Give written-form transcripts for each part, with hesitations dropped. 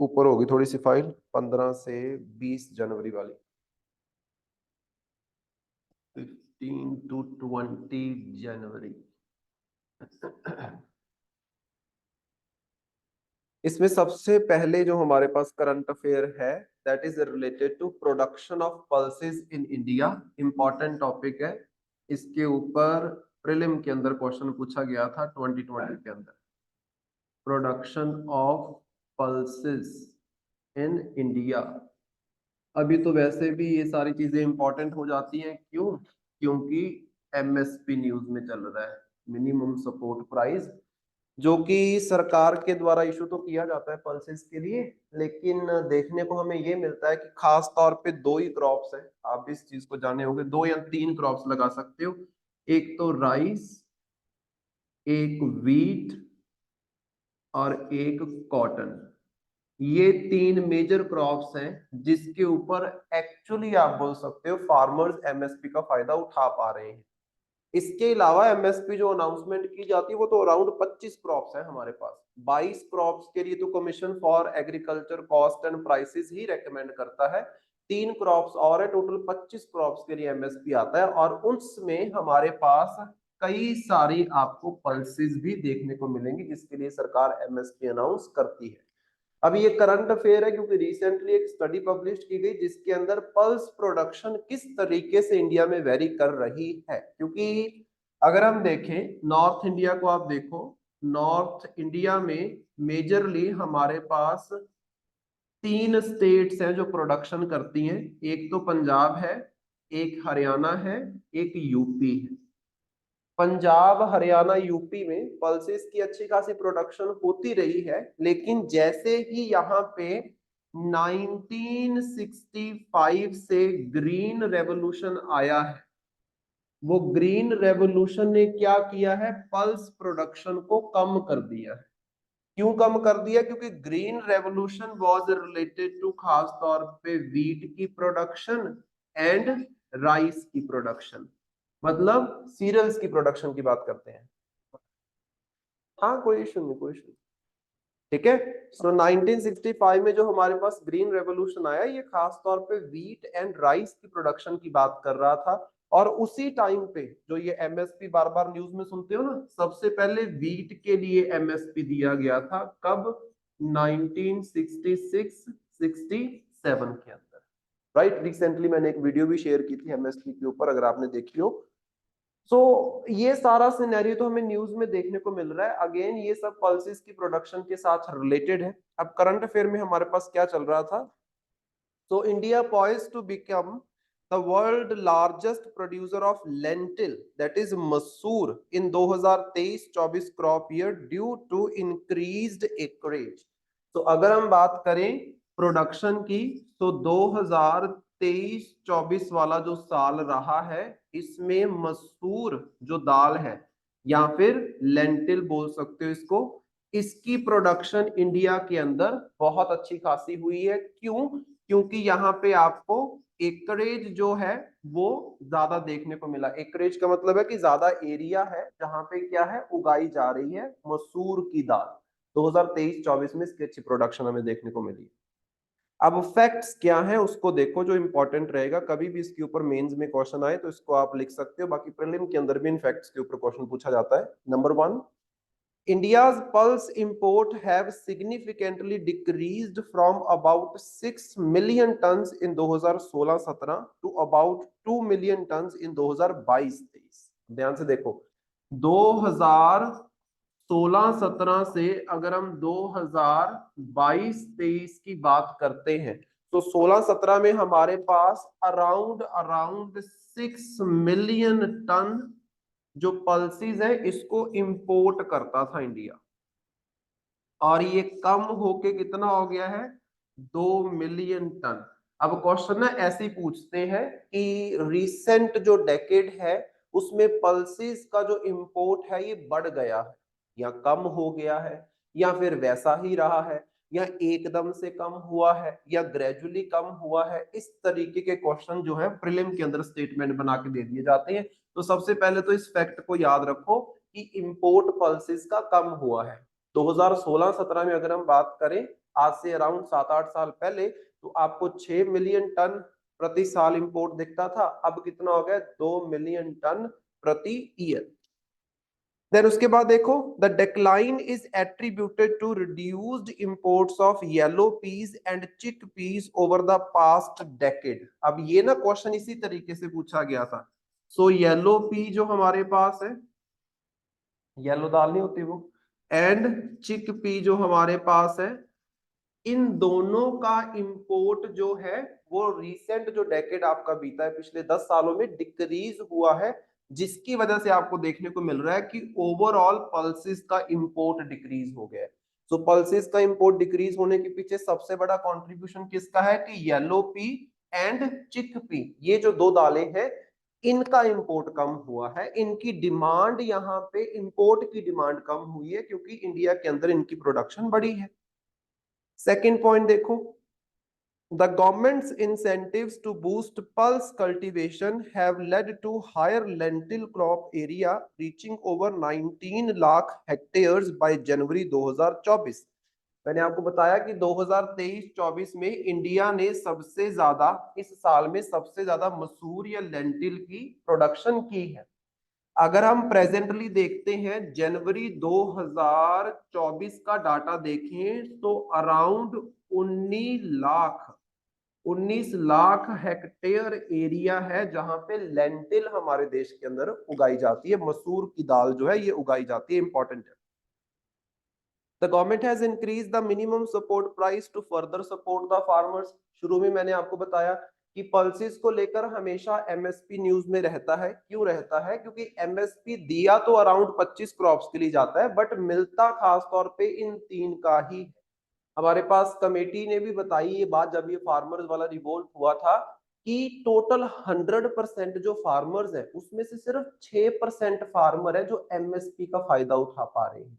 ऊपर होगी थोड़ी सी फाइल, 15 से 20 जनवरी वाली, 15 to 20 जनवरी। इसमें सबसे पहले जो हमारे पास करंट अफेयर है that is related to production of pulses in India. Important topic है, इसके ऊपर प्रीलिम के अंदर क्वेश्चन पूछा गया था 2020 के अंदर। Production of pulses in India. अभी तो वैसे भी ये सारी चीजें इंपॉर्टेंट हो जाती हैं, क्यों? क्योंकि एमएसपी न्यूज में चल रहा है, मिनिमम सपोर्ट प्राइस, जो कि सरकार के द्वारा इशू तो किया जाता है पल्सेस के लिए, लेकिन देखने को हमें ये मिलता है कि खास तौर पे दो ही क्रॉप्स हैं। आप इस चीज को जाने होंगे, 2 या 3 क्रॉप्स लगा सकते हो, एक तो राइस, एक वीट और एक कॉटन। ये 3 मेजर क्रॉप्स हैं जिसके ऊपर एक्चुअली आप बोल सकते हो फार्मर्स एमएसपी का फायदा उठा पा रहे हैं। इसके अलावा एमएसपी जो अनाउंसमेंट की जाती है वो तो अराउंड 25 क्रॉप्स है हमारे पास। 22 क्रॉप्स के लिए तो commission for agriculture cost and prices he recommend करता है, 3 क्रॉप्स और है, टोटल 25 क्रॉप्स के लिए एमएसपी आता है, और उसमें हमारे पास कई सारी आपको पल्सेस भी देखने को मिलेंगी जिसके लिए सरकार एमएसपी अनाउंस करती है। अभी ये करंट अफेयर है क्योंकि रिसेंटली एक स्टडी पब्लिश की गई जिसके अंदर पल्स प्रोडक्शन किस तरीके से इंडिया में वेरी कर रही है। क्योंकि अगर हम देखें नॉर्थ इंडिया को, आप देखो नॉर्थ इंडिया में मेजरली हमारे पास 3 स्टेट्स हैं जो प्रोडक्शन करती हैं, एक तो पंजाब है, एक हरियाणा है, एक यूपी है। पंजाब हरियाणा यूपी में पल्सेस की अच्छी खासी प्रोडक्शन होती रही है, लेकिन जैसे ही यहाँ पे 1965 से ग्रीन रेवोल्यूशन आया है, वो ग्रीन रेवोल्यूशन ने क्या किया है, पल्स प्रोडक्शन को कम कर दिया है। क्यों कम कर दिया? क्योंकि green revolution was related to खास तौर पे वीट की प्रोडक्शन एंड राइस की प्रोडक्शन, मतलब सीरियल्स की प्रोडक्शन की बात करते हैं। हाँ कोई इशू नहीं, कोई इशू। ठीक है, सो 1965 में जो हमारे पास ग्रीन रेवोल्यूशन आया, ये खास तौर पे वीट एंड राइस की प्रोडक्शन की बात कर रहा था। और उसी टाइम पे जो ये एमएसपी बार बार न्यूज में सुनते हो ना, सबसे पहले वीट के लिए एमएसपी दिया गया था, कब? 1966-67 के अंदर, राइट। रिसेंटली मैंने एक वीडियो भी शेयर की थी एमएसपी के ऊपर, अगर आपने देखी हो। सो ये सारा सिनेरियो तो हमें न्यूज में देखने को मिल रहा है। अगेन ये सब पल्सेस की प्रोडक्शन के साथ रिलेटेड है। अब करंट अफेयर में हमारे पास क्या चल रहा था? So India poised to become the world largest producer of lentil, that is मसूर, in 2023-24 crop year due to increased acreage। तो अगर हम बात करें प्रोडक्शन की, तो 2023-24 वाला जो साल रहा है, इसमें मसूर जो दाल है या फिर लेंटिल बोल सकते हो इसको, इसकी प्रोडक्शन इंडिया के अंदर बहुत अच्छी खासी हुई है। क्यों? क्योंकि यहाँ पे आपको एकरेज जो है वो ज्यादा देखने को मिला। एकरेज का मतलब है कि ज्यादा एरिया है जहां पे क्या है, उगाई जा रही है मसूर की दाल। 2023-24 में इसकी अच्छी प्रोडक्शन हमें देखने को मिली। अब फैक्ट्स क्या हैं उसको देखो, जो इंपॉर्टेंट रहेगा, कभी भी इसके ऊपर मेंस में क्वेश्चन आए तो इसको आप लिख सकते हो, बाकी प्रीलिम के अंदर भी इन फैक्ट्स के ऊपर क्वेश्चन पूछा जाता है। Number 1, India's pulse import have significantly decreased from about 6 million tons in 2016-17 to about 2 million tons in 2022-23। ध्यान से देखो, 2016-17 से अगर हम 2022-23 की बात करते हैं, तो 16-17 में हमारे पास अराउंड अराउंड 6 मिलियन टन जो पल्सेस है इसको इंपोर्ट करता था इंडिया, और ये कम होके कितना हो गया है, 2 मिलियन टन। अब क्वेश्चन ना ऐसे ही पूछते हैं कि रिसेंट जो डेकेड है उसमें पल्सेस का जो इंपोर्ट है ये बढ़ गया है या कम हो गया है, या फिर वैसा ही रहा है, या एकदम से कम हुआ है, या ग्रेजुअली कम हुआ है। इस तरीके के क्वेश्चन जो है प्रीलिम के अंदर स्टेटमेंट बना के दे दिए जाते हैं। तो सबसे पहले तो इस फैक्ट को याद रखो कि इंपोर्ट पल्सेस का कम हुआ है 2016-17 में अगर हम बात करें, आज से अराउंड 7-8 साल पहले, तो आपको 6 मिलियन टन प्रति साल इंपोर्ट दिखता था, अब कितना हो गया, 2 मिलियन टन प्रति ईयर। देन उसके बाद देखो, the decline is attributed to reduced imports of yellow peas and chickpeas over the past decade. अब ये ना क्वेश्चन इसी तरीके से पूछा गया था। सो येलो पी जो हमारे पास है, येलो दाल नहीं होती वो, एंड चिक पी जो हमारे पास है, इन दोनों का इंपोर्ट जो है वो रिसेंट जो डेकेड आपका बीता है, पिछले 10 सालों में डिक्रीज हुआ है, जिसकी वजह से आपको देखने को मिल रहा है कि ओवरऑल पल्सेस का इंपोर्ट डिक्रीज हो गया है। तो पल्सेस का इंपोर्ट डिक्रीज होने के पीछे सबसे बड़ा कंट्रीब्यूशन किसका है कि येलो पी एंड चिक पी, ये जो दो दालें हैं इनका इंपोर्ट कम हुआ है। इनकी डिमांड, यहाँ पे इंपोर्ट की डिमांड कम हुई है क्योंकि इंडिया के अंदर इनकी प्रोडक्शन बढ़ी है। सेकेंड पॉइंट देखो, the government's incentives to boost pulse cultivation have led to higher lentil crop area reaching over 19 lakh hectares by January 2024। मैंने आपको बताया कि 2023-24 में इंडिया ने सबसे ज्यादा, इस साल में सबसे ज्यादा मसूर या लेंटिल की प्रोडक्शन की है। अगर हम प्रेजेंटली देखते हैं, जनवरी 2024 का डाटा देखें तो अराउंड 19 लाख हेक्टेयर एरिया है जहां पे लेंटिल हमारे देश के अंदर उगाई जाती है। मसूर की दाल जो है ये उगाई जाती है, इंपॉर्टेंट है। The government has increase the minimum support price to further support the farmers. शुरू में मैंने आपको बताया कि पल्सेस को लेकर हमेशा एमएसपी न्यूज में रहता है। क्यों रहता है? क्योंकि एमएसपी दिया तो अराउंड 25 क्रॉप्स के लिए जाता है, बट मिलता खास तौर पे इन तीन का ही। हमारे पास कमेटी ने भी बताई ये बात जब ये फार्मर्स वाला रिवोल्ट हुआ था कि टोटल 100% जो फार्मर्स है उसमें से सिर्फ 6% फार्मर है जो एमएसपी का फायदा उठा पा रहे हैं।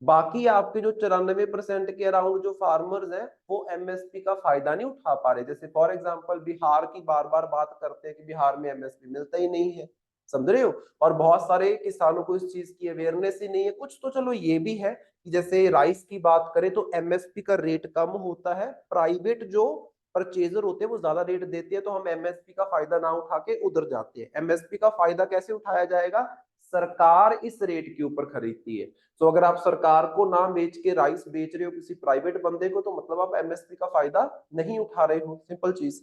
बाकी आपके जो 94% के अराउंड जो फार्मर्स हैं वो एमएसपी का फायदा नहीं उठा पा रहे। जैसे फॉर एग्जांपल बिहार की बार बार बात करते हैं कि बिहार में एमएसपी मिलता ही नहीं है, समझ रहे हो, और बहुत सारे किसानों को इस चीज की अवेयरनेस ही नहीं है। कुछ तो चलो ये भी है कि जैसे राइस की बात करें तो एमएसपी का रेट कम होता है, प्राइवेट जो परचेजर होते हैं वो ज्यादा रेट देते हैं, तो हम एमएसपी का फायदा ना उठा के उधर जाते हैं। एमएसपी का फायदा कैसे उठाया जाएगा? सरकार इस रेट के ऊपर खरीदती है। तो अगर आप सरकार को ना बेच के राइस बेच रहे हो किसी प्राइवेट बंदे को, तो मतलब आप एमएसपी का फायदा नहीं उठा रहे हो, सिंपल चीज।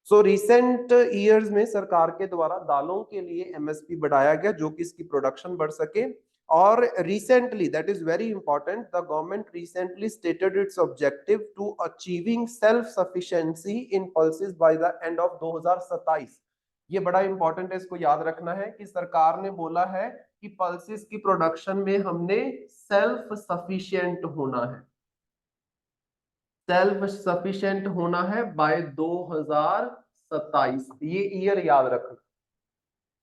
सो रिसेंट ईयर्स में सरकार के द्वारा दालों के लिए एमएसपी बढ़ाया गया जो कि इसकी प्रोडक्शन बढ़ सके। और recently, that is very important, the government recently stated its objective to achieving self sufficiency in pulses by the end of 2027। ये बड़ा इंपॉर्टेंट है, इसको याद रखना है कि सरकार ने बोला है कि पल्सेस की प्रोडक्शन में हमने सेल्फ सफिशिएंट होना है, सेल्फ सफिशिएंट होना है बाय 2027। ये ईयर याद रखना।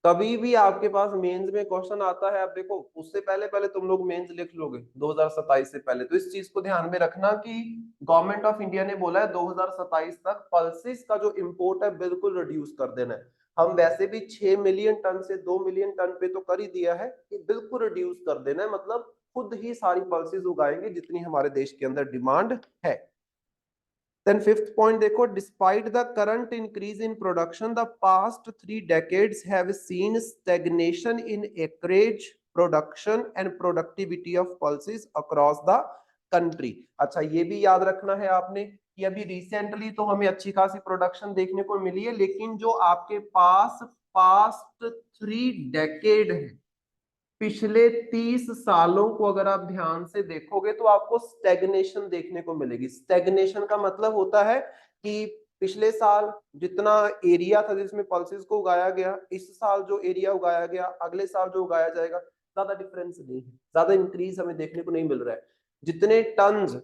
कभी भी आपके पास मेंस में क्वेश्चन आता है, आप देखो उससे पहले पहले तुम लोग मेंस लिख लोगे 2027 से पहले, तो इस चीज को ध्यान में रखना कि गवर्नमेंट ऑफ इंडिया ने बोला है 2027 तक पल्सेस का जो इंपोर्ट है बिल्कुल रिड्यूस कर देना है। हम वैसे भी 6 मिलियन टन से 2 मिलियन टन पे तो कर ही दिया है, कि बिल्कुल रिड्यूस कर देना है, मतलब खुद ही सारी पल्सेस उगाएंगे जितनी हमारे देश के अंदर डिमांड है। Then fifth point देखो, despite the current increase in production, the past 3 decades have seen stagnation in acreage, production and productivity of pulses across the country। अच्छा ये भी याद रखना है आपने कि अभी रिसेंटली तो हमें अच्छी खासी प्रोडक्शन देखने को मिली है, लेकिन जो आपके पास पास्ट 3 डेकेड है, पिछले 30 सालों को अगर आप ध्यान से देखोगे तो आपको स्टेग्नेशन देखने को मिलेगी। स्टेग्नेशन का मतलब होता है कि पिछले साल जितना एरिया था जिसमें पल्सेस को उगाया गया, इस साल जो एरिया उगाया गया, अगले साल जो उगाया जाएगा, ज्यादा डिफरेंस नहीं है, ज्यादा इंक्रीज हमें देखने को नहीं मिल रहा है। जितने टन्स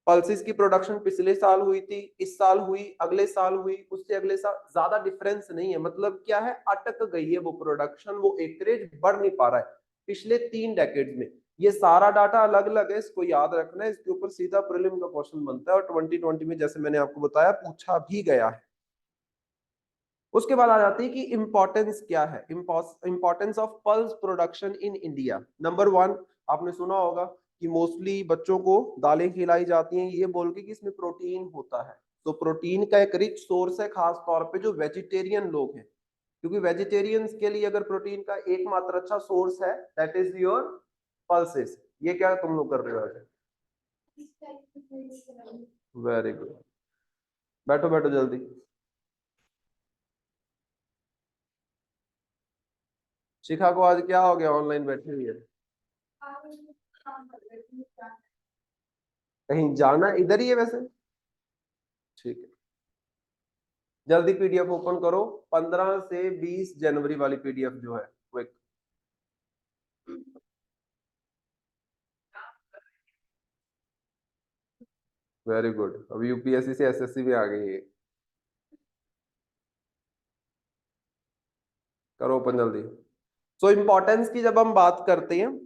पल्सेस की प्रोडक्शन पिछले साल हुई थी, इस साल हुई, अगले साल हुई, उससे अगले साल, ज्यादा डिफरेंस नहीं है। मतलब क्या है? अटक गई है वो प्रोडक्शन, वो एकरेज बढ़ नहीं पा रहा है पिछले 3 डेकेड में। ये सारा डाटा अलग अलग है, इसको याद रखना है, इसके ऊपर सीधा प्रीलिम का क्वेश्चन बनता है और 2020 में जैसे मैंने आपको बताया पूछा भी गया है। उसके बाद आ जाती है कि इंपॉर्टेंस क्या है, importance of pulse production in India. Number 1 आपने सुना होगा कि मोस्टली बच्चों को दालें खिलाई जाती हैं ये बोल के कि इसमें प्रोटीन होता है। तो प्रोटीन का एक रिच सोर्स है खास तौर पे जो वेजिटेरियन लोग हैं, क्योंकि वेजिटेरियंस के लिए अगर प्रोटीन का एकमात्र अच्छा सोर्स है दैट इज योर पल्सेस। ये क्या तुम लोग कर रहे हो आज? वेरी गुड, बैठो बैठो जल्दी। शिखा को आज क्या हो गया, ऑनलाइन बैठी हुई है? कहीं जाना इधर ही है वैसे? ठीक है, जल्दी पीडीएफ ओपन करो, 15 से 20 जनवरी वाली पीडीएफ जो है क्विक। वेरी गुड, अभी यूपीएससी से एसएससी भी आ गई है। करो ओपन जल्दी। सो इंपॉर्टेंस की जब हम बात करते हैं,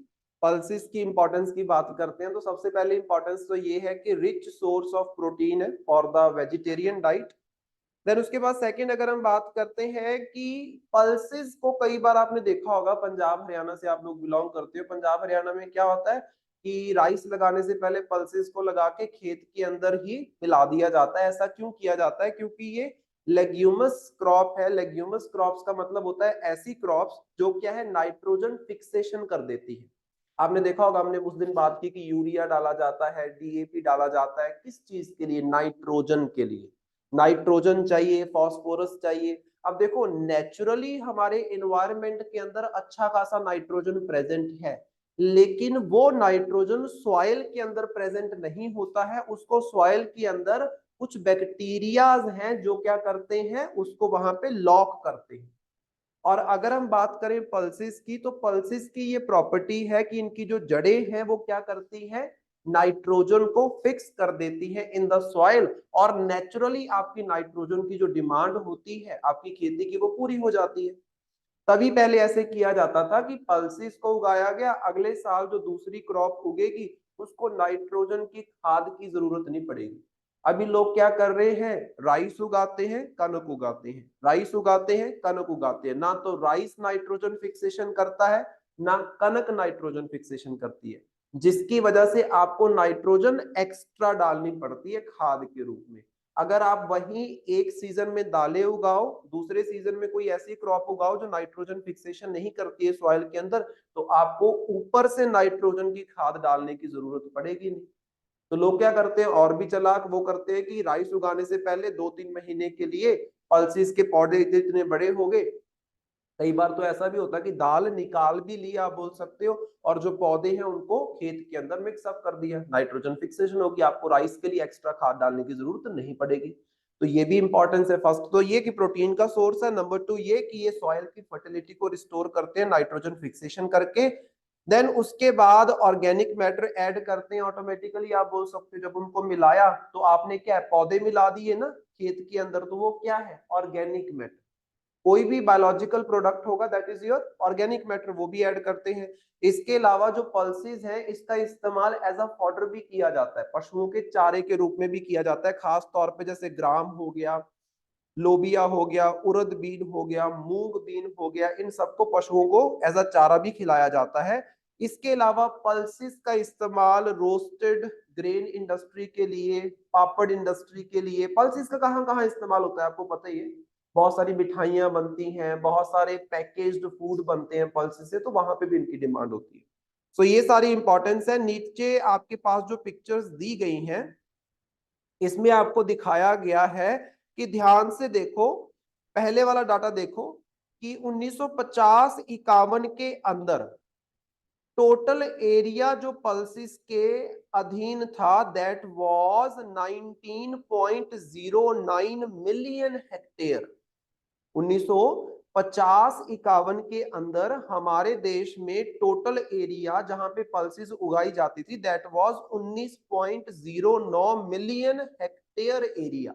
पल्सिस की इंपॉर्टेंस की बात करते हैं, तो सबसे पहले इंपॉर्टेंस तो ये है कि रिच सोर्स ऑफ प्रोटीन है for the vegetarian diet. Then उसके बाद सेकंड अगर हम बात करते हैं कि पल्सेस को कई बार आपने देखा होगा, पंजाब हरियाणा से आप लोग बिलोंग करते हो, पंजाब हरियाणा में क्या होता है कि राइस लगाने से पहले पल्सेस को लगा के खेत के अंदर ही मिला दिया जाता है। ऐसा क्यों किया जाता है? क्योंकि ये लेग्यूमस क्रॉप है। लेग्यूमस क्रॉप्स का मतलब होता है ऐसी क्रॉप्स जो क्या है, नाइट्रोजन फिक्सेशन कर देती है। आपने देखा होगा, हमने उस दिन बात की कि यूरिया डाला जाता है, डीएपी डाला जाता है, किस चीज के लिए? नाइट्रोजन के लिए। नाइट्रोजन चाहिए, फॉस्फोरस चाहिए। अब देखो नेचुरली हमारे एनवायरनमेंट के अंदर अच्छा खासा नाइट्रोजन प्रेजेंट है, लेकिन वो नाइट्रोजन सॉइल के अंदर प्रेजेंट नहीं होता है। उसको सॉइल के अंदर कुछ बैक्टीरियाज हैं जो क्या करते हैं, उसको वहां पे लॉक करते हैं। और अगर हम बात करें पल्सिस की, तो पल्सिस की ये प्रॉपर्टी है कि इनकी जो जड़ें हैं वो क्या करती है, नाइट्रोजन को फिक्स कर देती है इन द सॉइल, और नेचुरली आपकी नाइट्रोजन की जो डिमांड होती है आपकी खेती की वो पूरी हो जाती है। तभी पहले ऐसे किया जाता था कि पल्सिस को उगाया गया, अगले साल जो दूसरी क्रॉप उगेगी उसको नाइट्रोजन की खाद की जरूरत नहीं पड़ेगी। अभी लोग क्या कर रहे हैं, राइस उगाते हैं, कनक उगाते हैं, राइस उगाते हैं, कनक उगाते हैं। ना तो राइस नाइट्रोजन फिक्सेशन करता है, ना कनक नाइट्रोजन फिक्सेशन करती है, जिसकी वजह से आपको नाइट्रोजन एक्स्ट्रा डालनी पड़ती है खाद के रूप में। अगर आप वही एक सीजन में दालें उगाओ, दूसरे सीजन में कोई ऐसी क्रॉप उगाओ जो नाइट्रोजन फिक्सेशन नहीं करती है सॉइल के अंदर, तो आपको ऊपर से नाइट्रोजन की खाद डालने की जरूरत पड़ेगी नहीं। तो लोग क्या करते हैं, और भी चालाक, वो करते हैं कि राइस उगाने से पहले 2-3 महीने के लिए पल्सिस के पौधे इतने बड़े हो गए। कई बार तो ऐसा भी होता है कि दाल निकाल भी ली आप बोल सकते हो, और जो पौधे हैं उनको खेत के अंदर मिक्सअप कर दिया, नाइट्रोजन फिक्सेशन होगी, आपको राइस के लिए एक्स्ट्रा खाद डालने की जरूरत नहीं पड़ेगी। तो ये भी इंपॉर्टेंस है। फर्स्ट तो ये कि प्रोटीन का सोर्स है, नंबर 2 ये कि ये सॉइल की फर्टिलिटी को रिस्टोर करते हैं नाइट्रोजन फिक्सेशन करके। देन उसके बाद ऑर्गेनिक मैटर ऐड करते हैं ऑटोमेटिकली, आप बोल सकते हो। जब उनको मिलाया तो आपने क्या है, पौधे मिला दिए ना खेत के अंदर, तो वो क्या है, ऑर्गेनिक मैटर। कोई भी बायोलॉजिकल प्रोडक्ट होगा that is your organic matter, वो भी ऐड करते हैं। इसके अलावा जो पल्सेस है इसका इस्तेमाल एज अ फॉडर भी किया जाता है, पशुओं के चारे के रूप में भी किया जाता है, खास तौर पे जैसे ग्राम हो गया, लोबिया हो गया, उड़द बीन हो गया, मूंग बीन हो गया, इन सबको पशुओं को एज अ चारा भी खिलाया जाता है। इसके अलावा पल्सिस का इस्तेमाल रोस्टेड ग्रेन इंडस्ट्री के लिए, पापड़ इंडस्ट्री के लिए, पल्सिस का कहाँ कहाँ इस्तेमाल होता है आपको पता ही है। बहुत सारी मिठाइयां बनती हैं, बहुत सारे पैकेज्ड फूड बनते हैं पल्सिस से, तो वहां पे भी इनकी डिमांड होती है। सो ये सारी इंपॉर्टेंस है। नीचे आपके पास जो पिक्चर्स दी गई हैं इसमें आपको दिखाया गया है कि ध्यान से देखो, पहले वाला डाटा देखो कि 1950-51 के अंदर टोटल एरिया जो पल्सिस के अधीन था दैट वाज 19.09 मिलियन हेक्टेयर। 1950-51 के अंदर हमारे देश में टोटल एरिया जहां पे पल्सिस उगाई जाती थी that was 19.09 million hectare area.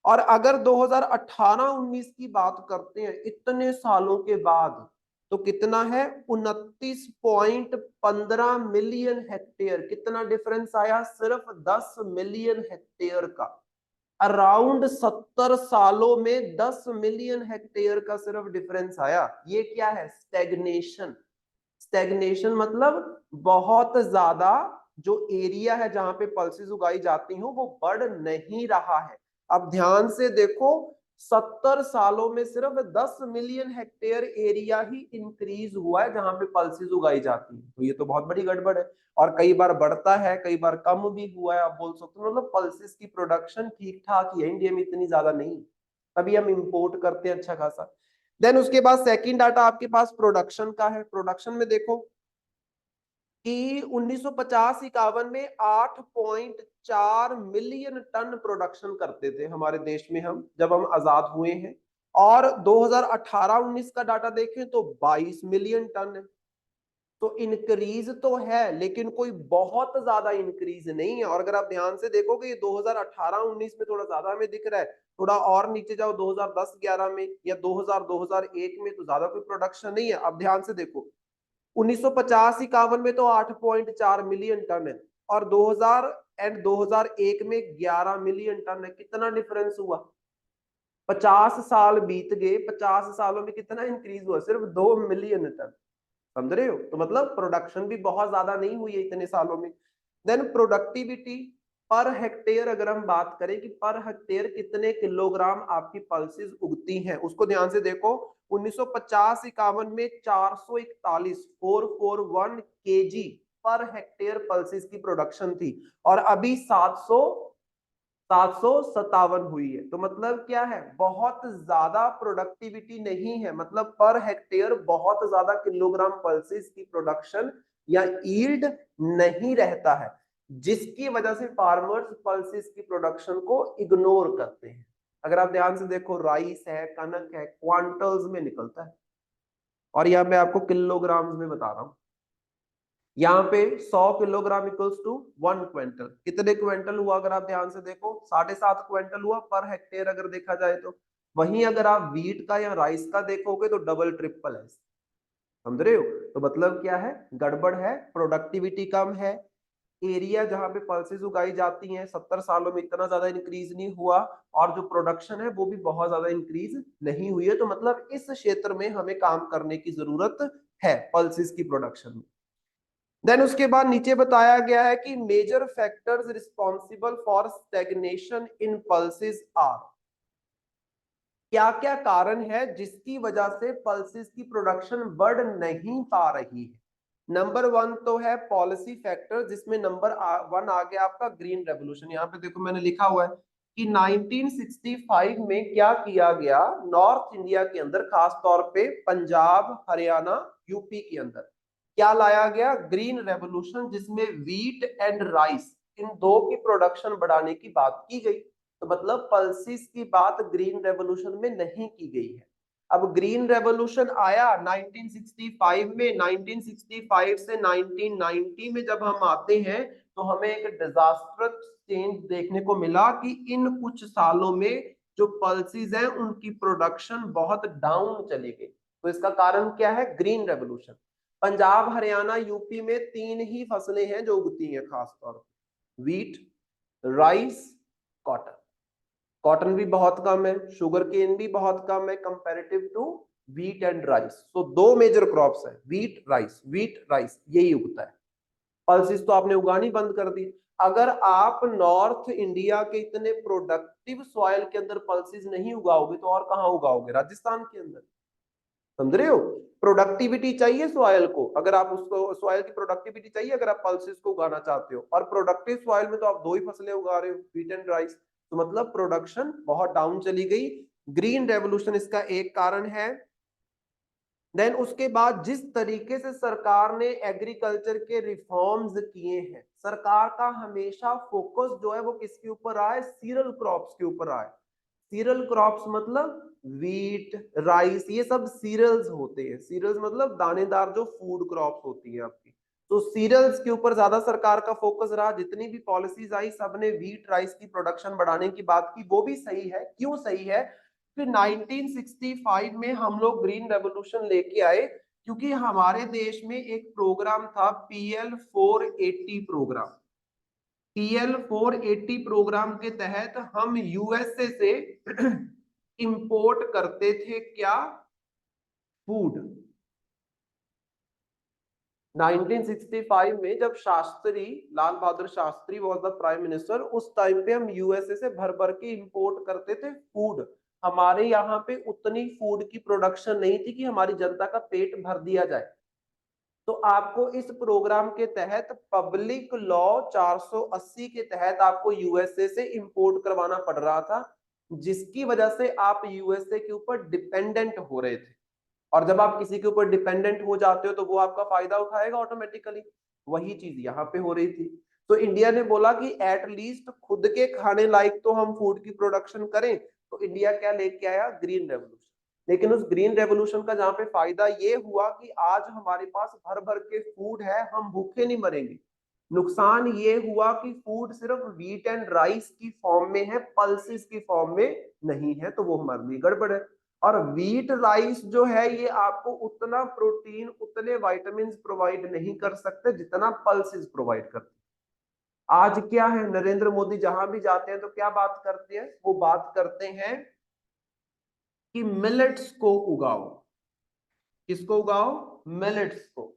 और अगर 2018-19 की बात करते हैं इतने सालों के बाद, तो कितना है, 29.15 मिलियन हेक्टेयर। कितना डिफरेंस आया, सिर्फ 10 मिलियन हेक्टेयर का। अराउंड 70 सालों में 10 मिलियन हेक्टेयर का सिर्फ डिफरेंस आया। ये क्या है, स्टेग्नेशन। स्टेग्नेशन मतलब बहुत ज्यादा जो एरिया है जहां पे पल्सेस उगाई जाती हो वो बढ़ नहीं रहा है। अब ध्यान से देखो, 70 सालों में सिर्फ 10 मिलियन हेक्टेयर एरिया ही इंक्रीज हुआ है जहां पे पल्सेस उगाई जाती है। तो ये तो बहुत बड़ी गड़बड़ है। और कई बार बढ़ता है, कई बार कम भी हुआ है। आप बोल सकते हो मतलब पल्सेस की प्रोडक्शन ठीक ठाक ही है इंडिया में, इतनी ज्यादा नहीं, तभी हम इंपोर्ट करते हैं अच्छा खासा। देन उसके बाद सेकंड डाटा आपके पास प्रोडक्शन का है। प्रोडक्शन में देखो कि 1950-51 में 8.4 मिलियन टन प्रोडक्शन करते थे हमारे देश में हम, जब हम आजाद हुए हैं। और 2018-19 का डाटा देखें तो 22 मिलियन टन है। तो इंक्रीज तो है लेकिन कोई बहुत ज्यादा इंक्रीज नहीं है। और अगर आप ध्यान से देखोगे ये 2018-19 में थोड़ा ज्यादा हमें दिख रहा है, थोड़ा और नीचे जाओ 2010-11 में या 2000-2001 में तो ज्यादा कोई प्रोडक्शन नहीं है। अब ध्यान से देखो 1950-51 में तो 8.4 मिलियन टन है और 2000 एंड 2001 में 11 मिलियन टन है। कितना डिफरेंस हुआ? 50 साल बीत गए, 50 सालों में कितना इंक्रीज हुआ? सिर्फ 2 मिलियन टन। समझ रहे हो? तो मतलब प्रोडक्शन भी बहुत ज्यादा नहीं हुई है इतने सालों में। देन प्रोडक्टिविटी पर हेक्टेयर, अगर हम बात करें कि पर हेक्टेयर कितने किलोग्राम आपकी पल्सेस उगती हैं, उसको ध्यान से देखो। 1950-51 में 441 441 केजी पर हेक्टेयर पल्सेस की प्रोडक्शन थी और अभी 757 हुई है। तो मतलब क्या है, बहुत ज्यादा प्रोडक्टिविटी नहीं है, मतलब पर हेक्टेयर बहुत ज्यादा किलोग्राम पल्सेस की प्रोडक्शन या ईल्ड नहीं रहता है, जिसकी वजह से फार्मर्स पल्सेस की प्रोडक्शन को इग्नोर करते हैं। अगर आप ध्यान से देखो, राइस है, कनक है, क्वांटल्स में निकलता है और यहां मैं आपको किलोग्राम्स में बता रहा हूं। यहाँ पे 100 किलोग्राम इक्वल्स टू 1 क्विंटल। कितने क्विंटल हुआ अगर आप ध्यान से देखो? 7.5 क्विंटल हुआ पर हेक्टेयर अगर देखा जाए तो। वहीं अगर आप वीट का या राइस का देखोगे तो डबल ट्रिपल है। समझ रहे हो? तो मतलब क्या है, गड़बड़ है, प्रोडक्टिविटी कम है। एरिया जहां पे पल्सेस उगाई जाती हैं 70 सालों में इतना ज्यादा इंक्रीज नहीं हुआ और जो प्रोडक्शन है वो भी बहुत ज्यादा इंक्रीज नहीं हुई है। तो मतलब इस क्षेत्र में हमें काम करने की जरूरत है पल्सेस की प्रोडक्शन में। देन उसके बाद नीचे बताया गया है कि major factors responsible for stagnation in pulses are. क्या क्या कारण है जिसकी वजह से पल्सेस की प्रोडक्शन बढ़ नहीं पा रही है? नंबर 1 तो है पॉलिसी फैक्टर, जिसमें नंबर 1 आ गया आपका ग्रीन रेवोल्यूशन। यहाँ पे देखो मैंने लिखा हुआ है कि 1965 में क्या किया गया, नॉर्थ इंडिया के अंदर, खास तौर पे पंजाब, हरियाणा, यूपी के अंदर क्या लाया गया? ग्रीन रेवोल्यूशन, जिसमें वीट एंड राइस इन दो की प्रोडक्शन बढ़ाने की बात की गई। तो मतलब पल्सेस की बात ग्रीन रेवोल्यूशन में नहीं की गई है। अब ग्रीन रेवोल्यूशन आया 1965 में, 1965 से 1990 में जब हम आते हैं तो हमें एक डिजास्टरस चेंज देखने को मिला कि इन कुछ सालों में जो पल्सेस हैं उनकी प्रोडक्शन बहुत डाउन चली गई। तो इसका कारण क्या है? Green revolution. Punjab, Haryana, UP में 3 ही फसलें हैं जो उगती हैं खास तौर पर, वीट, राइस, कॉटन। कॉटन भी बहुत कम है, शुगर केन भी बहुत कम है comparative to wheat and rice. तो 2 मेजर क्रॉप्स है, वीट राइस, वीट राइस यही उगता है। पल्सेस तो आपने उगानी बंद कर दी। अगर आप नॉर्थ इंडिया के इतने प्रोडक्टिव सॉइल के अंदर पल्सेस नहीं उगाओगे तो और कहां उगाओगे? राजस्थान के अंदर। समझ रहे हो? प्रोडक्टिविटी चाहिए सॉइल को, अगर आप उसको सॉइल की प्रोडक्टिविटी चाहिए अगर आप पल्सेस को उगाना चाहते हो, और प्रोडक्टिव सॉइल में तो आप 2 ही फसलें उगा रहे हो, व्हीट एंड राइस। तो मतलब प्रोडक्शन बहुत डाउन चली गई। ग्रीन रेवोल्यूशन इसका एक कारण है। देन उसके बाद जिस तरीके से सरकार ने एग्रीकल्चर के रिफॉर्म्स किए हैं, सरकार का हमेशा फोकस जो है वो किसके ऊपर रहा है? सीरियल क्रॉप्स के ऊपर रहा है। सीरियल क्रॉप्स मतलब वीट, राइस, ये सब सीरियल्स होते हैं। सीरियल्स मतलब दानेदार जो फूड क्रॉप्स होती है आपकी। तो सीरियल्स के ऊपर ज्यादा सरकार का फोकस रहा। जितनी भी पॉलिसीज आई सबने वीट राइस की प्रोडक्शन बढ़ाने की बात की। वो भी सही है। क्यों सही है? फिर 1965 में हम लोग ग्रीन रेवोल्यूशन लेके आए क्योंकि हमारे देश में एक प्रोग्राम था PL 480 प्रोग्राम। PL 480 प्रोग्राम के तहत हम यूएसए से इंपोर्ट करते थे क्या? फूड। 1965 में जब Shastri, Lal Bahadur Shastri was the prime minister, उस टाइम पे हम यूएसए से भर भर के इंपोर्ट करते थे फूड। हमारे यहाँ पे उतनी फूड की प्रोडक्शन नहीं थी कि हमारी जनता का पेट भर दिया जाए। तो आपको इस प्रोग्राम के तहत पब्लिक लॉ 480 के तहत आपको यूएसए से इंपोर्ट करवाना पड़ रहा था, जिसकी वजह से आप यूएसए के ऊपर डिपेंडेंट हो रहे थे। और जब आप किसी के ऊपर डिपेंडेंट हो जाते हो तो वो आपका फायदा उठाएगा ऑटोमेटिकली। वही चीज यहाँ पे हो रही थी। तो इंडिया ने बोला कि एटलीस्ट खुद के खाने लायक तो हम फूड की प्रोडक्शन करें। तो इंडिया क्या लेके आया? Green revolution. लेकिन उस ग्रीन रेवोल्यूशन का जहां पे फायदा ये हुआ कि आज हमारे पास भर भर के फूड है, हम भूखे नहीं मरेंगे। नुकसान ये हुआ कि फूड सिर्फ व्हीट एंड राइस की फॉर्म में है, पल्सेस की फॉर्म में नहीं है, तो वो हमारे लिए गड़बड़ है। और व्हीट राइस जो है ये आपको उतना प्रोटीन, उतने विटामिन प्रोवाइड नहीं कर सकते जितना पल्सेस प्रोवाइड करते। आज क्या है, नरेंद्र मोदी जहां भी जाते हैं तो क्या बात करते हैं? वो बात करते हैं कि मिलेट्स को उगाओ। किसको उगाओ? मिलेट्स को।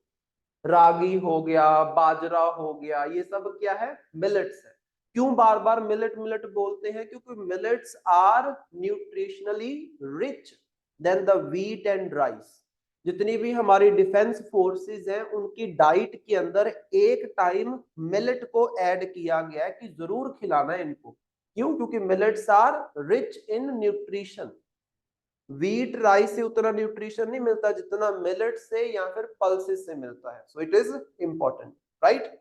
रागी हो गया, बाजरा हो गया, ये सब क्या है? मिलेट्स है। क्यों बार बार मिलेट मिलेट बोलते हैं? क्योंकि millets are nutritionally rich than the wheat and rice. जितनी भी हमारी डिफेंस फोर्सेस हैं उनकी डाइट के अंदर एक टाइम मिलेट को ऐड किया गया है कि जरूर खिलाना है इनको। क्यों? क्योंकि millets are rich in nutrition. Wheat rice से उतना न्यूट्रिशन नहीं मिलता जितना मिलेट से या फिर पल्सेस से मिलता है। So it is important, right.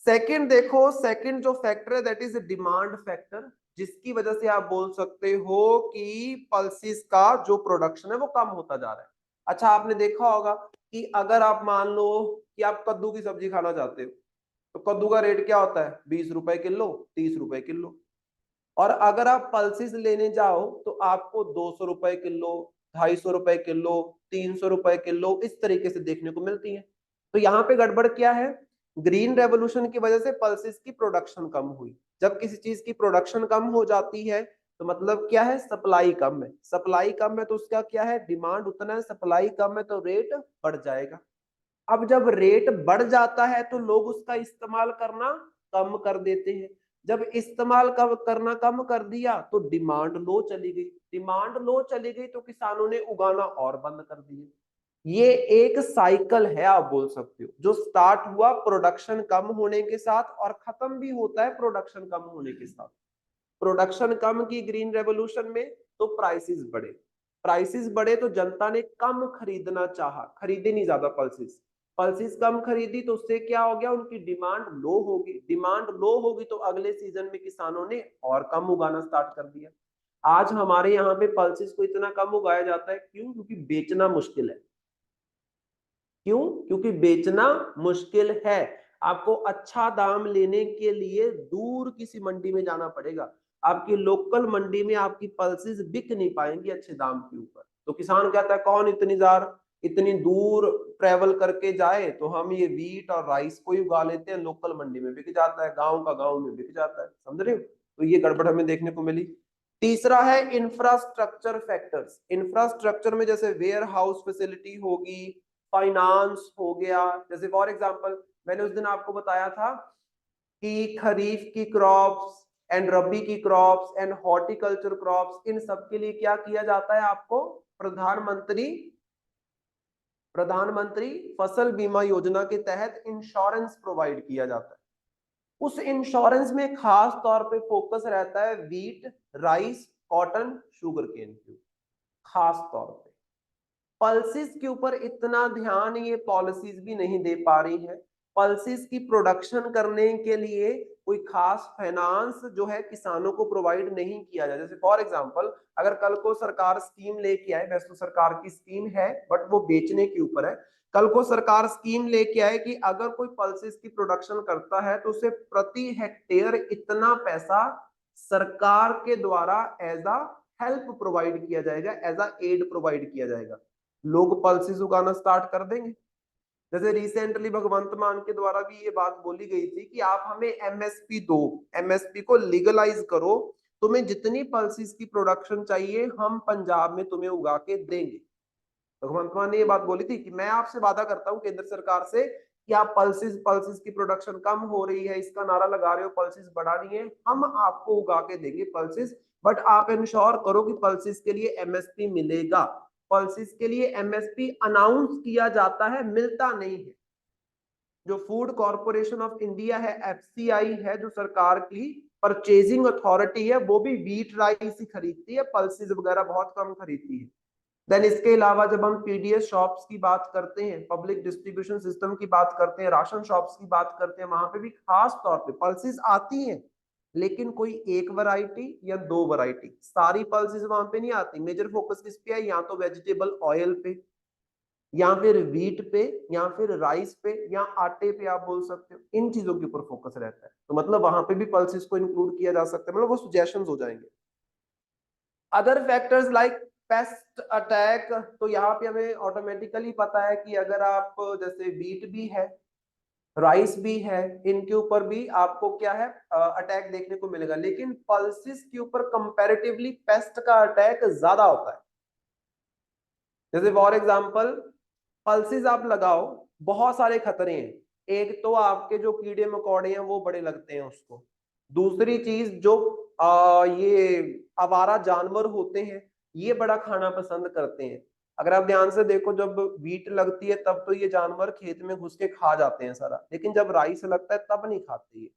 Second देखो, सेकंड जो फैक्टर है दैट इज डिमांड फैक्टर, जिसकी वजह से आप बोल सकते हो कि पल्सेस का जो प्रोडक्शन है वो कम होता जा रहा है। अच्छा, आपने देखा होगा कि अगर आप मान लो कि आप कद्दू की सब्जी खाना चाहते हो तो कद्दू का रेट क्या होता है? 20 रुपए किलो, 30 रुपए किलो। और अगर आप पल्सेस लेने जाओ तो आपको 200 रुपए किलो, 250 रुपए किलो, 300 रुपए किलो इस तरीके से देखने को मिलती है। तो यहाँ पे गड़बड़ क्या है? ग्रीन रेवोल्यूशन की वजह से पल्सेस की प्रोडक्शन कम हुई। जब किसी चीज की प्रोडक्शन कम हो जाती है तो मतलब क्या है? सप्लाई कम है। सप्लाई कम है तो उसका क्या है? डिमांड उतना है, सप्लाई कम है तो रेट बढ़ जाएगा। अब जब रेट बढ़ जाता है तो लोग उसका इस्तेमाल करना कम कर देते हैं। जब इस्तेमाल करना कम कर दिया तो डिमांड लो चली गई। डिमांड लो चली गई तो किसानों ने उगाना और बंद कर दिए। ये एक साइकिल है, आप बोल सकते हो, जो स्टार्ट हुआ प्रोडक्शन कम होने के साथ और खत्म भी होता है प्रोडक्शन कम होने के साथ। प्रोडक्शन कम की ग्रीन रेवोल्यूशन में तो प्राइसेस बढ़े। प्राइसेस बढ़े तो जनता ने कम खरीदना चाहा, खरीदे नहीं ज्यादा पल्सेस। पल्सेस कम खरीदी तो उससे क्या हो गया? उनकी डिमांड लो होगी। डिमांड लो होगी तो अगले सीजन में किसानों ने और कम उगाना स्टार्ट कर दिया। आज हमारे यहाँ पे पल्सेस को इतना कम उगाया जाता है, क्यों? क्योंकि बेचना मुश्किल है। क्यों? क्योंकि बेचना मुश्किल है। आपको अच्छा दाम लेने के लिए दूर किसी मंडी में जाना पड़ेगा। आपकी लोकल मंडी में आपकी पल्सेस बिक नहीं पाएंगी अच्छे दाम के ऊपर। तो किसान कहता है कौन इतनी दूर ट्रेवल करके जाए, तो हम ये व्हीट और राइस को ही उगा लेते हैं, लोकल मंडी में बिक जाता है, गांव का गांव में बिक जाता है। समझ रहे हो? तो ये गड़बड़ हमें देखने को मिली। तीसरा है इंफ्रास्ट्रक्चर फैक्टर्स। इंफ्रास्ट्रक्चर में जैसे वेयर हाउस फैसिलिटी होगी, फाइनेंस हो गया। जैसे फॉर एग्जांपल मैंने उस दिन आपको बताया था कि खरीफ की क्रॉप्स एंड रबी की क्रॉप्स एंड हॉर्टिकल्चर क्रॉप्स, इन सब के लिए क्या किया जाता है? आपको प्रधानमंत्री फसल बीमा योजना के तहत इंश्योरेंस प्रोवाइड किया जाता है। उस इंश्योरेंस में खास तौर पे फोकस रहता है wheat, rice, cotton, sugarcane के, खास तौर पे। पल्सेस के ऊपर इतना ध्यान ये पॉलिसीज भी नहीं दे पा रही है। पल्सेस की प्रोडक्शन करने के लिए कोई खास फाइनेंस जो है किसानों को प्रोवाइड नहीं किया जाए। जैसे फॉर एग्जांपल अगर कल को सरकार स्कीम लेके आए, वैसे तो सरकार की स्कीम है बट वो बेचने के ऊपर है। कल को सरकार स्कीम लेके आए कि अगर कोई पल्सेस की प्रोडक्शन करता है तो उसे प्रति हेक्टेयर इतना पैसा सरकार के द्वारा एज अ हेल्प प्रोवाइड किया जाएगा, एज अ एड प्रोवाइड किया जाएगा। लोग पल्सेस उगाना स्टार्ट कर देंगे। जैसे रिसेंटली भगवंत मान के द्वारा भी ये बात बोली गई थी कि आप हमें एमएसपी दो, एमएसपी को लीगलाइज करो, तुम्हें जितनी पल्सेस की प्रोडक्शन चाहिए हम पंजाब में तुम्हें उगा के देंगे। भगवंत मान ने ये बात बोली थी कि मैं आपसे वादा करता हूं केंद्र सरकार से कि आप पल्सेस पल्सेस की प्रोडक्शन कम हो रही है, इसका नारा लगा रहे हो पल्सेस बढ़ानी है, हम आपको उगा के देंगे पल्सेस, बट आप इंश्योर करो कि पल्सेस के लिए एमएसपी मिलेगा। पल्सेस के लिए एमएसपी अनाउंस किया जाता है, मिलता नहीं है। जो फूड कॉर्पोरेशन ऑफ इंडिया है, एफसीआई है, जो सरकार की परचेजिंग अथॉरिटी है, वो भी व्हीट राइस ही खरीदती है, पल्सेस वगैरह बहुत कम खरीदती है। देन इसके अलावा जब हम पीडीएस शॉप्स की बात करते हैं, पब्लिक डिस्ट्रीब्यूशन सिस्टम की बात करते हैं, राशन शॉप्स की बात करते हैं, वहां पे भी खास तौर पे पल्सेस आती हैं, लेकिन कोई एक वैरायटी या दो वैरायटी, सारी पल्सेस वहां पे नहीं आती। मेजर फोकस किस पे है, या तो वेजिटेबल ऑयल पे, या फिर व्हीट पे, या फिर राइस पे, या आटे पे, आप बोल सकते हो, इन चीजों के ऊपर फोकस रहता है। तो मतलब वहां पे भी पल्सेस को इंक्लूड किया जा सकता है, मतलब वो सजेशंस हो जाएंगे। Other factors like paste attack, तो यहाँ पे हमें ऑटोमेटिकली पता है कि अगर आप जैसे व्हीट भी है, राइस भी है, इनके ऊपर भी आपको क्या है, अटैक देखने को मिलेगा, लेकिन पल्सेस के ऊपर कंपैरेटिवली पेस्ट का अटैक ज्यादा होता है। जैसे फॉर एग्जांपल पल्सेस आप लगाओ, बहुत सारे खतरे हैं। एक तो आपके जो कीड़े मकोड़े हैं वो बड़े लगते हैं उसको। दूसरी चीज जो ये आवारा जानवर होते हैं, ये बड़ा खाना पसंद करते हैं। अगर आप ध्यान से देखो, जब वीट लगती है तब तो ये जानवर खेत में घुस के खा जाते हैं सारा, लेकिन जब राइस लगता है तब नहीं खाते ये,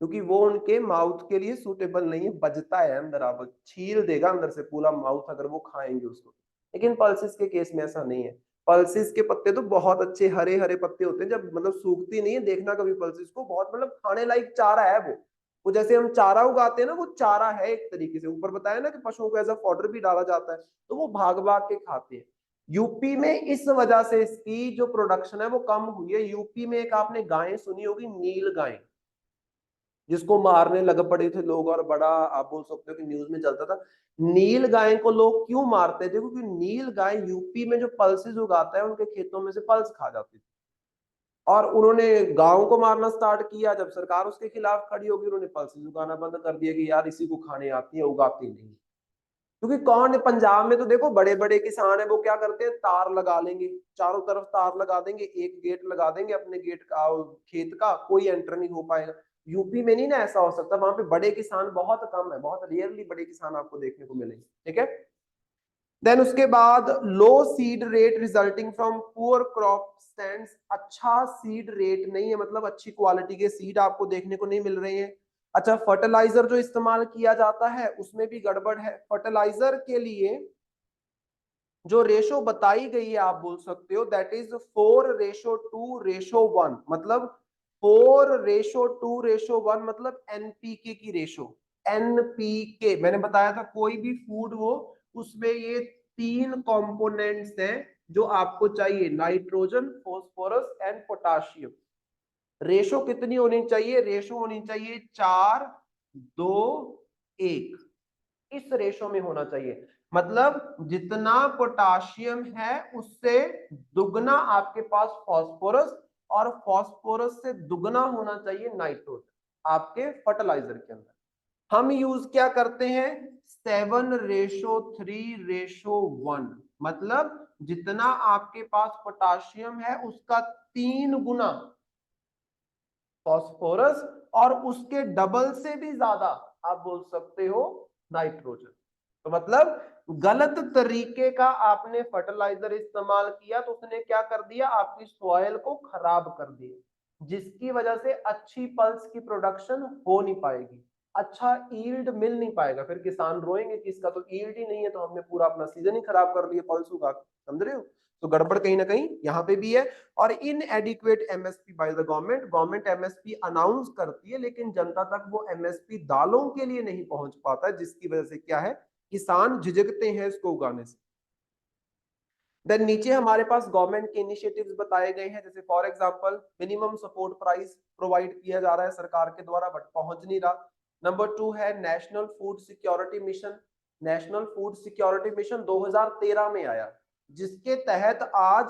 क्योंकि वो उनके माउथ के लिए सूटेबल नहीं है, बजता है अंदर, आप छील देगा अंदर से पूरा माउथ अगर वो खाएंगे उसको। लेकिन पल्सेस के केस में ऐसा नहीं है। पल्सेस के पत्ते तो बहुत अच्छे हरे हरे पत्ते होते हैं, जब मतलब सूखती नहीं है, देखना कभी पल्सेस को, बहुत मतलब खाने लायक चारा है वो जैसे हम चारा उगाते हैं ना, वो चारा है एक तरीके से। ऊपर बताया ना कि पशुओं को एज अ फॉडर भी डाला जाता है, तो वो भाग भाग के खाते हैं। यूपी में इस वजह से इसकी जो प्रोडक्शन है वो कम हुई है। यूपी में एक आपने गाय सुनी होगी, नील गाय, जिसको मारने लग पड़े थे लोग, और बड़ा आप बोल सकते हो कि न्यूज में चलता था। नील गाय को लोग क्यों मारते थे, क्योंकि नील गाय यूपी में जो पल्सेस उगाता है उनके खेतों में से पल्स खा जाती थी, और उन्होंने गांव को मारना स्टार्ट किया। जब सरकार उसके खिलाफ खड़ी होगी, उन्होंने पल्सेस उगाना बंद कर दिया कि यार इसी को खाने आती है, उगाती नहीं। क्योंकि कौन, पंजाब में तो देखो बड़े बड़े किसान है, वो क्या करते हैं, तार लगा लेंगे, चारों तरफ तार लगा देंगे, एक गेट लगा देंगे अपने गेट का, खेत का, कोई एंटर नहीं हो पाएगा। यूपी में नहीं ना ऐसा हो सकता, वहां पे बड़े किसान बहुत कम है, बहुत रेयरली बड़े किसान आपको देखने को मिलेंगे। ठीक है। देन उसके बाद low seed rate resulting from poor crop stands, अच्छा सीड रेट नहीं है, मतलब अच्छी क्वालिटी के सीड आपको देखने को नहीं मिल रहे हैं। अच्छा, फर्टिलाइजर जो इस्तेमाल किया जाता है उसमें भी गड़बड़ है। फर्टिलाइजर के लिए जो रेशो बताई गई है, आप बोल सकते हो दैट इज 4:2:1, मतलब 4:2:1, मतलब एनपीके की रेशो। एनपीके मैंने बताया था, कोई भी फूड हो उसमें ये तीन कंपोनेंट्स हैं जो आपको चाहिए, nitrogen, phosphorus and potassium. Ratio कितनी होनी चाहिए, रेशो होनी चाहिए 4:2:1, इस रेशो में होना चाहिए। मतलब जितना पोटाशियम है उससे दुगना आपके पास फॉस्फोरस, और फॉस्फोरस से दुगना होना चाहिए नाइट्रोजन आपके फर्टिलाइजर के अंदर। हम यूज क्या करते हैं, 7:3:1, मतलब जितना आपके पास पोटाशियम है उसका 3 गुना फॉस्फोरस, और उसके डबल से भी ज्यादा आप बोल सकते हो नाइट्रोजन। तो मतलब गलत तरीके का आपने फर्टिलाइजर इस्तेमाल किया तो उसने क्या कर दिया, आपकी सॉइल को खराब कर दिया, जिसकी वजह से अच्छी पल्स की प्रोडक्शन हो नहीं पाएगी, अच्छा ईल्ड मिल नहीं पाएगा। फिर किसान रोएंगे कि इसका तो ईल्ड ही नहीं है, तो हमने पूरा अपना सीजन ही खराब कर दिया पल्स उगा के। समझ रहे हो। तो गड़बड़ कहीं ना कहीं यहाँ पे भी है। और inadequate MSP by the government, government MSP announce करती है, लेकिन जनता तक वो एमएसपी दालों के लिए नहीं पहुंच पाता, जिसकी वजह से क्या है, किसान झिझकते हैं इसको उगाने से। देन नीचे हमारे पास गवर्नमेंट के इनिशिएटिव्स बताए गए हैं, जैसे for example minimum support price provide किया जा रहा है सरकार के द्वारा, बट पहुंच नहीं रहा। नंबर 2 है national food security mission. National food security mission 2013 में आया, जिसके तहत आज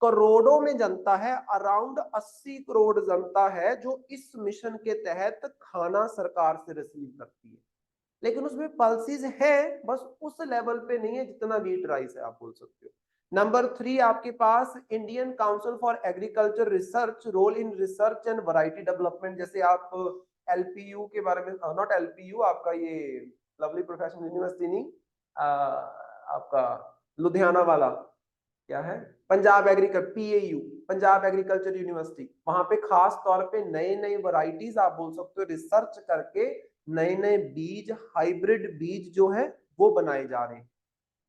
करोड़ों में जनता है, अराउंड 80 करोड़ जनता है जो इस मिशन के तहत खाना सरकार से रिसीव करती है। लेकिन उसमें पल्सेस है, बस उस लेवल पे नहीं है जितना व्हीट राइस है, आप बोल सकते हो। नंबर 3 आपके पास Indian Council for Agriculture Research, role in research and variety development. जैसे आप एलपीयू के बारे में, नॉट एलपीयू, आपका ये लवली प्रोफेशनल यूनिवर्सिटी नहीं, आपका लुधियाना वाला क्या है, Punjab agriculture, PAU, Punjab agriculture university, वहां पे खास तौर पे नए नए वैरायटीज आप बोल सकते हो रिसर्च करके नए नए बीज, हाइब्रिड बीज जो है वो बनाए जा रहे हैं।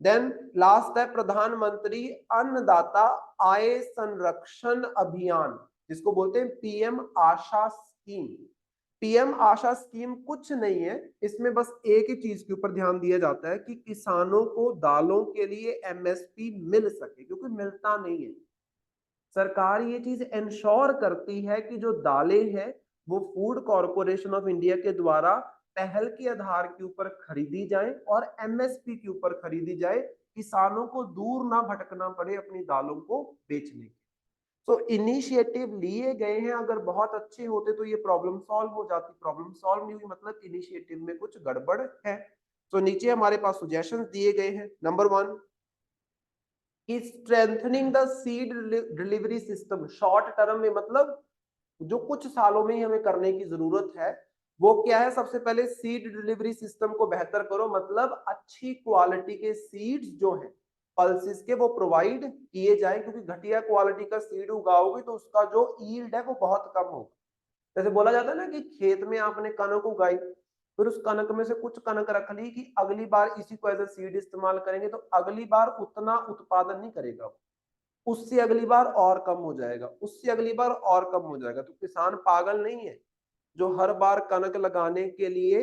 देन लास्ट है प्रधानमंत्री अन्नदाता आय संरक्षण अभियान, जिसको बोलते हैं पीएम आशा स्कीम। पीएम आशा स्कीम कुछ नहीं है, इसमें बस एक ही चीज के ऊपर ध्यान दिया जाता है कि किसानों को दालों के लिए एमएसपी मिल सके, क्योंकि मिलता नहीं है। सरकार ये चीज इंश्योर करती है कि जो दालें हैं वो फूड कॉरपोरेशन ऑफ इंडिया के द्वारा पहल के आधार के ऊपर खरीदी जाए और एमएसपी के ऊपर खरीदी जाए, किसानों को दूर ना भटकना पड़े अपनी दालों को बेचने के। तो इनिशिएटिव लिए गए हैं, अगर बहुत अच्छे होते तो ये प्रॉब्लम सॉल्व हो जाती, प्रॉब्लम सॉल्व नहीं हुई मतलब इनिशिएटिव में कुछ गड़बड़ है। तो नीचे हमारे पास सजेशंस दिए गए हैं। Number 1 is strengthening the seed delivery system। Short term में मतलब जो कुछ सालों में ही हमें करने की जरूरत है वो क्या है, सबसे पहले सीड डिलीवरी सिस्टम को बेहतर करो, मतलब अच्छी क्वालिटी के सीड्स जो हैं पल्सेस के वो प्रोवाइड किए जाए, क्योंकि घटिया क्वालिटी का सीड उगाओगे तो उसका जो यील्ड है वो बहुत कम होगा। जैसे बोला जाता है ना कि खेत में आपने कनक उगाई, फिर उस कनक में से कुछ कनक रख ली कि अगली बार इसी को एज ए सीड इस्तेमाल करेंगे, तो अगली बार उतना उत्पादन नहीं करेगा, उससे अगली बार और कम हो जाएगा, उससे अगली बार और कम हो जाएगा। तो किसान पागल नहीं है जो हर बार कनक लगाने के लिए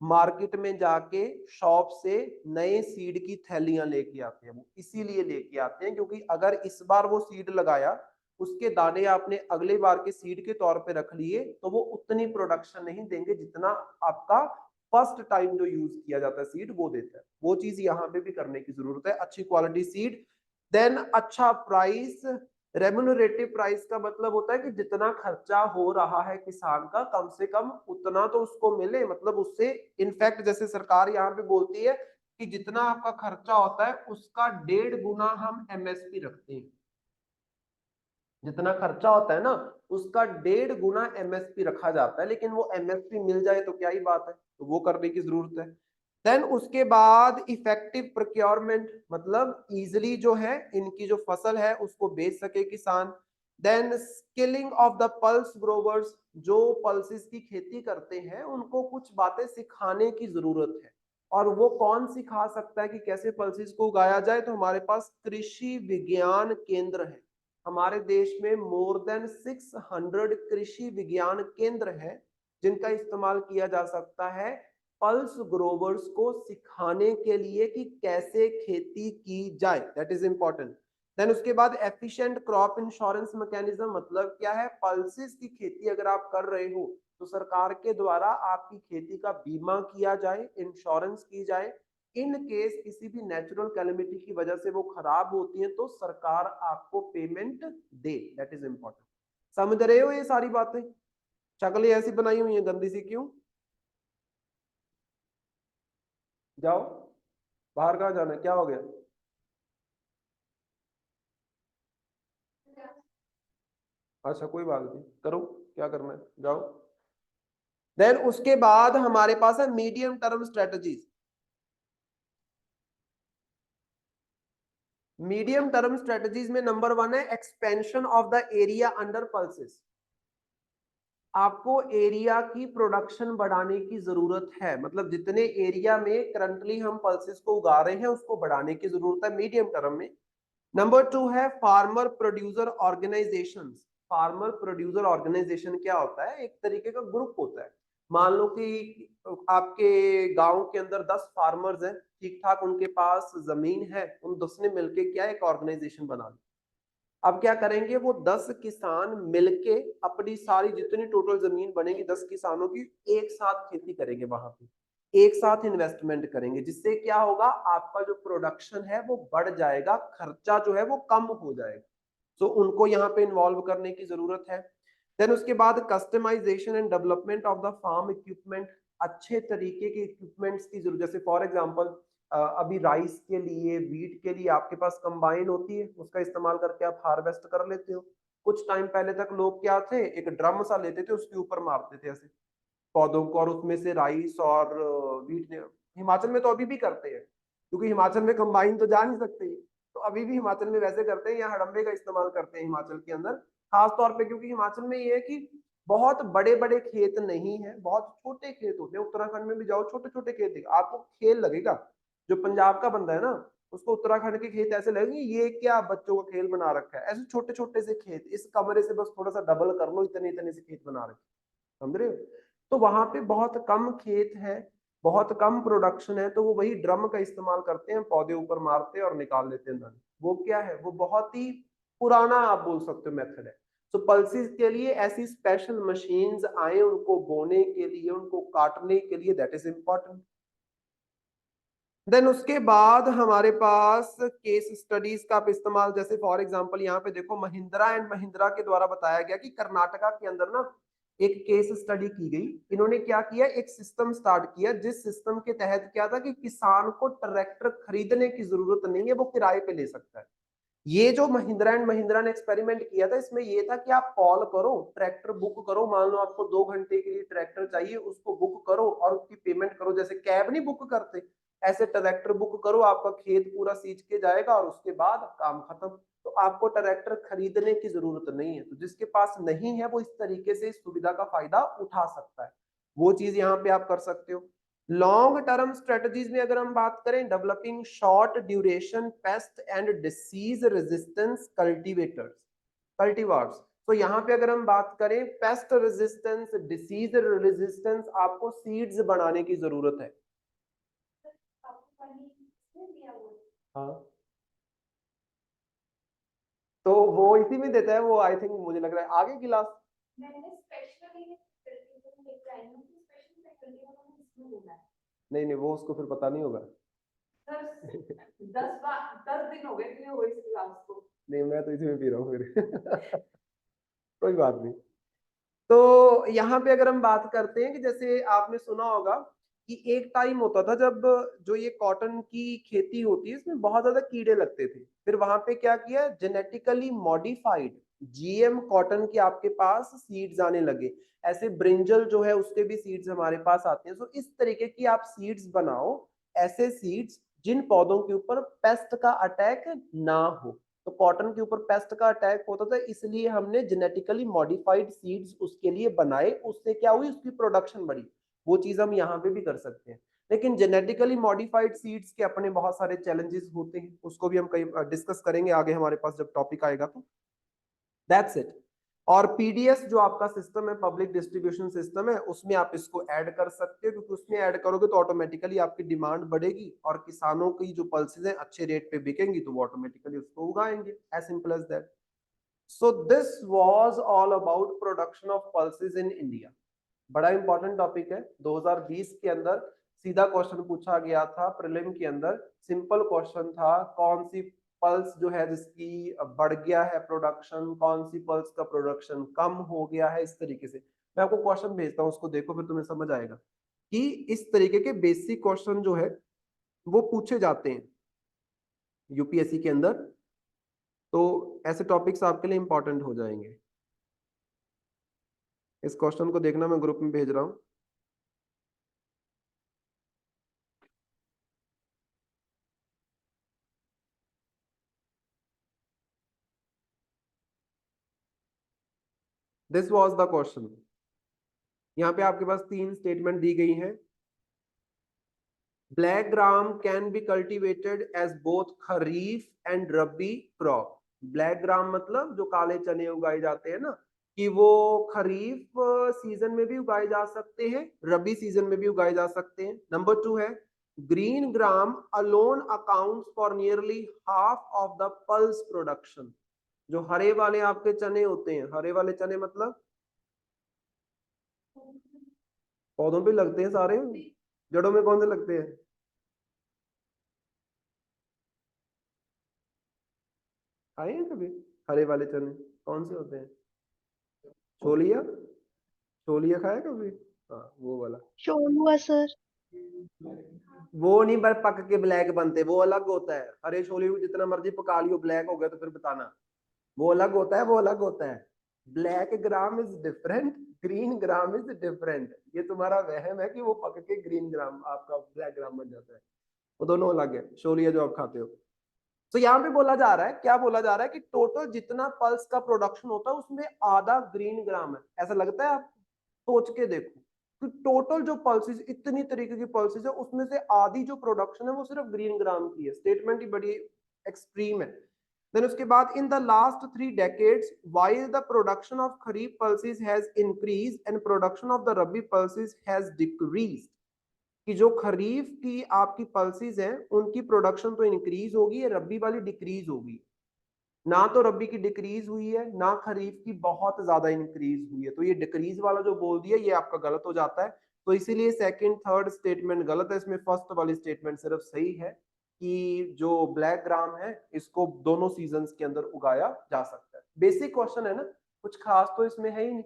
मार्केट में जाके शॉप से नए सीड की थैलियां लेके आते हैं। वो इसीलिए लेके आते हैं क्योंकि अगर इस बार वो सीड लगाया, उसके दाने आपने अगले बार के सीड के तौर पे रख लिए, तो वो उतनी प्रोडक्शन नहीं देंगे जितना आपका फर्स्ट टाइम जो यूज किया जाता है सीड वो देता है। वो चीज यहाँ पे भी करने की जरूरत है, अच्छी क्वालिटी सीड। देन अच्छा प्राइस, रेम्यूनरेटिव प्राइस का मतलब होता है कि जितना खर्चा हो रहा है किसान का कम से कम उतना तो उसको मिले, मतलब उससे इनफैक्ट जैसे सरकार यहाँ पे बोलती है कि जितना आपका खर्चा होता है उसका 1.5 गुना हम एमएसपी रखते हैं। जितना खर्चा होता है ना उसका 1.5 गुना एमएसपी रखा जाता है, लेकिन वो एमएसपी मिल जाए तो क्या ही बात है, तो वो करने की जरूरत है। देन उसके बाद इफेक्टिव प्रोक्योरमेंट, मतलब इजिली जो है इनकी जो फसल है उसको बेच सके किसान। Then skilling of the pulse growers, जो पल्सेस की खेती करते हैं उनको कुछ बातें सिखाने की जरूरत है। और वो कौन सिखा सकता है कि कैसे पल्सेस को उगाया जाए, तो हमारे पास कृषि विज्ञान केंद्र है। हमारे देश में मोर देन 600 कृषि विज्ञान केंद्र हैं जिनका इस्तेमाल किया जा सकता है पल्स ग्रोवर्स को सिखाने के लिए कि कैसे खेती की जाए, दैट इज इंपॉर्टेंट। देन उसके बाद एफिशिएंट क्रॉप इंश्योरेंस मैकेनिज्म, मतलब क्या है, पल्सेस की खेती अगर आप कर रहे हो तो सरकार के द्वारा आपकी खेती का बीमा किया जाए, इंश्योरेंस की जाए। इन केस किसी भी नेचुरल कैलेमिटी की वजह से वो खराब होती है तो सरकार आपको payment they, that is important. समझ रहे हो ये सारी बातें? शक्लें ऐसी बनाई हुई है गंदी सी क्यों? जाओ, बाहर कहाँ जाना है, क्या हो गया? अच्छा कोई बात नहीं, करो क्या करना है, जाओ। देन उसके बाद हमारे पास है medium term strategies. Medium term strategies में नंबर 1 है expansion of the area under pulses. आपको एरिया की प्रोडक्शन बढ़ाने की जरूरत है, मतलब जितने एरिया में करंटली हम पल्सेस को उगा रहे हैं उसको बढ़ाने की जरूरत है मीडियम टर्म में। नंबर 2 है farmer producer organisation. Farmer producer organisation क्या होता है, एक तरीके का ग्रुप होता है। मान लो कि आपके गांव के अंदर 10 फार्मर्स हैं, ठीक ठाक उनके पास जमीन है, उन 10 ने मिलके क्या एक ऑर्गेनाइजेशन बना ली। अब क्या करेंगे, वो 10 किसान मिलके अपनी सारी जितनी टोटल जमीन बनेगी 10 किसानों की, एक साथ खेती करेंगे, वहां पे एक साथ इन्वेस्टमेंट करेंगे, जिससे क्या होगा, आपका जो प्रोडक्शन है वो बढ़ जाएगा, खर्चा जो है वो कम हो जाएगा। तो उनको यहाँ पे इन्वॉल्व करने की जरूरत है। देन उसके बाद customisation and development of the farm equipment. अच्छे तरीके के इक्विपमेंट्स की जरूरत, जैसे फॉर एग्जांपल अभी राइस के लिए, व्हीट के लिए आपके पास कंबाइन होती है, उसका इस्तेमाल करके आप हार्वेस्ट कर लेते हो। कुछ टाइम पहले तक लोग क्या थे, एक ड्रम सा लेते थे, उसके ऊपर मारते थे ऐसे पौधों को, और उसमें से राइस और व्हीट, हिमाचल में तो अभी भी करते हैं, क्योंकि हिमाचल में कंबाइन तो जा नहीं सकते, तो अभी भी हिमाचल में वैसे करते हैं, या हड़म्बे का इस्तेमाल करते हैं हिमाचल के अंदर, खास तौर पे क्योंकि हिमाचल में ये है कि बहुत बड़े बड़े खेत नहीं है, बहुत छोटे खेत होते हैं। उत्तराखंड में भी जाओ, छोटे छोटे खेत है, आपको खेल लगेगा। जो पंजाब का बंदा है ना, उसको उत्तराखंड के खेत ऐसे लगेंगे ये क्या बच्चों का खेल बना रखा है, ऐसे छोटे छोटे से खेत, इस कमरे से बस थोड़ा सा डबल कर लो, इतने इतने से खेत बना रखे, समझ रहे हो। तो वहां पे बहुत कम खेत है, बहुत कम प्रोडक्शन है, तो वो वही ड्रम का इस्तेमाल करते हैं, पौधे ऊपर मारते हैं और निकाल लेते हैं दाने। वो क्या है, वो बहुत ही पुराना आप बोल सकते हो मेथड है। तो पल्सेस के लिए ऐसी स्पेशल मशीन्स आए, उनको बोने के लिए, उनको काटने के लिए, दैट इज इंपॉर्टेंट। देन उसके बाद हमारे पास केस स्टडीज का इस्तेमाल, जैसे फॉर एग्जांपल यहाँ पे देखो, महिंद्रा एंड महिंद्रा के द्वारा बताया गया कि कर्नाटका के अंदर ना एक केस स्टडी की गई। इन्होंने क्या किया, एक सिस्टम स्टार्ट किया, जिस सिस्टम के तहत क्या था कि किसान को ट्रैक्टर खरीदने की जरूरत नहीं है, वो किराए पे ले सकता है। ये जो महिंद्रा एंड महिंद्रा ने एक्सपेरिमेंट किया था, इसमें ये था कि आप कॉल करो, ट्रैक्टर बुक करो, मान लो आपको 2 घंटे के लिए ट्रैक्टर चाहिए, उसको बुक करो और उसकी पेमेंट करो, जैसे कैब नहीं बुक करते, ऐसे ट्रैक्टर बुक करो, आपका खेत पूरा सींच के जाएगा और उसके बाद काम खत्म। तो आपको ट्रैक्टर खरीदने की जरूरत नहीं है। तो जिसके पास नहीं है वो इस तरीके से इस सुविधा का फायदा उठा सकता है, वो चीज यहाँ पे आप कर सकते हो। लॉन्ग टर्म स्ट्रेटजीज में अगर हम बात करें, developing short duration paste and disease resistance cultivators, cultivars. तो यहाँ पे अगर हम बात करें पेस्ट रेजिस्टेंस, डिसीज रेजिस्टेंस, आपको सीड्स बनाने की जरूरत है। हाँ, तो वो इसी में देता है वो, आई थिंक मुझे लग रहा है आगे क्लास। नहीं नहीं, वो उसको फिर पता नहीं होगा। सर 10 दिन हो गए हो इस क्लास को। नहीं, मैं तो इसी में पी रहा हूँ फिर। कोई बात नहीं। तो यहाँ पे अगर हम बात करते हैं कि जैसे आपने सुना होगा कि एक टाइम होता था जब जो ये कॉटन की खेती होती है, इसमें बहुत ज्यादा कीड़े लगते थे। फिर वहां पे क्या किया, जेनेटिकली मॉडिफाइड जीएम कॉटन के आपके पास सीड्स आने लगे। ऐसे ब्रिंजल जो है उसके भी सीड्स हमारे पास आते हैं। तो इस तरीके की आप सीड्स बनाओ, ऐसे सीड्स जिन पौधों के ऊपर पेस्ट का अटैक ना हो। तो कॉटन के ऊपर पेस्ट का अटैक होता था, इसलिए हमने जेनेटिकली मॉडिफाइड सीड्स उसके लिए बनाए। उससे क्या हुई, उसकी प्रोडक्शन बढ़ी। वो चीज हम यहाँ पे भी कर सकते हैं। लेकिन जेनेटिकली मॉडिफाइड सीड्स के अपने बहुत सारे चैलेंजेस होते हैं, उसको भी हम कहीं डिस्कस करेंगे आगे हमारे पास जब टॉपिक आएगा। तो दैट्स इट। और पीडीएस जो आपका सिस्टम है, पब्लिक डिस्ट्रीब्यूशन सिस्टम है, उसमें आप इसको ऐड कर सकते हो, क्योंकि उसमें ऐड करोगे तो ऑटोमेटिकली आपकी डिमांड बढ़ेगी और किसानों की जो पल्सेज हैं अच्छे रेट पे बिकेंगी, तो वो ऑटोमेटिकली उसको उगाएंगे। As simple as that. So this was all about production of pulses in India. बड़ा इंपॉर्टेंट टॉपिक है। 2020 के अंदर सीधा क्वेश्चन पूछा गया था प्रीलिम के अंदर। सिंपल क्वेश्चन था, कौन सी पल्स जो है जिसकी बढ़ गया है प्रोडक्शन, कौन सी पल्स का प्रोडक्शन कम हो गया है, इस तरीके से। मैं आपको क्वेश्चन भेजता हूँ, उसको देखो, फिर तुम्हें समझ आएगा कि इस तरीके के बेसिक क्वेश्चन जो है वो पूछे जाते हैं यूपीएससी के अंदर। तो ऐसे टॉपिक्स आपके लिए इंपॉर्टेंट हो जाएंगे। इस क्वेश्चन को देखना, मैं ग्रुप में भेज रहा हूँ। This was the question. यहाँ पे आपके पास 3 स्टेटमेंट दी गई हैं। Black gram can be cultivated as both kharif and rabi crop. Black gram मतलब जो काले चने उगाए जाते हैं ना, कि वो खरीफ सीजन में भी उगाए जा सकते हैं, रबी सीजन में भी उगाए जा सकते हैं। नंबर 2 है, green gram alone accounts for nearly half of the pulse production. जो हरे वाले आपके चने होते हैं, हरे वाले चने मतलब पौधों पे लगते हैं सारे, जड़ों में कौन से लगते हैं? खाए हैं कभी हरे वाले चने? कौन से होते हैं? छोलिया, छोलिया खाया कभी? हाँ, वो वाला। शोलुआ सर। वो नहीं पर पक के ब्लैक बनते, वो अलग होता है। अरे छोले को जितना मर्जी पका लियो, ब्लैक हो गया तो फिर बताना। वो अलग होता है, वो अलग होता है। Black gram is different, green gram is different. ये तुम्हारा वहम है कि वो पक के ग्रीन ग्राम आपका ब्लैक ग्राम बन जाता है। वो दोनों अलग है, छोलिया जो आप खाते हो। तो यहाँ पे बोला जा रहा है, क्या बोला जा रहा है कि टोटल जितना पल्स का प्रोडक्शन होता है उसमें आधा ग्रीन ग्राम है। ऐसा लगता है? आप सोच के देखो कि टोटल जो पल्सेस, इतनी तरीके की पल्सेस है, उसमें से आधी जो प्रोडक्शन है वो सिर्फ ग्रीन ग्राम की है। स्टेटमेंट ही बड़ी एक्सट्रीम है। देन उसके बाद, in the last 3 decades while the production of kharif pulses has increased and production of the rabi pulses has decreased, कि जो खरीफ की आपकी पल्सेस हैं उनकी प्रोडक्शन तो इंक्रीज होगी, रबी वाली डिक्रीज होगी। ना तो रबी की डिक्रीज हुई है, ना खरीफ की बहुत ज्यादा इंक्रीज हुई है। तो ये डिक्रीज वाला जो बोल दिया ये आपका गलत हो जाता है। तो इसीलिए सेकंड थर्ड स्टेटमेंट गलत है, इसमें फर्स्ट वाली स्टेटमेंट सिर्फ सही है कि जो ब्लैक ग्राम है इसको दोनों सीजन्स के अंदर उगाया जा सकता है। बेसिक क्वेश्चन है ना, कुछ खास तो इसमें है ही नहीं।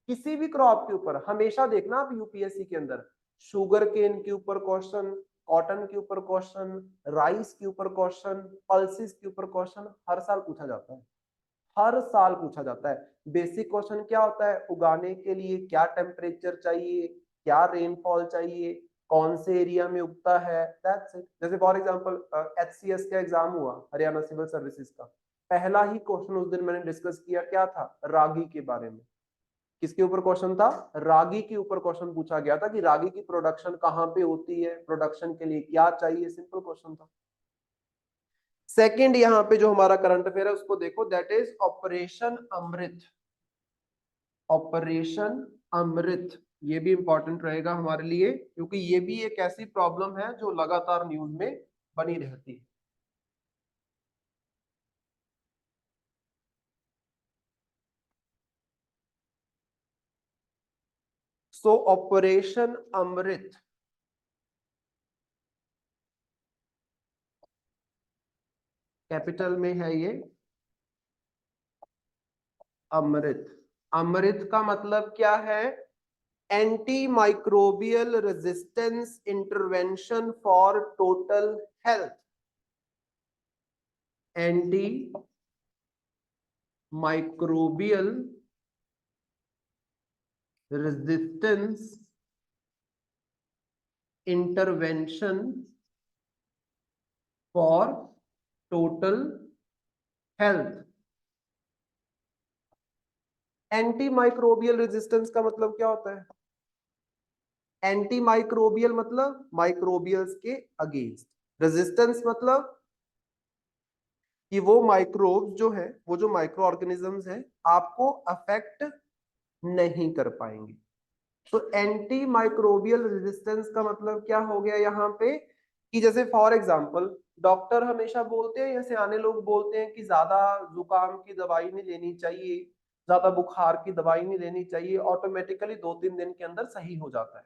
किसी भी क्रॉप के ऊपर हमेशा देखना आप यूपीएससी के अंदर, शुगर केन के ऊपर क्वेश्चन, कॉटन के ऊपर क्वेश्चन, राइस के ऊपर क्वेश्चन, पल्सेस के ऊपर क्वेश्चन हर साल पूछा जाता है। हर साल पूछा जाता है। बेसिक क्वेश्चन क्या होता है? उगाने के लिए क्या टेम्परेचर चाहिए, क्या रेनफॉल चाहिए, कौन से एरिया में उगता है, दैट्स इट। जैसे फॉर एग्जांपल एचसीएस का एग्जाम हुआ, हरियाणा सिविल सर्विसेज का, पहला ही क्वेश्चन उस दिन मैंने डिस्कस किया, क्या था? रागी के बारे में। किसके ऊपर क्वेश्चन था? रागी के ऊपर क्वेश्चन पूछा गया था कि रागी की प्रोडक्शन कहाँ पे होती है, प्रोडक्शन के लिए क्या चाहिए, सिंपल क्वेश्चन था। सेकंड यहाँ पे जो हमारा करंट अफेयर है उसको देखो, that is operation Amrit. Operation Amrit ये भी इंपॉर्टेंट रहेगा हमारे लिए, क्योंकि ये भी एक ऐसी प्रॉब्लम है जो लगातार न्यूज में बनी रहती है। सो ऑपरेशन अमृत, कैपिटल में है ये अमृत। अमृत का मतलब क्या है? Anti microbial resistance intervention for total health. Anti microbial resistance intervention for total health. Anti microbial resistance का मतलब क्या होता है? एंटी माइक्रोबियल मतलब माइक्रोबियल्स के अगेंस्ट, रेजिस्टेंस मतलब कि वो माइक्रोब्स जो है, वो जो माइक्रो ऑर्गेनिजम्स हैं, आपको अफेक्ट नहीं कर पाएंगे। तो एंटी माइक्रोबियल रेजिस्टेंस का मतलब क्या हो गया यहाँ पे, कि जैसे फॉर एग्जांपल डॉक्टर हमेशा बोलते हैं या सियाने लोग बोलते हैं कि ज्यादा जुकाम की दवाई नहीं लेनी चाहिए, ज्यादा बुखार की दवाई नहीं लेनी चाहिए, ऑटोमेटिकली 2-3 दिन के अंदर सही हो जाता है।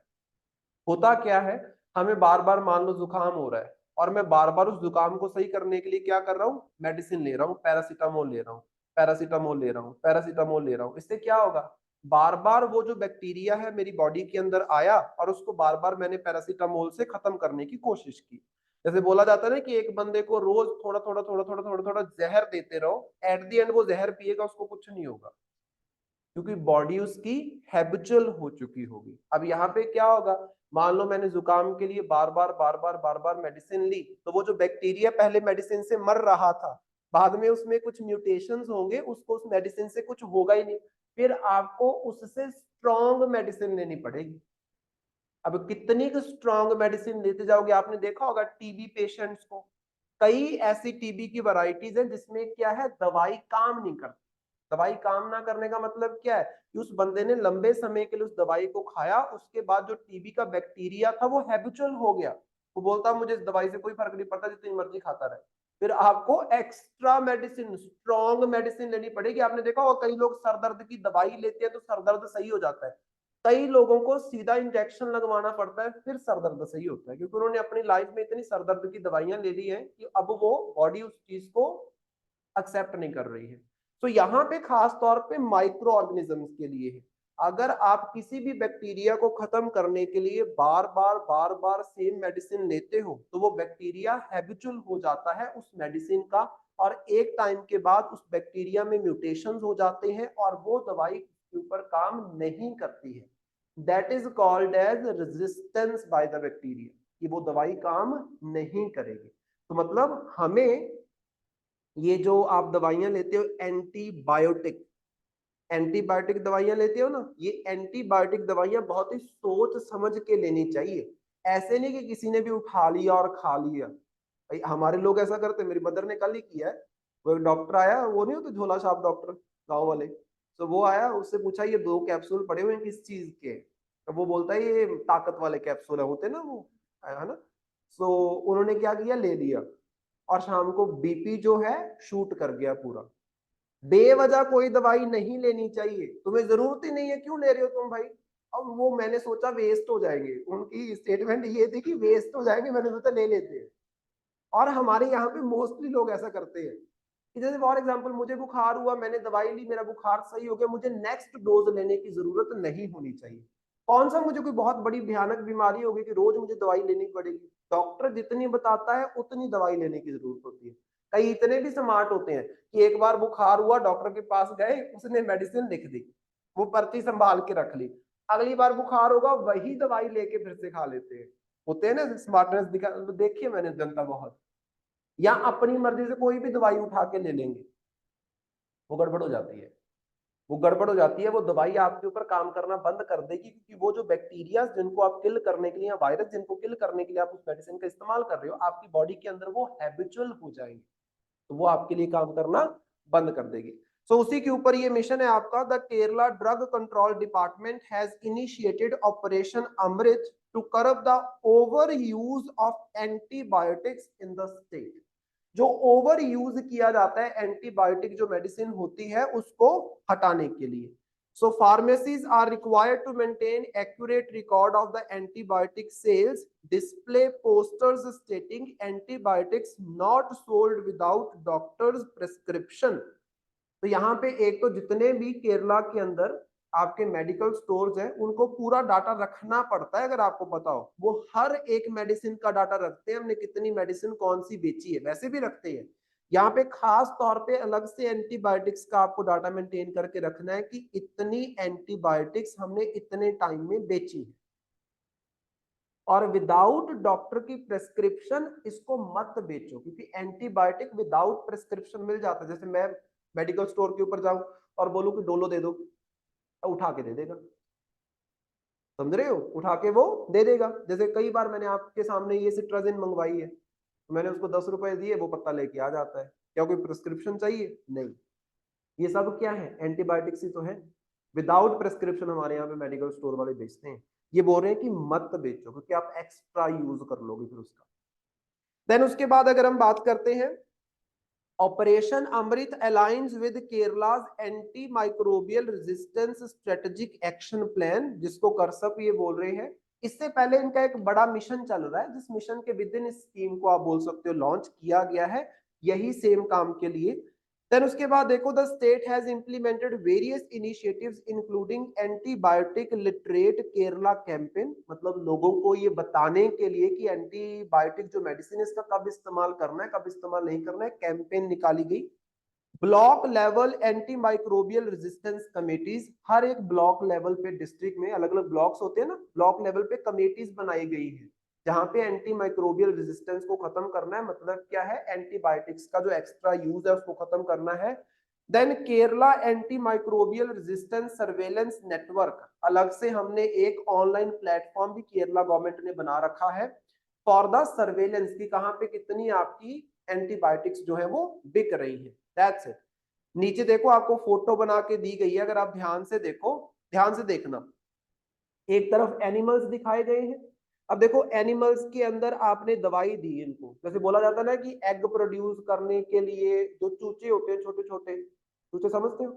होता क्या है, हमें बार बार मान लो जुकाम हो रहा है और मैं बार बार उस जुकाम को सही करने के लिए क्या कर रहा हूँ? मेडिसिन ले रहा हूँ, पैरासीटामोल ले रहा हूँ, पैरासीटामोल ले रहा हूँ, पैरासीटामोल ले रहा हूँ। इससे क्या होगा? बार बार वो जो बैक्टीरिया है मेरी बॉडी के अंदर आया और उसको बार बार मैंने पैरासीटामोल से खत्म करने की कोशिश की। जैसे बोला जाता है ना कि एक बंदे को रोज थोड़ा थोड़ा थोड़ा थोड़ा थोड़ा थोड़ा जहर देते रहो, एट द एंड वो जहर पिएगा, उसको कुछ नहीं होगा, क्योंकि बॉडी उसकी हैबिचुअल हो चुकी होगी। अब यहाँ पे क्या होगा, मान लो मैंने जुकाम के लिए बार बार बार बार बार बार मेडिसिन ली, तो वो जो बैक्टीरिया पहले मेडिसिन से मर रहा था, बाद में उसमें कुछ म्यूटेशंस होंगे, उसको उस मेडिसिन से कुछ होगा ही नहीं, फिर आपको उससे स्ट्रॉन्ग मेडिसिन लेनी पड़ेगी। अब कितनी स्ट्रॉन्ग मेडिसिन लेते जाओगे? आपने देखा होगा टीबी पेशेंट्स को, कई ऐसी टीबी की वैरायटीज है जिसमें क्या है, दवाई काम नहीं करती। दवाई काम ना करने का मतलब क्या है, कि उस बंदे ने लंबे समय के लिए उस दवाई को खाया, उसके बाद जो टीबी का बैक्टीरिया था वो हैबिचुअल हो गया, वो बोलता मुझे इस दवाई से कोई फर्क नहीं पड़ता, जितनी मर्जी खाता रहे। फिर आपको एक्स्ट्रा मेडिसिन, स्ट्रॉन्ग मेडिसिन लेनी पड़ेगी। आपने देखा होगा कई लोग सर दर्द की दवाई लेते हैं तो सर दर्द सही हो जाता है, कई लोगों को सीधा इंजेक्शन लगवाना पड़ता है फिर सर दर्द सही होता है, क्योंकि उन्होंने अपनी लाइफ में इतनी सर दर्द की दवाइयां ले ली हैं कि अब वो बॉडी उस चीज को एक्सेप्ट नहीं कर रही है। तो यहाँ पे खास तौर पे माइक्रो ऑर्गेनिजम्स के लिए है। अगर आप किसी भी बैक्टीरिया को खत्म करने के लिए बार बार सेम मेडिसिन लेते हो तो वो बैक्टीरिया हैबिचुअल हो जाता है उस मेडिसिन का, और एक टाइम के बाद उस बैक्टीरिया में म्यूटेशंस हो जाते हैं और वो दवाई के ऊपर काम नहीं करती है। That is called as resistance by the bacteria, कि वो दवाई काम नहीं करेगी। तो मतलब हमें ये जो आप दवाइयां लेते हो एंटीबायोटिक, एंटीबायोटिक दवाइयां लेते हो ना, ये एंटीबायोटिक दवाइयां बहुत ही सोच समझ के लेनी चाहिए। ऐसे नहीं कि किसी ने भी उठा लिया और खा लिया। भाई हमारे लोग ऐसा करते, मेरी मदर ने कल ही किया है। वो एक डॉक्टर आया, वो नहीं होते झोला छाप डॉक्टर गांव वाले, तो वो आया, उससे पूछा ये 2 कैप्सूल पड़े हुए हैं किस चीज के, तो वो बोलता है ये ताकत वाले कैप्सूल होते ना वो, है ना। सो उन्होंने क्या किया, ले लिया, और शाम को बीपी जो है शूट कर गया पूरा। बेवजह कोई दवाई नहीं लेनी चाहिए, तुम्हें जरूरत ही नहीं है, क्यों ले रहे हो तुम भाई। अब वो मैंने सोचा वेस्ट हो जाएंगे, उनकी स्टेटमेंट ये थी कि वेस्ट हो जाएंगे, मैंने सोचा ले लेते हैं। और हमारे यहाँ पे मोस्टली लोग ऐसा करते हैं कि जैसे फॉर एग्जांपल मुझे बुखार हुआ, मैंने दवाई ली, मेरा बुखार सही हो गया, मुझे नेक्स्ट डोज लेने की जरूरत नहीं होनी चाहिए। कौन सा मुझे कोई बहुत बड़ी भयानक बीमारी होगी कि रोज मुझे दवाई लेनी पड़ेगी। डॉक्टर जितनी बताता है उतनी दवाई लेने की जरूरत होती है। कई इतने भी स्मार्ट होते हैं कि एक बार बुखार हुआ, डॉक्टर के पास गए, उसने मेडिसिन लिख दी, वो पर्ची संभाल के रख ली, अगली बार बुखार होगा वही दवाई लेके फिर से खा लेते हैं। होते हैं ना स्मार्टनेस दिखा, देखिए मैंने जनता बहुत, या अपनी मर्जी से कोई भी दवाई उठा के ले लेंगे, वो गड़बड़ हो जाती है। वो गड़बड़ हो जाती है, वो दवाई आपके ऊपर काम करना बंद कर देगी, क्योंकि वो जो बैक्टीरिया जिनको आप किल करने के लिए, या वायरस जिनको किल करने के लिए आप उस मेडिसिन का इस्तेमाल कर रहे हो, आपकी बॉडी के अंदर वो हैबिचुअल हो जाएंगे, तो वो आपके लिए काम करना बंद कर देगी। सो उसी के ऊपर ये मिशन है आपका। The Kerala drug control department has initiated operation Amrit to curb the overuse of antibiotics in the state. जो ओवर यूज किया जाता है एंटीबायोटिक जो मेडिसिन होती है उसको हटाने के लिए। So pharmacies are required to maintain accurate record of the antibiotic sales, display posters stating antibiotics not sold without doctor's prescription। तो यहाँ पे एक तो जितने भी केरला के अंदर आपके मेडिकल स्टोर्स हैं उनको पूरा डाटा रखना पड़ता है। अगर आपको पता हो, वो हर एक मेडिसिन का डाटा रखते हैं, हमने कितनी मेडिसिन कौन सी बेची है, वैसे भी रखते हैं। यहाँ पे खास तौर पे अलग से एंटीबायोटिक्स का आपको डाटा मेंटेन करके रखना है कि इतनी एंटीबायोटिक्स हमने इतने टाइम में बेची है, और विदाउट डॉक्टर की प्रेस्क्रिप्शन इसको मत बेचो, क्योंकि एंटीबायोटिक विदाउट प्रेस्क्रिप्शन मिल जाता है। जैसे मैं मेडिकल स्टोर के ऊपर जाऊं और बोलूं कि डोलो दे दो, उठा के दे देगा, समझ रहे हो, उठा के वो दे देगा। जैसे कई बार मैंने आपके सामने ये सिट्राजिन मंगवाई है, तो मैंने उसको 10 रुपए दिए, वो पत्ता लेके आ जाता है। क्या कोई प्रिस्क्रिप्शन चाहिए? नहीं। ये सब क्या है, एंटीबायोटिक्स ही तो है। विदाउट प्रिस्क्रिप्शन हमारे यहाँ पे मेडिकल स्टोर वाले बेचते हैं। ये बोल रहे हैं कि मत बेचो, क्योंकि आप एक्स्ट्रा यूज कर लोगे फिर उसका। देन उसके बाद अगर हम बात करते हैं, operation Amrit alliance with Kerala's anti microbial resistance strategic action plan, जिसको करसप ये बोल रहे हैं। इससे पहले इनका एक बड़ा मिशन चल रहा है, जिस मिशन के विद इन स्कीम को आप बोल सकते हो लॉन्च किया गया है, यही सेम काम के लिए। देन उसके बाद देखो, the state has implemented various initiatives including antibiotic literate Kerala campaign, मतलब लोगों को ये बताने के लिए कि एंटीबायोटिक जो मेडिसिन है इसका कब इस्तेमाल करना है, कब इस्तेमाल नहीं करना है, कैंपेन निकाली गई। Block level anti microbial resistance committees, हर एक ब्लॉक लेवल पे डिस्ट्रिक्ट में अलग अलग ब्लॉक्स होते हैं ना, ब्लॉक लेवल पे कमेटीज बनाई गई है, जहां पे एंटी माइक्रोबियल रेजिस्टेंस को खत्म करना है। मतलब क्या है, एंटीबायोटिक्स का जो एक्स्ट्रा यूज है उसको खत्म करना है। Then Kerala anti microbial resistance surveillance network, अलग से हमने एक ऑनलाइन प्लेटफॉर्म भी केरला गवर्नमेंट ने बना रखा है फॉर द सर्वेलेंस, की कहां पे कितनी आपकी एंटीबायोटिक्स जो है वो बिक रही है। That's it. नीचे देखो आपको फोटो बना के दी गई है, अगर आप ध्यान से देखो, ध्यान से देखना, एक तरफ एनिमल्स दिखाए गए हैं। अब देखो एनिमल्स के अंदर आपने दवाई दी इनको, जैसे बोला जाता है ना कि एग प्रोड्यूस करने के लिए जो चूचे होते हैं, छोटे छोटे चूचे, समझते हो,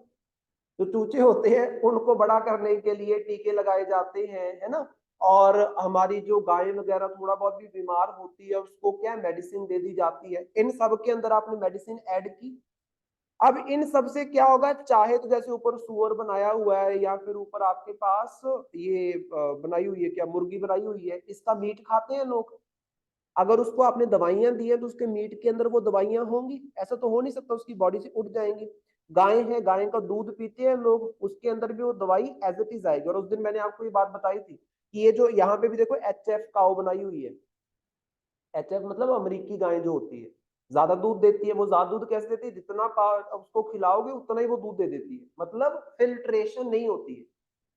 जो चूचे होते हैं उनको बड़ा करने के लिए टीके लगाए जाते हैं, है ना। और हमारी जो गाय वगैरह थोड़ा बहुत भी बीमार होती है उसको क्या मेडिसिन दे दी जाती है। इन सब के अंदर आपने मेडिसिन ऐड की, अब इन सब से क्या होगा, चाहे तो जैसे ऊपर सुअर बनाया हुआ है या फिर ऊपर आपके पास ये बनाई हुई है, क्या मुर्गी बनाई हुई है, इसका मीट खाते हैं लोग। अगर उसको आपने दवाइयां दी है तो उसके मीट के अंदर वो दवाइयां होंगी? ऐसा तो हो नहीं सकता, उसकी बॉडी से उठ जाएंगी। गाय है, गाय का दूध पीते हैं लोग, उसके अंदर भी वो दवाई एज इट इज आएगी। और उस दिन मैंने आपको ये बात बताई थी कि ये जो यहाँ पे भी देखो HF काउ बनाई हुई है। HF मतलब अमेरिकी गाय जो होती है, ज्यादा दूध देती है। वो ज्यादा दूध कैसे देती है, जितना उसको खिलाओगे उतना ही वो दूध दे देती है, मतलब फिल्ट्रेशन नहीं होती है।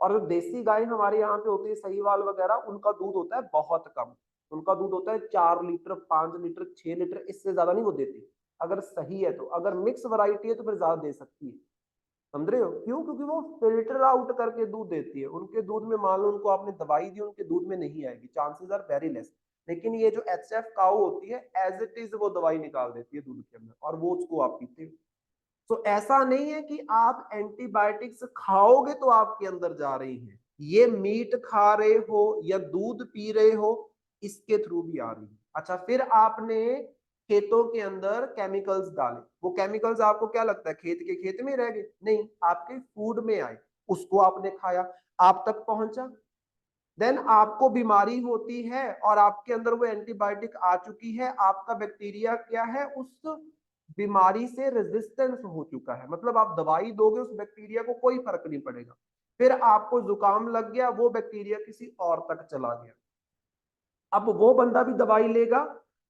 और जो देसी गाय हमारे यहाँ पे होती है, सहीवाल वगैरह, उनका दूध होता है बहुत कम। उनका दूध होता है 4 लीटर, 5 लीटर, 6 लीटर, इससे ज्यादा नहीं वो देती। अगर सही है तो, अगर मिक्स वैरायटी है तो फिर ज्यादा दे सकती है। समझ रहे हो क्यों? क्योंकि वो फिल्टर आउट करके दूध देती है। उनके दूध में मान लो उनको आपने दवाई दी, उनके दूध में नहीं आएगी, चांसेस आर वेरी लेस। लेकिन ये जो HF काउ होती है, एज इट इज वो दवाई निकाल देती है दूध के अंदर, और वो उसको आप पीते हो। तो ऐसा नहीं है कि आप एंटीबायोटिक्स खाओगे तो आपके अंदर जा रही है, ये मीट खा रहे हो या दूध पी रहे हो, इसके थ्रू भी आ रही है। अच्छा, फिर आपने खेतों के अंदर केमिकल्स डाले, वो केमिकल्स आपको क्या लगता है खेत के खेत में रह गए? नहीं, आपके फूड में आए, उसको आपने खाया, आप तक पहुंचा, देन आपको बीमारी होती है और आपके अंदर वो एंटीबायोटिक आ चुकी है, आपका बैक्टीरिया क्या है, उस बीमारी से रेजिस्टेंस हो चुका है। मतलब आप दवाई दोगे, उस बैक्टीरिया को कोई फर्क नहीं पड़ेगा। फिर आपको जुकाम लग गया, वो बैक्टीरिया किसी और तक चला गया। अब वो बंदा भी दवाई लेगा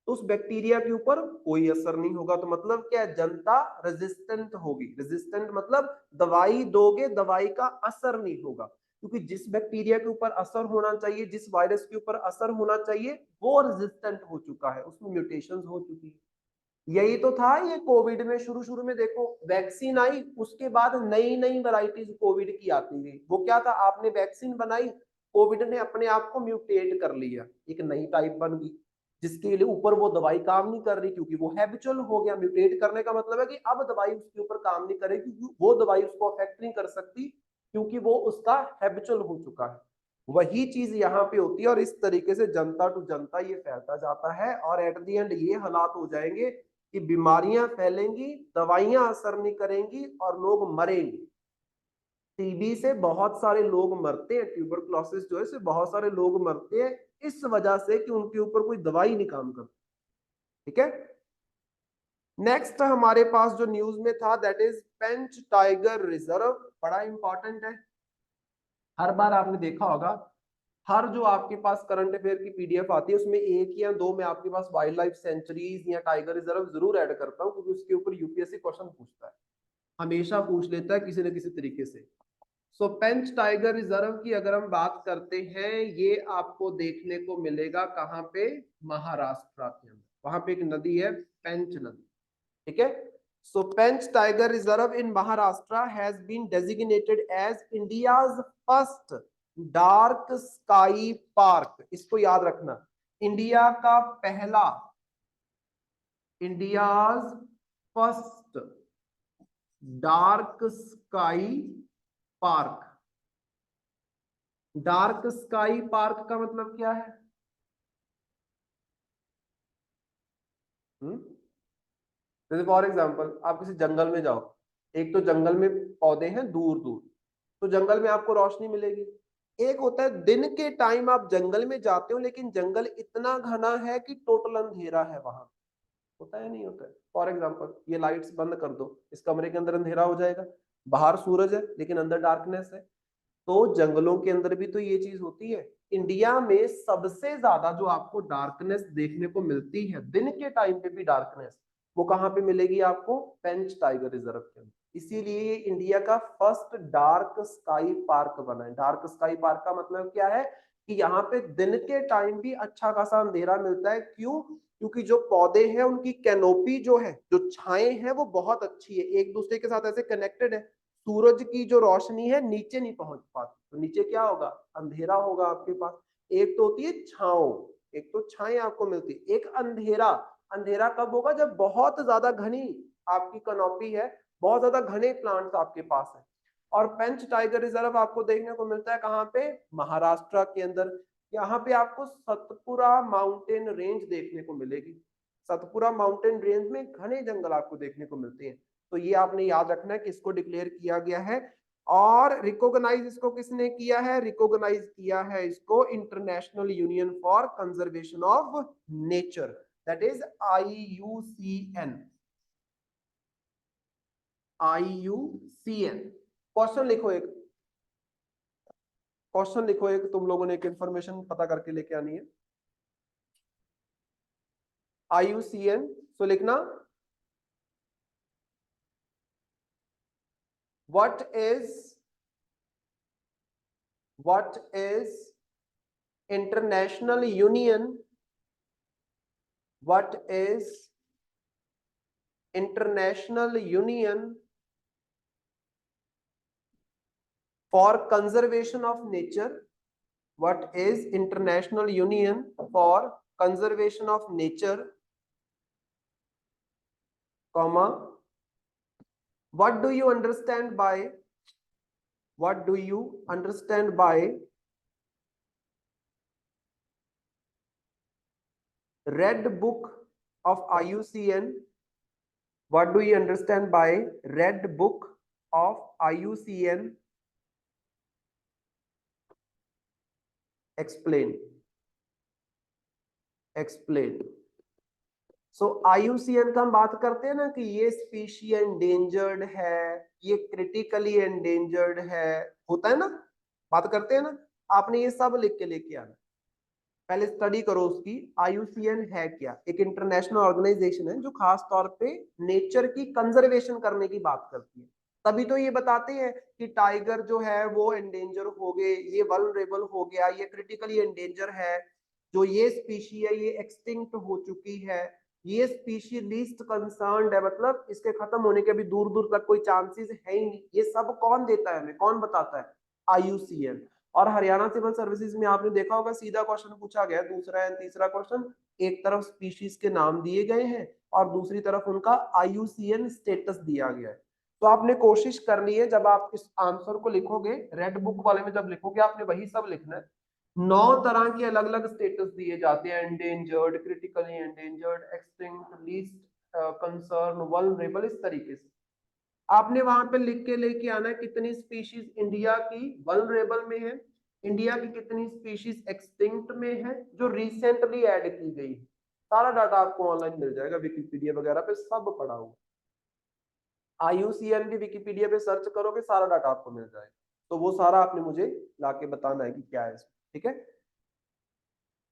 तो उस बैक्टीरिया के ऊपर कोई असर नहीं होगा। तो मतलब क्या है, जनता रेजिस्टेंट होगी। रेजिस्टेंट मतलब दवाई दोगे, दवाई का असर नहीं होगा, क्योंकि जिस बैक्टीरिया के ऊपर असर होना चाहिए, जिस वायरस के ऊपर असर होना चाहिए, वो रेजिस्टेंट हो चुका है, उसमें म्यूटेशंस हो चुकी है। यही तो था ये कोविड में। शुरू शुरू में देखो, वैक्सीन आई, उसके बाद नई नई वैरायटीज कोविड की आती गई। वो क्या था, आपने वैक्सीन बनाई, कोविड ने अपने आप को म्यूटेट कर लिया, एक नई टाइप बन गई, जिसके लिए ऊपर वो दवाई काम नहीं कर रही, क्योंकि वो हैबिचुअल हो गया। म्यूटेट करने का मतलब है कि अब दवाई उसके ऊपर काम नहीं करेगी, क्योंकि वो दवाई उसको अफेक्ट नहीं कर सकती, क्योंकि वो उसका हैबिचुअल हो चुका है। वही चीज यहाँ पे होती है, और इस तरीके से जनता टू जनता ये फैलता जाता है, और एट दी एंड ये हालात हो जाएंगे कि बीमारियां फैलेंगी, दवाइयां असर नहीं करेंगी और लोग मरेंगे। टीबी से बहुत सारे लोग मरते हैं, ट्यूबरकुलोसिस जो है से बहुत सारे लोग मरते हैं, इस वजह से कि उनके ऊपर कोई दवाई नहीं काम करती। ठीक है, नेक्स्ट हमारे पास जो न्यूज में था, that is Pench tiger reserve. बड़ा इंपॉर्टेंट है। हर बार आपने देखा होगा, हर जो आपके पास करंट अफेयर की PDF आती है, उसमें एक या दो में आपके पास वाइल्ड लाइफ सेंचुरीज या टाइगर रिजर्व जरूर ऐड करता हूँ, क्योंकि उसके ऊपर यूपीएससी क्वेश्चन पूछता है, हमेशा पूछ लेता है किसी न किसी तरीके से। सो पेंच टाइगर रिजर्व की अगर हम बात करते हैं, ये आपको देखने को मिलेगा कहाँ पे, महाराष्ट्र के अंदर। वहां पे एक नदी है, पेंच नदी। ठीक है, so Pench tiger reserve in Maharashtra has been designated as India's first dark sky park. इसको याद रखना, इंडिया का पहला, India's first dark sky park. Dark sky park का मतलब क्या है? जैसे फॉर एग्जांपल, आप किसी जंगल में जाओ, एक तो जंगल में पौधे हैं दूर दूर, तो जंगल में आपको रोशनी मिलेगी। एक होता है दिन के टाइम आप जंगल में जाते हो, लेकिन जंगल इतना घना है कि टोटल अंधेरा है वहां। होता है नहीं होता है? फॉर एग्जाम्पल, ये लाइट्स बंद कर दो, इस कमरे के अंदर अंधेरा हो जाएगा, बाहर सूरज है लेकिन अंदर डार्कनेस है। तो जंगलों के अंदर भी तो ये चीज होती है। इंडिया में सबसे ज्यादा जो आपको डार्कनेस देखने को मिलती है, दिन के टाइम पे भी डार्कनेस, वो कहाँ पे मिलेगी आपको? पेंच टाइगर रिजर्व के अंदर। इसीलिए ये इंडिया का फर्स्ट डार्क स्काई पार्क बना है। डार्क स्काई पार्क का मतलब क्या है कि यहाँ पे दिन के टाइम भी अच्छा खासा अंधेरा मिलता है। क्यों? क्योंकि जो पौधे हैं उनकी कैनोपी जो है, जो छाएं हैं, वो बहुत अच्छी है, एक दूसरे के साथ ऐसे कनेक्टेड है। सूरज की जो रोशनी है नीचे नहीं पहुंच पाती, तो नीचे क्या होगा? अंधेरा होगा आपके पास। एक तो होती है छांव, एक तो छाएं आपको मिलती है, एक अंधेरा। अंधेरा कब होगा? जब बहुत ज्यादा घनी आपकी कनॉपी है, बहुत ज्यादा घने प्लांट्स आपके पास है। और पेंच टाइगर रिजर्व आपको देखने को मिलता है कहाँ पे? महाराष्ट्र के अंदर। यहाँ पे आपको सतपुरा माउंटेन रेंज देखने को मिलेगी। सतपुरा माउंटेन रेंज में घने जंगल आपको देखने को मिलते हैं। तो ये आपने याद रखना है कि इसको डिक्लेयर किया गया है। और रिकॉग्नाइज इसको किसने किया है? रिकॉग्नाइज किया है इसको international union for conservation of nature, that is IUCN। IUCN। Question लिखो एक, क्वेश्चन लिखो एक, तुम लोगों ने एक इंफॉर्मेशन पता करके लेके आनी है। IUCN, तो लिखना what is international union, what is international union for conservation of nature, what is international union for conservation of nature, comma, what do you understand by, what do you understand by red book of IUCN, what do you understand by red book of IUCN, explain, explain। So IUCN का हम बात करते हैं ना कि ये species endangered है, ये क्रिटिकली एंडेंजर्ड है, होता है ना, बात करते हैं ना। आपने ये सब लिख के लेके आना, पहले स्टडी करो उसकी। IUCN है क्या? एक इंटरनेशनल ऑर्गेनाइजेशन है जो खास तौर पे नेचर की कंजर्वेशन करने की बात करती है। तभी तो ये बताते हैं कि टाइगर जो है वो एंडेंजर हो गए, ये वल्नरेबल हो गया, ये क्रिटिकली एंडेंजर है, जो ये स्पीशी है ये एक्सटिंक्ट हो चुकी है, ये स्पीशी लीस्ट कंसर्न्ड है, मतलब इसके खत्म होने के भी दूर दूर तक कोई चांसेस है ही नहीं। ये सब कौन देता है हमें, कौन बताता है? IUCN। और हरियाणा सिविल सर्विसेज में आपने देखा होगा सीधा क्वेश्चन पूछा गया, दूसरा एंड तीसरा क्वेश्चन, एक तरफ स्पीशीज के नाम दिए गए हैं और दूसरी तरफ उनका IUCN स्टेटस दिया गया है। तो आपने कोशिश करनी है जब आप इस आंसर को लिखोगे, रेड बुक वाले में जब लिखोगे, आपने वही सब लिखना है। 9 तरह के अलग अलग स्टेटस दिए जाते हैं, endangered, critically endangered, extinct, least concern, vulnerable, इस तरीके से आपने वहां पे लिख के लेके आना है कितनी स्पीशीज इंडिया की वल्नरेबल में है, इंडिया की कितनी स्पीशीज एक्सटिंक्ट में है जो रिसेंटली ऐड की गई है। सारा डाटा आपको ऑनलाइन मिल जाएगा, विकिपीडिया वगैरह पे सब पड़ा हुआ। IUCN भी विकिपीडिया पे सर्च करोगे सारा डाटा आपको मिल जाएगा। तो वो सारा आपने मुझे लाके बताना है कि क्या है, ठीक है।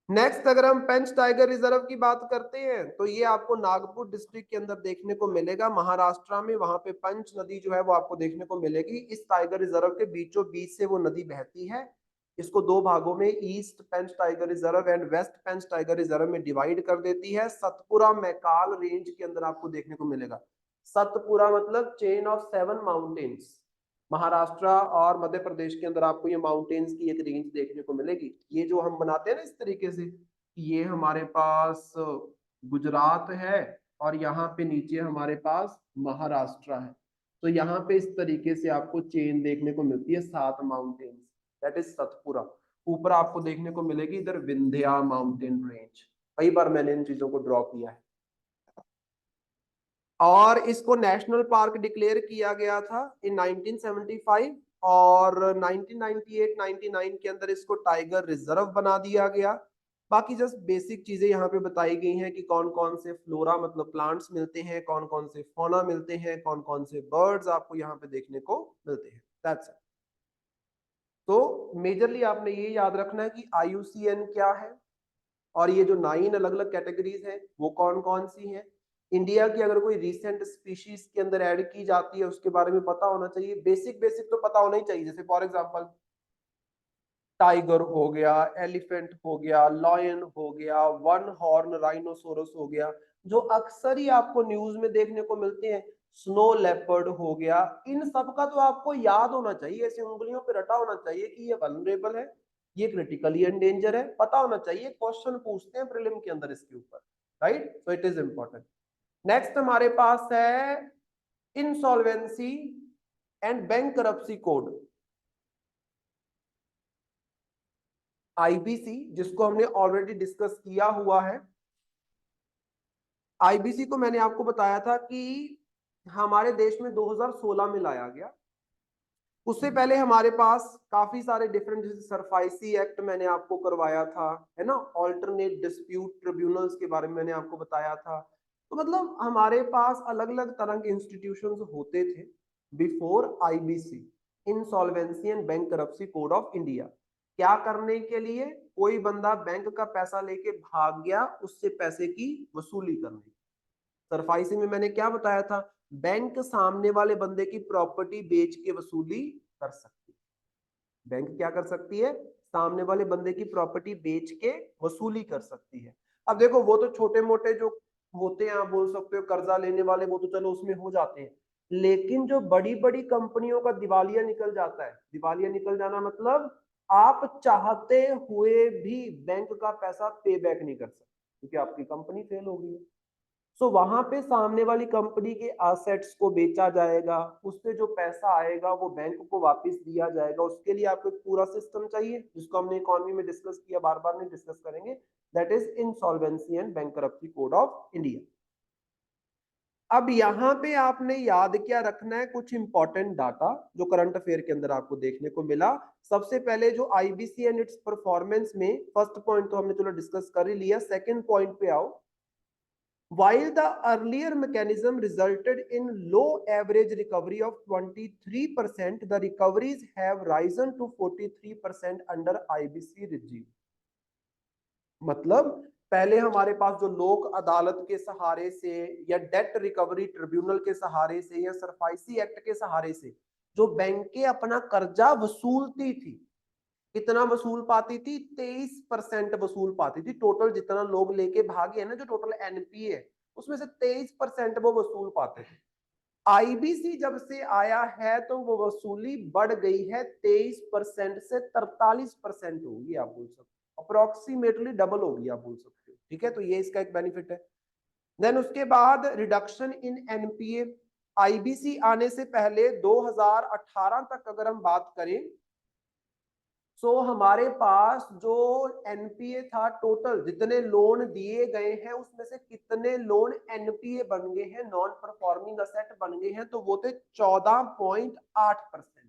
नेक्स्ट अगर हम पेंच टाइगर रिजर्व की बात करते हैं तो ये आपको नागपुर डिस्ट्रिक्ट के अंदर देखने को मिलेगा, महाराष्ट्र में। वहां पे पंच नदी जो है वो आपको देखने को मिलेगी। इस टाइगर रिजर्व के बीचों बीच से वो नदी बहती है। इसको दो भागों में, east Pench tiger reserve and west Pench tiger reserve में डिवाइड कर देती है। सतपुरा मैकाल रेंज के अंदर आपको देखने को मिलेगा। सतपुरा मतलब चेन ऑफ 7 माउंटेन्स। महाराष्ट्र और मध्य प्रदेश के अंदर आपको ये माउंटेन्स की एक रेंज देखने को मिलेगी। ये जो हम बनाते हैं ना इस तरीके से, ये हमारे पास गुजरात है और यहाँ पे नीचे हमारे पास महाराष्ट्र है। तो यहाँ पे इस तरीके से आपको चेन देखने को मिलती है 7 माउंटेन्स, दैट इज सतपुरा। ऊपर आपको देखने को मिलेगी इधर विंध्या माउंटेन रेंज। कई बार मैंने इन चीजों को ड्रॉ किया है। और इसको नेशनल पार्क डिक्लेयर किया गया था इन 1975 और 1998-99 के अंदर इसको टाइगर रिजर्व बना दिया गया। बाकी जस्ट बेसिक चीजें यहाँ पे बताई गई हैं कि कौन कौन से फ्लोरा मतलब प्लांट्स मिलते हैं, कौन कौन से फौना मिलते हैं, कौन कौन से बर्ड्स आपको यहाँ पे देखने को मिलते हैं, दैट्स इट। तो मेजरली आपने ये याद रखना है कि IUCN क्या है और ये जो 9 अलग अलग कैटेगरीज हैं वो कौन कौन सी हैं। इंडिया की अगर कोई रिसेंट स्पीशीज के अंदर ऐड की जाती है उसके बारे में पता होना चाहिए, बेसिक बेसिक तो पता होना ही चाहिए। जैसे फॉर एग्जांपल टाइगर हो गया, एलिफेंट हो गया, लॉयन हो गया, वन हॉर्न राइनोसोरस हो गया, जो अक्सर ही आपको न्यूज में देखने को मिलते हैं, स्नो लेपर्ड हो गया। इन सब का तो आपको याद होना चाहिए, ऐसे उंगलियों पे रटा होना चाहिए कि ये वल्नरेबल है, ये क्रिटिकली एंडेंजर है, पता होना चाहिए। क्वेश्चन पूछते हैं प्रीलिम के अंदर इसके ऊपर, right, so it is important. Next हमारे पास है insolvency and bankruptcy code, IBC, जिसको हमने ऑलरेडी डिस्कस किया हुआ है। IBC को मैंने आपको बताया था कि हमारे देश में 2016 में लाया गया। उससे पहले हमारे पास काफी सारे डिफरेंट, जैसे सरफाइसी एक्ट मैंने आपको करवाया था, है ना, ऑल्टरनेट डिस्प्यूट ट्रिब्यूनल्स के बारे में मैंने आपको बताया था। तो मतलब हमारे पास अलग अलग तरह के इंस्टीट्यूशंस होते थे before IBC, insolvency and bankruptcy code of India. क्या करने के लिए? कोई बंदा बैंक का पैसा लेके भाग गया, उससे पैसे की वसूली करनी। सरफाइसी में मैंने क्या बताया था? बैंक सामने वाले बंदे की प्रॉपर्टी बेच के वसूली कर सकती है। बैंक क्या कर सकती है? सामने वाले बंदे की प्रॉपर्टी बेच के वसूली कर सकती है। अब देखो, वो तो छोटे मोटे जो होते हैं, आप बोल सकते हो कर्जा लेने वाले, वो तो चलो उसमें हो जाते हैं। लेकिन जो बड़ी बड़ी कंपनियों का दिवालिया निकल जाता है, दिवालिया निकल जाना मतलब आप चाहते हुए भी बैंक का पैसा पे बैक नहीं कर सकते, क्योंकि आपकी कंपनी फेल हो गई है। सो वहां पे सामने वाली कंपनी के एसेट्स को बेचा जाएगा, उससे जो पैसा आएगा वो बैंक को वापस दिया जाएगा। उसके लिए आपको एक पूरा सिस्टम चाहिए, जिसको हमने इकोनॉमी में डिस्कस किया, बार बार नहीं डिस्कस करेंगे। That is insolvency and bankruptcy code of India. अब यहाँ पे आपने याद क्या रखना है? कुछ इंपॉर्टेंट डाटा जो करंट अफेयर के अंदर आपको देखने को मिला। सबसे पहले जो आईबीसी एंड इट्स परफॉर्मेंस में, फर्स्ट पॉइंट तो हमने चलो डिस्कस कर ही लिया, सेकंड पॉइंट पे आओ। While the earlier mechanism resulted in low average recovery of 23%, the recoveries have risen to 43% under IBC regime. मतलब पहले हमारे पास जो लोक अदालत के सहारे से या डेट रिकवरी ट्रिब्यूनल के सहारे से या सरफाइसी एक्ट के सहारे से जो बैंकें अपना कर्जा वसूलती थी, कितना वसूल पाती थी? 23% वसूल पाती थी। टोटल जितना लोग लेके भागे है ना, जो टोटल एनपीए है, उसमें से 23% वो वसूल पाते थे। आईबीसी जब से आया है तो वो वसूली बढ़ गई है, 23% से 43% होगी, आप बोल सकते हो अप्रोक्सीमेटली डबल होगी, आप बोल सकते हो। ठीक है, तो ये इसका एक बेनिफिट है। देन उसके बाद रिडक्शन इन एनपीए। आईबीसी आने से पहले 2018 तक अगर हम बात करें, सो हमारे पास जो एनपीए था, टोटल जितने लोन दिए गए हैं उसमें से कितने लोन एनपीए बन गए हैं, नॉन परफॉर्मिंग असेट बन गए हैं, तो वो थे 14.8%।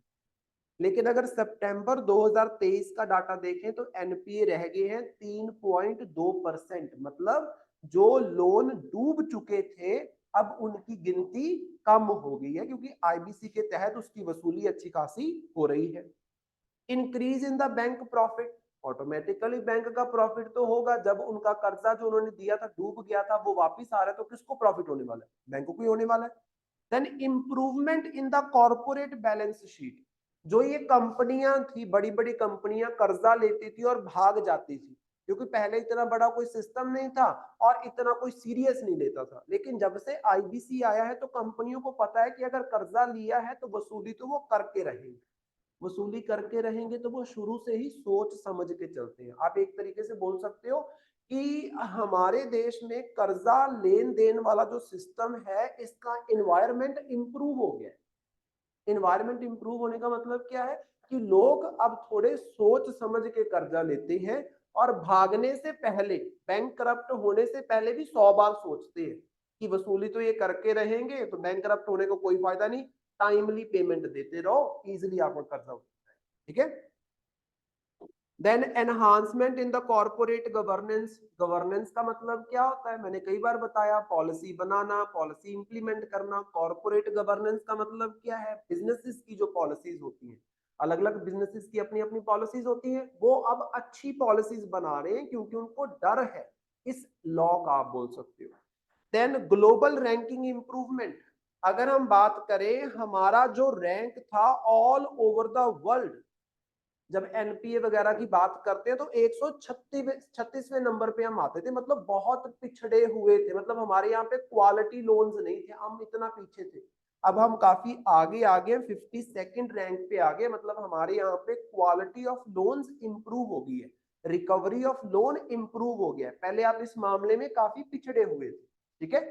लेकिन अगर सितंबर 2023 का डाटा देखें तो एनपीए रह गए हैं 3.2%। मतलब जो लोन डूब चुके थे अब उनकी गिनती कम हो गई है, क्योंकि आईबीसी के तहत उसकी वसूली अच्छी खासी हो रही है। Increase in the bank profit. Automatically bank का प्रॉफिट तो होगा, जब उनका कर्जा जो उन्होंने दिया था डूब गया था वो वापिस आ रहा है, तो किसको प्रॉफिट होने वाला है? बैंक को ही होने वाला है। Then improvement in the corporate balance sheet. जो ये कंपनियां थी, बड़ी बड़ी कंपनियां कर्जा लेती थी और भाग जाती थी, क्योंकि पहले इतना बड़ा कोई सिस्टम नहीं था और इतना कोई सीरियस नहीं लेता था। लेकिन जब से आईबीसी आया है तो कंपनियों को पता है कि अगर कर्जा लिया है तो वसूली तो वो करके रहेंगे, वसूली करके रहेंगे, तो वो शुरू से ही सोच समझ के चलते हैं। आप एक तरीके से बोल सकते हो कि हमारे देश में कर्जा लेन देन वाला जो सिस्टम है, इसका इन्वायरमेंट इंप्रूव हो गया है। इन्वायरमेंट इंप्रूव होने का मतलब क्या है? कि लोग अब थोड़े सोच समझ के कर्जा लेते हैं और भागने से पहले, बैंक करप्ट होने से पहले भी 100 बार सोचते हैं कि वसूली तो ये करके रहेंगे, तो बैंक करप्ट होने को कोई फायदा नहीं, टाइमली पेमेंट देते रहो, इजिली आपका कर्जा हो जाए। ठीक है। Then enhancement in the corporate governance. Governance का मतलब क्या होता है? मैंने कई बार बताया, पॉलिसी बनाना, पॉलिसी इंप्लीमेंट करना। कॉर्पोरेट गवर्नेंस का मतलब क्या है? बिजनेसेस की जो पॉलिसीज होती हैं, अलग अलग बिजनेसेस की अपनी अपनी पॉलिसीज होती हैं, वो अब अच्छी पॉलिसीज बना रहे हैं क्योंकि उनको डर है इस लॉ का, आप बोल सकते हो। Then global ranking improvement. अगर हम बात करें, हमारा जो रैंक था ऑल ओवर द वर्ल्ड, जब एनपीए वगैरह की बात करते हैं तो 136वें नंबर पे हम आते थे, मतलब बहुत पिछड़े हुए थे। मतलब हमारे यहाँ पे क्वालिटी लोन्स नहीं थे, हम इतना पीछे थे। अब हम काफी आगे आ गए, 52nd रैंक पे आ गए। मतलब हमारे यहाँ पे क्वालिटी ऑफ लोन्स इंप्रूव हो गई है, रिकवरी ऑफ लोन इंप्रूव हो गया है। पहले आप इस मामले में काफी पिछड़े हुए थे। ठीक है।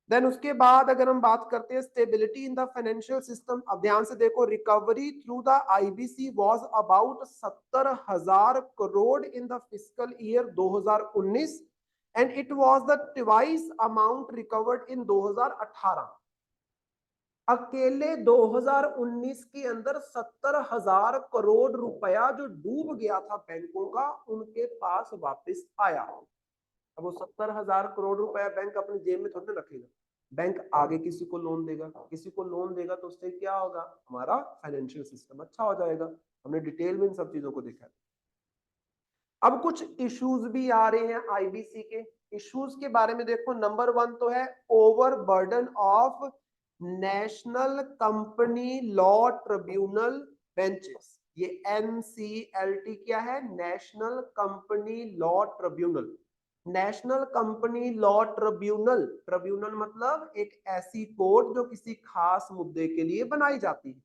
देन उसके बाद अगर हम बात करते हैं stability in the financial system, अब ध्यान से देखो, recovery through the IBC was about 70,000 crore in the fiscal year 2019 and it was the twice amount recovered in 2018। अकेले 2019 के अंदर 70,000 करोड़ रुपया जो डूब गया था बैंकों का, उनके पास वापस आया। अब वो 70,000 करोड़ रुपया बैंक अपनी जेब में थोड़ी ना रखेगा, बैंक आगे किसी को लोन देगा, किसी को लोन देगा तो उससे क्या होगा, हमारा फाइनेंशियल सिस्टम अच्छा हो जाएगा। हमने डिटेल में इन सब चीजों को देखा है। अब कुछ इश्यूज भी आ रहे हैं आईबीसी के। इश्यूज के बारे में देखो, नंबर 1 तो है over burden of national company law tribunal benches. ये एनसीएलटी क्या है, national company law tribunal. National company law tribunal, tribunal मतलब एक ऐसी कोर्ट जो किसी खास मुद्दे के लिए बनाई जाती है।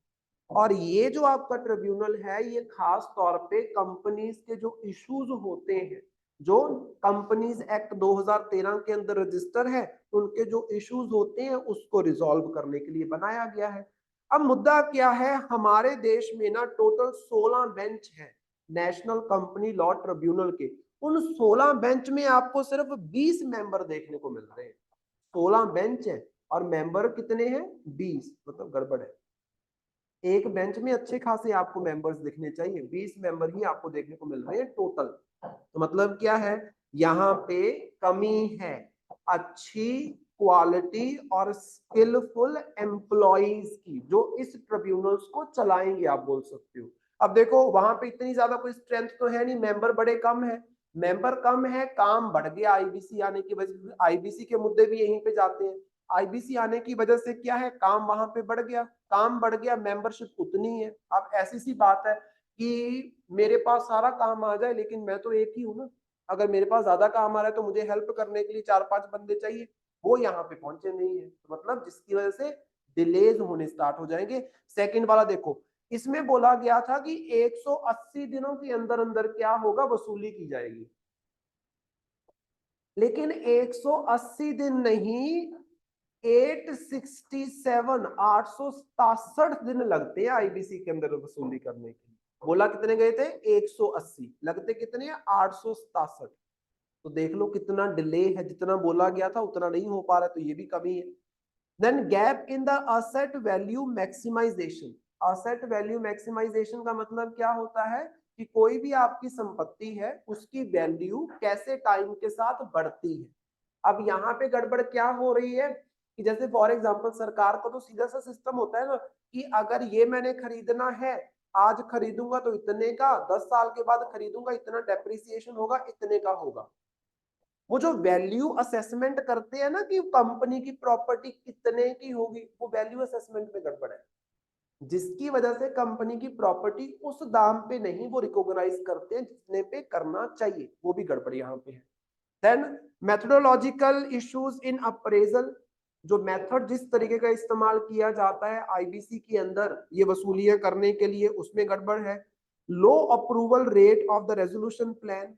और ये जो आपका ट्रिब्यूनल है, ये खास तौर पे कंपनीज के जो इश्यूज होते हैं, जो कंपनीज एक्ट 2013 के अंदर रजिस्टर है, उनके जो इश्यूज होते हैं उसको रिजॉल्व करने के लिए बनाया गया है। अब मुद्दा क्या है, हमारे देश में ना टोटल 16 बेंच है नेशनल कंपनी लॉ ट्रिब्यूनल के। उन 16 बेंच में आपको सिर्फ 20 मेंबर देखने को मिल रहे हैं। 16 बेंच है और मेंबर कितने हैं, 20, मतलब गड़बड़ है। एक बेंच में अच्छे खासे आपको मेंबर्स दिखने चाहिए, 20 मेंबर ही आपको देखने को मिल रहे हैं टोटल। तो मतलब क्या है, यहाँ पे कमी है अच्छी क्वालिटी और स्किलफुल एम्प्लॉइज की, जो इस ट्रिब्यूनल्स को चलाएंगे, आप बोल सकते हो। अब देखो वहां पे इतनी ज्यादा कोई स्ट्रेंथ तो है नहीं, मेंबर बड़े कम है, मेंबर कम है, काम बढ़ गया आईबीसी आने की वजह से। आईबीसी के मुद्दे भी यहीं पे जाते हैं। आईबीसी आने की वजह से क्या है, काम वहां पे बढ़ गया, काम बढ़ गया, मेंबरशिप उतनी है। अब ऐसी सी बात है कि मेरे पास सारा काम आ जाए, लेकिन मैं तो एक ही हूं ना। अगर मेरे पास ज्यादा काम आ रहा है तो मुझे हेल्प करने के लिए 4-5 बंदे चाहिए, वो यहाँ पे पहुंचे नहीं है, तो मतलब जिसकी वजह से डिलेज होने स्टार्ट हो जाएंगे। सेकंड वाला देखो, इसमें बोला गया था कि 180 दिनों के अंदर अंदर क्या होगा, वसूली की जाएगी। लेकिन 180 दिन नहीं, 867 दिन लगते हैं आईबीसी के अंदर वसूली करने के लिए। बोला कितने गए थे, 180, लगते कितने हैं, 867। तो देख लो कितना डिले है, जितना बोला गया था उतना नहीं हो पा रहा, तो ये भी कमी है। Then gap in the asset value maximisation. Asset value maximisation का मतलब क्या होता है कि कोई भी आपकी संपत्ति है उसकी वैल्यू कैसे टाइम के साथ बढ़ती है। अब यहाँ पे गड़बड़ क्या हो रही है कि जैसे फॉर एग्जांपल सरकार का तो सीधा सा सिस्टम होता है ना कि अगर ये मैंने खरीदना है, आज खरीदूंगा तो इतने का, 10 साल के बाद खरीदूंगा इतना डेप्रिसिएशन होगा, इतने का होगा। वो जो वैल्यू असेसमेंट करते हैं ना कि कंपनी की प्रॉपर्टी कितने की होगी, वो वैल्यू असेसमेंट में गड़बड़ है, जिसकी वजह से कंपनी की प्रॉपर्टी उस दाम पे नहीं वो रिकॉग्नाइज करते हैं जितने पे करना चाहिए, वो भी गड़बड़ यहाँ पे है। Then methodological issues in appraisal. जो मेथड जिस तरीके का इस्तेमाल किया जाता है आईबीसी के अंदर ये वसूलियां करने के लिए, उसमें गड़बड़ है। Low approval rate of the resolution plan.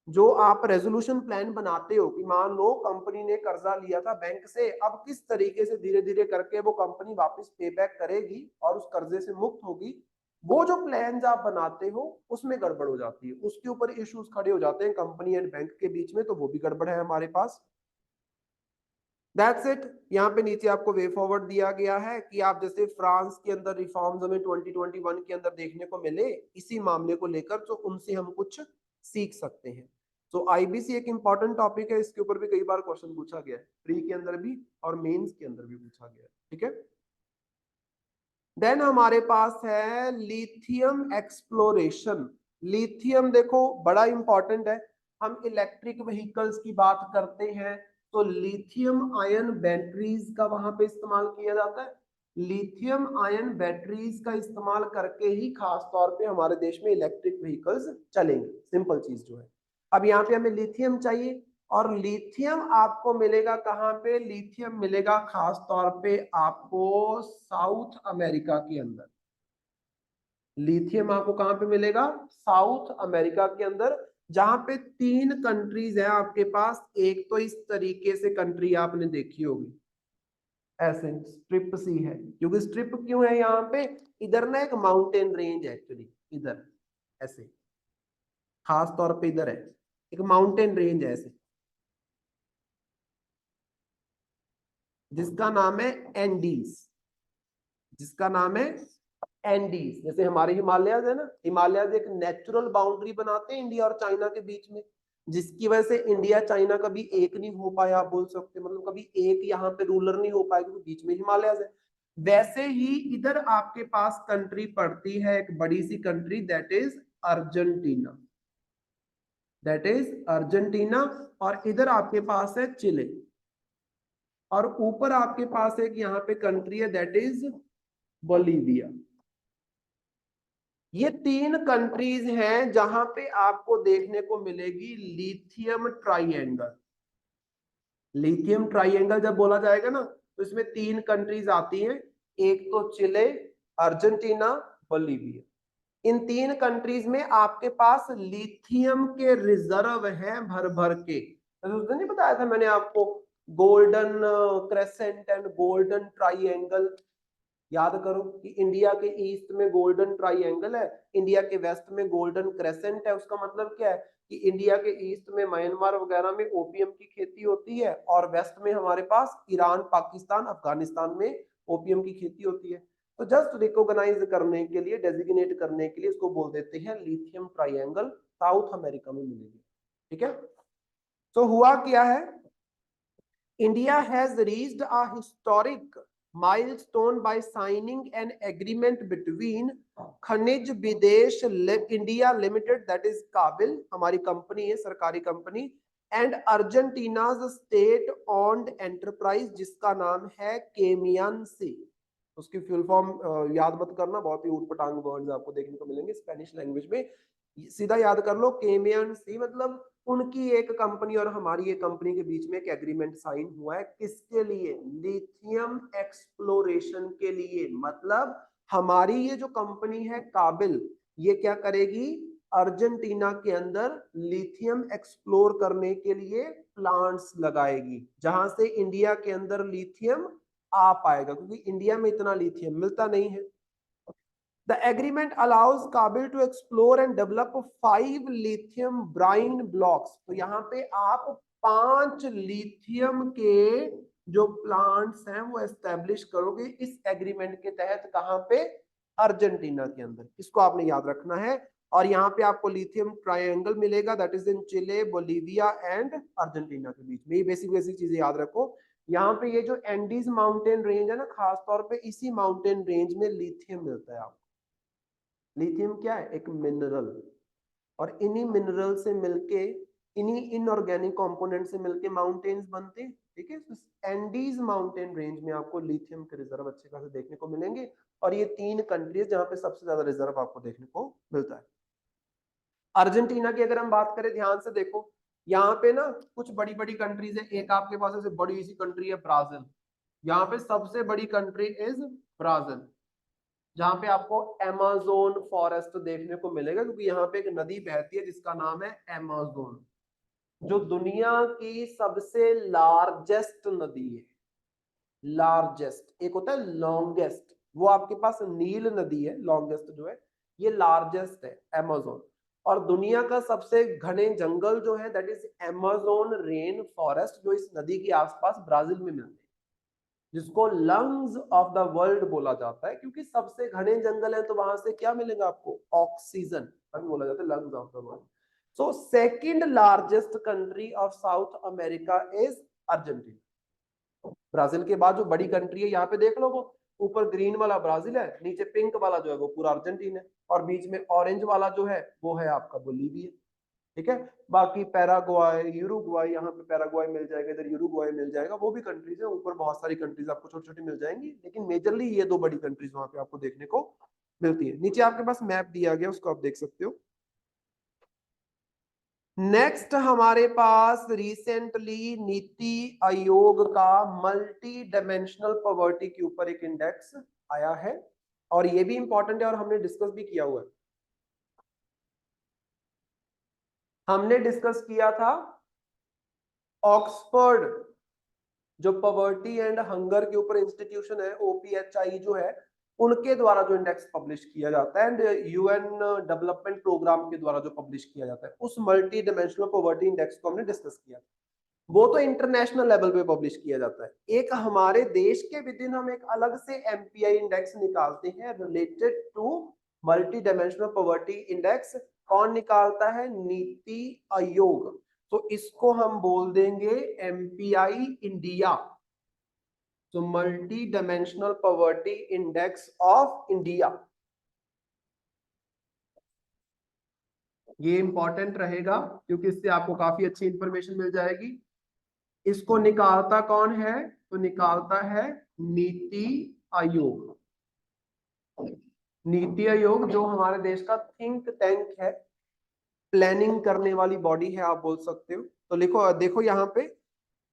जो आप रेजोल्यूशन प्लान बनाते हो कि मान लो कंपनी ने कर्जा लिया था बैंक से, अब किस तरीके से धीरे धीरे करके वो कंपनी वापस पे बैक करेगी और उस कर्जे से मुक्त होगी, वो जो प्लान आप बनाते हो उसमें गड़बड़ हो जाती है, उसके ऊपर इश्यूज खड़े हो जाते हैं कंपनी एंड बैंक के बीच में, तो वो भी गड़बड़ है हमारे पास। That's it. यहाँ पे नीचे आपको वे फॉरवर्ड दिया गया है कि आप जैसे फ्रांस के अंदर रिफॉर्म्स हमें 2021 के अंदर देखने को मिले इसी मामले को लेकर, तो उनसे हम कुछ सीख सकते हैं। तो आईबीसी एक इंपॉर्टेंट टॉपिक है, इसके ऊपर भी कई बार क्वेश्चन पूछा गया है, प्री के अंदर भी और मेंस के अंदर भी पूछा गया है, ठीक है। देन हमारे पास है लिथियम एक्सप्लोरेशन। लिथियम देखो बड़ा इंपॉर्टेंट है, हम इलेक्ट्रिक व्हीकल्स की बात करते हैं तो लिथियम आयन बैटरीज का वहां पे इस्तेमाल किया जाता है। लिथियम आयन बैटरीज का इस्तेमाल करके ही खास तौर पे हमारे देश में इलेक्ट्रिक व्हीकल्स चलेंगे, सिंपल चीज जो है। अब यहाँ पे हमें लिथियम चाहिए, और लिथियम आपको मिलेगा कहाँ पे, लिथियम मिलेगा खास तौर पे आपको साउथ अमेरिका के अंदर। लिथियम आपको कहाँ पे मिलेगा, साउथ अमेरिका के अंदर, जहां पे 3 कंट्रीज है आपके पास। एक तो इस तरीके से कंट्री आपने देखी होगी, ऐसे स्ट्रिप सी है, क्योंकि स्ट्रिप क्यों है यहाँ पे, इधर ना एक माउंटेन रेंज है एक्चुअली, इधर ऐसे खास तौर पे इधर है एक माउंटेन रेंज है ऐसे, जिसका नाम है एंडीज। जिसका नाम है एंडीज। जैसे हमारे हिमालयज है ना, हिमालयज एक नेचुरल बाउंड्री बनाते हैं इंडिया और चाइना के बीच में, जिसकी वजह से इंडिया चाइना कभी एक नहीं हो पाया, आप बोल सकते हैं, मतलब कभी एक यहाँ पे रूलर नहीं हो पाया क्योंकि बीच में हिमालयज है। वैसे ही इधर आपके पास कंट्री पड़ती है, एक बड़ी सी country, that is Argentina, that is Argentina. और इधर आपके पास है चिले, और ऊपर आपके पास एक यहाँ पे कंट्री है दैट इज बोलीविया। ये तीन कंट्रीज हैं जहां पे आपको देखने को मिलेगी लिथियम ट्राइएंगल। लिथियम ट्राइएंगल जब बोला जाएगा ना तो इसमें तीन कंट्रीज आती हैं, एक तो चिले, अर्जेंटीना, बोलीविया। इन तीन कंट्रीज में आपके पास लिथियम के रिजर्व हैं भर भर के। तो उस दिन नहीं बताया था मैंने आपको, golden crescent and golden triangle. याद करो कि इंडिया के ईस्ट में गोल्डन ट्राइएंगल है, इंडिया के वेस्ट में गोल्डन क्रेसेंट है। उसका मतलब क्या है कि इंडिया के ईस्ट में म्यांमार वगैरह में ओपीएम की खेती होती है, और वेस्ट में हमारे पास ईरान, पाकिस्तान, अफगानिस्तान में ओपीएम की खेती होती है। तो जस्ट रिकॉग्नाइज करने के लिए, डेजिग्नेट करने के लिए इसको बोल देते हैं लिथियम ट्राइएंगल, साउथ अमेरिका में मिलेगी। ठीक है, तो हुआ क्या है, India has reached a historic milestone by signing an agreement between खनिज विदेश इंडिया लिमिटेड, दैट इज काबिल, हमारी कंपनी है, सरकारी company, and Argentina's state owned enterprise जिसका नाम है केमियन सी। उसकी फुल फॉर्म याद मत करना, बहुत ही ऊटपटांग वर्ड्स आपको देखने को मिलेंगे स्पेनिश लैंग्वेज में, सीधा याद कर लो केमियन सी। मतलब उनकी एक कंपनी और हमारी एक कंपनी के बीच में एक एग्रीमेंट साइन हुआ है, किसके लिए, लिथियम एक्सप्लोरेशन के लिए। मतलब हमारी ये जो कंपनी है काबिल, ये क्या करेगी, अर्जेंटीना के अंदर लिथियम एक्सप्लोर करने के लिए प्लांट्स लगाएगी, जहां से इंडिया के अंदर लिथियम आ पाएगा, क्योंकि इंडिया में इतना लिथियम मिलता नहीं है। The agreement allows Kabil to explore and develop 5 lithium brine blocks। तो यहाँ पे आप 5 लिथियम के जो प्लांट्स हैं वो एस्टेब्लिश करोगे इस एग्रीमेंट के तहत। कहां पे, अर्जेंटीना के अंदर। इसको आपने याद रखना है। और यहाँ पे आपको लिथियम ट्रायंगल मिलेगा, that is in Chile, Bolivia and Argentina के बीच में। ये बेसिक बेसिक चीजें याद रखो। यहाँ पे ये जो एंडीज माउंटेन रेंज है ना, खासतौर पे इसी माउंटेन रेंज में लिथियम मिलता है आपको। लिथियम क्या है, एक मिनरल, और इन्हीं मिनरल से मिलके, इन्हीं इनऑर्गेनिक कंपोनेंट से मिलके माउंटेन्स बनते हैं। ठीक है, एंडीज माउंटेन रेंज में आपको लिथियम के रिजर्व अच्छे खासे देखने को मिलेंगे, और ये तीन कंट्रीज जहां पे सबसे ज्यादा रिजर्व आपको देखने को मिलता है। अर्जेंटीना की अगर हम बात करें, ध्यान से देखो, यहाँ पे ना कुछ बड़ी बड़ी कंट्रीज है। एक आपके पास ऐसे बड़ी सी कंट्री है ब्राजील, यहाँ पे सबसे बड़ी कंट्री इज ब्राजील, जहां पे आपको अमेज़न फॉरेस्ट देखने को मिलेगा, क्योंकि यहाँ पे एक नदी बहती है जिसका नाम है अमेज़न, जो दुनिया की सबसे लार्जेस्ट नदी है। लार्जेस्ट एक होता है लॉन्गेस्ट, वो आपके पास नील नदी है, लॉन्गेस्ट जो है, ये लार्जेस्ट है अमेज़न। और दुनिया का सबसे घने जंगल जो है that is Amazon rain forest, जो इस नदी के आसपास ब्राजील में मिलते हैं, जिसको लंग्स ऑफ द वर्ल्ड बोला जाता है, क्योंकि सबसे घने जंगल है तो वहां से क्या मिलेगा आपको, ऑक्सीजन, अभी बोला जाता है lungs of the world. So second largest country of south America is Argentina. Brazil के बाद जो बड़ी कंट्री है, यहाँ पे देख लो, वो ऊपर ग्रीन वाला ब्राजील है, नीचे पिंक वाला जो है वो पूरा अर्जेंटीना है, और बीच में ऑरेंज वाला जो है वो है आपका बोलीविया। ठीक है, बाकी पैराग्वाय, यूरुग्वाय, यहाँ पे पैराग्वाय मिल जाएगा, इधर यूरुग्वाय मिल जाएगा, वो भी कंट्रीज है, ऊपर बहुत सारी कंट्रीज आपको छोटी छोटी मिल जाएंगी, लेकिन मेजरली ये दो बड़ी कंट्रीज वहां पे आपको देखने को मिलती है। नीचे आपके पास मैप दिया गया, उसको आप देख सकते हो। नेक्स्ट हमारे पास रिसेंटली नीति आयोग का मल्टी डायमेंशनल पॉवर्टी के ऊपर एक इंडेक्स आया है, और ये भी इंपॉर्टेंट है और हमने डिस्कस भी किया हुआ है। हमने डिस्कस किया था ऑक्सफोर्ड, जो पॉवर्टी एंड हंगर के ऊपर इंस्टीट्यूशन है, ओपीएचआई जो है, उनके द्वारा जो इंडेक्स पब्लिश किया जाता है, एंड यूएन डेवलपमेंट प्रोग्राम के द्वारा जो पब्लिश किया जाता है, उस मल्टी डायमेंशनल पॉवर्टी इंडेक्स को हमने डिस्कस किया। वो तो इंटरनेशनल लेवल पे पब्लिश किया जाता है। एक हमारे देश के विद इन हम एक अलग से एमपीआई इंडेक्स निकालते हैं related to multidimensional poverty index. कौन निकालता है? नीति आयोग। तो इसको हम बोल देंगे एमपीआई इंडिया, तो multi dimensional poverty index of India. ये इंपॉर्टेंट रहेगा क्योंकि इससे आपको काफी अच्छी इंफॉर्मेशन मिल जाएगी। इसको निकालता कौन है? तो निकालता है नीति आयोग। नीति आयोग जो हमारे देश का थिंक टैंक है, प्लानिंग करने वाली बॉडी है, आप बोल सकते हो। तो लिखो, देखो यहाँ पे,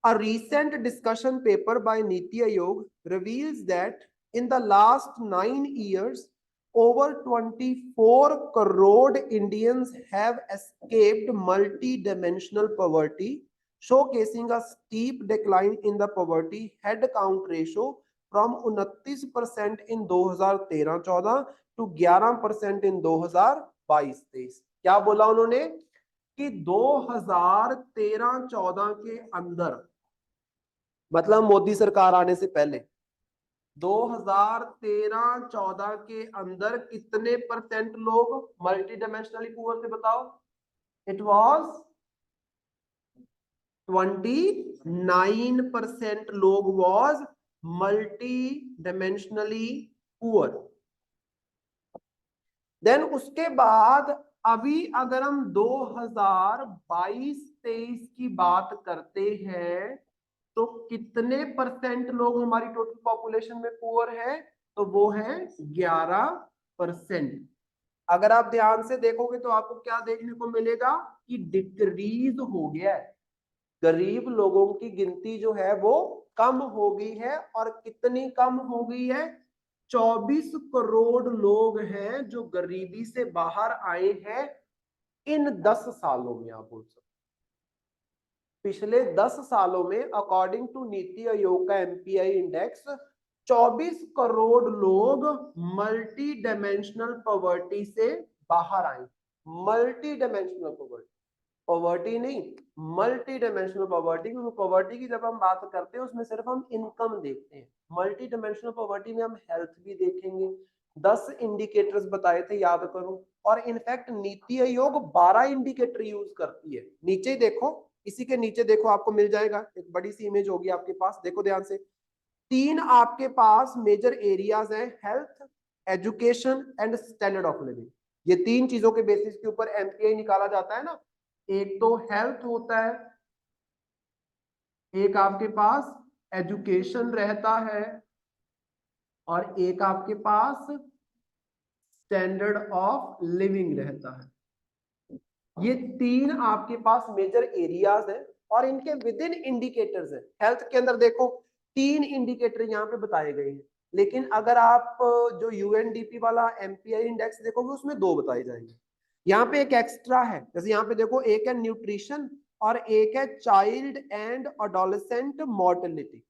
a recent discussion paper by Niti Aayog reveals that in the last 9 years over 24 crore Indians have escaped multi-dimensional poverty, showcasing a steep decline in the poverty head count ratio from 29% in 2013-14 to 11% in 2022-23। क्या बोला उन्होंने कि 2013-14 के अंदर, मतलब मोदी सरकार आने से पहले 2013-14 के अंदर कितने परसेंट लोग मल्टी डायमेंशनली पुअर थे? बताओ। इट वाज 29% लोग was multidimensionally poor. Then उसके बाद अभी अगर हम 2022-23 की बात करते हैं तो कितने परसेंट लोग हमारी टोटल पॉपुलेशन में पुअर है? तो वो है 11%। अगर आप ध्यान से देखोगे तो आपको क्या देखने को मिलेगा कि डिक्रीज हो गया है, गरीब लोगों की गिनती जो है वो कम हो गई है। और कितनी कम हो गई है? 24 करोड़ लोग हैं जो गरीबी से बाहर आए हैं इन 10 सालों में। आप बोल सकते पिछले 10 सालों में अकॉर्डिंग टू नीति आयोग का एमपीआई इंडेक्स 24 करोड़ लोग मल्टी डायमेंशनल पॉवर्टी से बाहर आए। मल्टी डायमेंशनल पॉवर्टी, पॉवर्टी नहीं, मल्टी डायमेंशनल पॉवर्टी। क्योंकि पॉवर्टी की जब हम बात करते हैं उसमें सिर्फ हम इनकम देखते हैं, मल्टी डायमेंशनल पॉवर्टी में हम हेल्थ भी देखेंगे। 10 इंडिकेटर्स बताए थे, याद करो। और in fact NITI Aayog 12 indicator use करती है। नीचे देखो, इसी के नीचे देखो, आपको मिल जाएगा, एक बड़ी सी इमेज होगी आपके पास, देखो ध्यान से। 3 आपके पास मेजर एरियाज हैं, health, education and standard of living. ये 3 चीजों के बेसिस के ऊपर एमपीआई निकाला जाता है ना। एक तो हेल्थ होता है, एक आपके पास एजुकेशन रहता है, और एक आपके पास स्टैंडर्ड ऑफ लिविंग रहता है। ये 3 आपके पास मेजर एरियाज हैं और इनके विद इन इंडिकेटर्स हैं। हेल्थ के अंदर देखो 3 इंडिकेटर यहाँ पे बताए गए हैं, लेकिन अगर आप जो यूएनडीपी वाला एमपीआई इंडेक्स देखोगे उसमें 2 बताए जाएंगे। यहाँ पे एक एक्स्ट्रा है, जैसे यहाँ पे देखो, एक है न्यूट्रिशन और एक है चाइल्ड एंड अडोलेसेंट मोर्टेलिटी।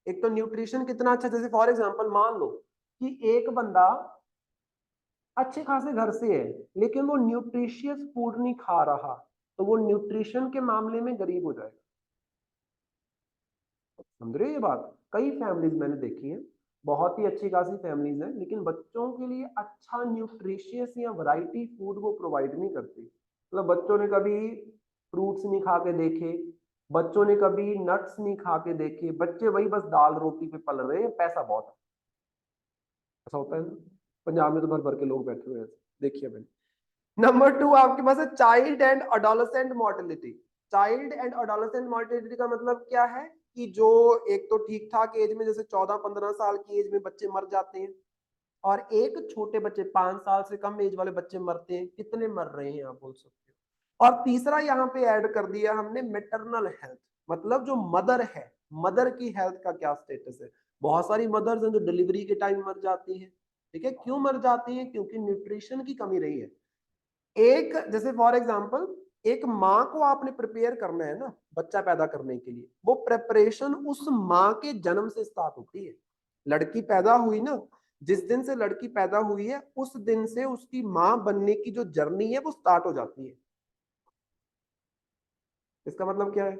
एक तो न्यूट्रिशन कितना अच्छा, जैसे फॉर एग्जांपल मान लो कि एक बंदा अच्छे खासे घर से है लेकिन वो न्यूट्रिशियस फूड नहीं खा रहा, तो वो न्यूट्रिशन के मामले में गरीब हो जाएगा। समझ रहे हो ये बात? कई फैमिलीज मैंने देखी है, बहुत ही अच्छी खासी फैमिलीज हैं, लेकिन बच्चों के लिए अच्छा न्यूट्रिशियस या वैरायटी फूड वो प्रोवाइड नहीं करती। मतलब बच्चों ने कभी फ्रूट्स नहीं खा के देखे, बच्चों ने कभी नट्स नहीं खा के देखे, बच्चे वही बस दाल रोटी पे पल रहे हैं, पैसा बहुत है। ऐसा होता है ना, पंजाब में तो भर भर के लोग बैठे हुए हैं, देखिए मैंने। नंबर 2 आपके पास है child and adolescent mortality. Child and adolescent mortality का मतलब क्या है कि जो एक तो ठीक ठाक एज में, जैसे 14-15 साल की एज में बच्चे मर जाते हैं, और एक छोटे बच्चे 5 साल से कम एज वाले बच्चे मरते हैं। कितने मर रहे हैं आप बोल सकते हो। और तीसरा यहाँ पे ऐड कर दिया हमने मैटरनल हेल्थ, मतलब जो मदर है, मदर की हेल्थ का क्या स्टेटस है। बहुत सारी मदर्स हैं जो डिलीवरी के टाइम मर जाती है। ठीक है, क्यों मर जाती है? क्योंकि न्यूट्रिशन की कमी रही है। एक जैसे फॉर एग्जांपल, एक माँ को आपने प्रिपेयर करना है ना बच्चा पैदा करने के लिए, वो प्रेपरेशन उस माँ के जन्म से स्टार्ट होती है। लड़की पैदा हुई ना, जिस दिन से लड़की पैदा हुई है उस दिन से उसकी माँ बनने की जो जर्नी है वो स्टार्ट हो जाती है। इसका मतलब क्या है?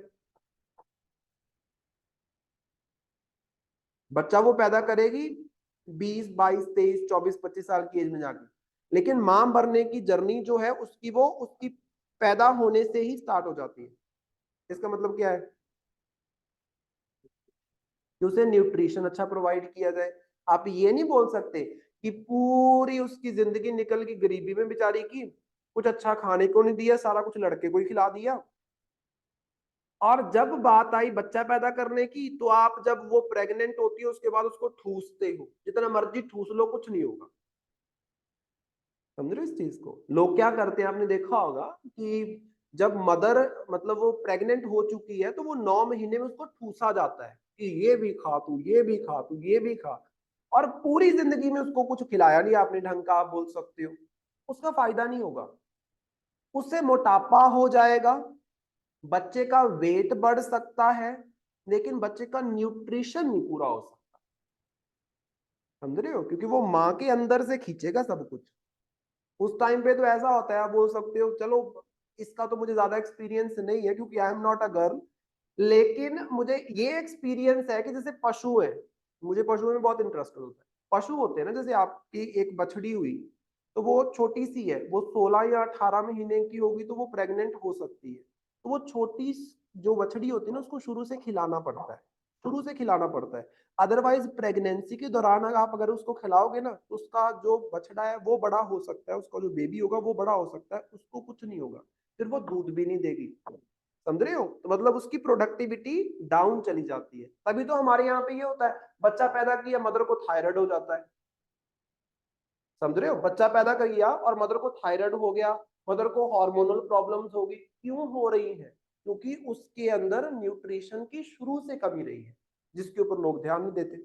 बच्चा वो पैदा करेगी 20, 22, 23, 24, 25 साल की एज में जाके, लेकिन मां बनने की जर्नी जो है उसकी, वो उसकी पैदा होने से ही स्टार्ट हो जाती है। इसका मतलब क्या है कि उसे न्यूट्रिशन अच्छा प्रोवाइड किया जाए। आप ये नहीं बोल सकते कि पूरी उसकी जिंदगी निकल गई गरीबी में बेचारी की, कुछ अच्छा खाने को नहीं दिया, सारा कुछ लड़के को ही खिला दिया। और जब बात आई बच्चा पैदा करने की, तो आप जब वो प्रेग्नेंट होती है उसके बाद उसको ठूसते हो, जितना मर्जी ठूस लो कुछ नहीं होगा। समझ रहे हो इस चीज को? लोग क्या करते हैं, आपने देखा होगा कि जब मदर मतलब वो प्रेग्नेंट हो चुकी है तो वो 9 महीने में उसको ठूसा जाता है कि ये भी खा तू, ये भी खा तू, ये भी खा। और पूरी जिंदगी में उसको कुछ खिलाया नहीं आपने ढंग का, आप बोल सकते हो उसका फायदा नहीं होगा। उससे मोटापा हो जाएगा, बच्चे का वेट बढ़ सकता है, लेकिन बच्चे का न्यूट्रिशन नहीं पूरा हो सकता। समझ रहे हो? क्योंकि वो माँ के अंदर से खींचेगा सब कुछ। उस टाइम पे तो ऐसा होता है, आप बोल सकते हो, चलो इसका तो मुझे ज्यादा एक्सपीरियंस नहीं है क्योंकि I am not a girl, लेकिन मुझे ये एक्सपीरियंस है कि जैसे पशु है, मुझे पशुओं में बहुत इंटरेस्ट होता है। पशु होते हैं ना, जैसे आपकी एक बछड़ी हुई, तो वो छोटी सी है, वो 16 या 18 महीने की होगी तो वो प्रेग्नेंट हो सकती है। तो वो छोटी जो बछड़ी होती है ना, उसको शुरू से खिलाना पड़ता है, शुरू से खिलाना पड़ता है। अदरवाइज प्रेगनेंसी के दौरान अगर आप अगर उसको खिलाओगे ना, तो उसका जो बछड़ा है वो बड़ा हो सकता है, उसका जो बेबी होगा वो बड़ा हो सकता है, उसको कुछ नहीं होगा, फिर वो दूध भी नहीं देगी। समझ रहे हो? तो मतलब उसकी प्रोडक्टिविटी डाउन चली जाती है। तभी तो हमारे यहाँ पे ये होता है, बच्चा पैदा किया मदर को थायराइड हो जाता है। समझ रहे हो? बच्चा पैदा कर किया और मदर को थायराइड हो गया, मदर को हार्मोनल प्रॉब्लम्स होगी। क्यों हो रही है? क्योंकि उसके अंदर न्यूट्रिशन की शुरू से कमी रही है, जिसके ऊपर लोग ध्यान नहीं देते।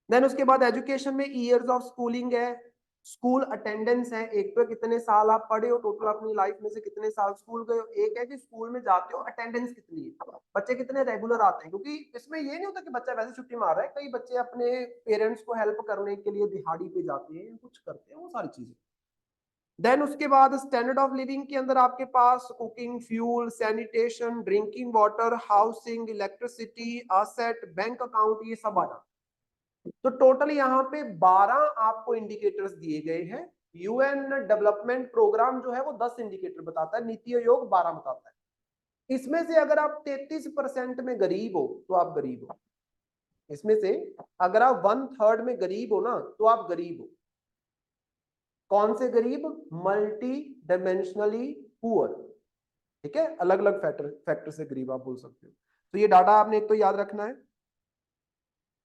देन उसके बाद एजुकेशन में ईयर्स ऑफ स्कूलिंग है, स्कूल अटेंडेंस है, एक पे कितने साल आप पढ़े हो, टोटल अपनी लाइफ में से कितने साल स्कूल गए हो। एक है कि स्कूल में जाते हो, अटेंडेंस कितनी है, बच्चे कितने रेगुलर आते हैं। क्योंकि इसमें ये नहीं होता कि बच्चा वैसे छुट्टी मार रहा है, कई बच्चे अपने पेरेंट्स को हेल्प करने के लिए दिहाड़ी पे जाते हैं, कुछ करते हैं, वो सारी चीजें। देन उसके बाद स्टैंडर्ड ऑफ लिविंग के अंदर आपके पास cooking, fuel, sanitation, drinking water, housing, electricity, asset, bank account, ये सब आ जाता है। तो टोटल यहाँ पे 12 आपको इंडिकेटर्स दिए गए हैं। यूएन डेवलपमेंट प्रोग्राम जो है वो 10 इंडिकेटर बताता है, नीति आयोग 12 बताता है। इसमें से अगर आप 33% में गरीब हो तो आप गरीब हो। इसमें से अगर आप 1/3 में गरीब हो ना, तो आप गरीब हो। कौन से गरीब? Multi dimensionally poor. ठीक है, अलग अलग फैक्टर फैक्टर से गरीब आप बोल सकते हो। तो ये डाटा आपने एक तो याद रखना है।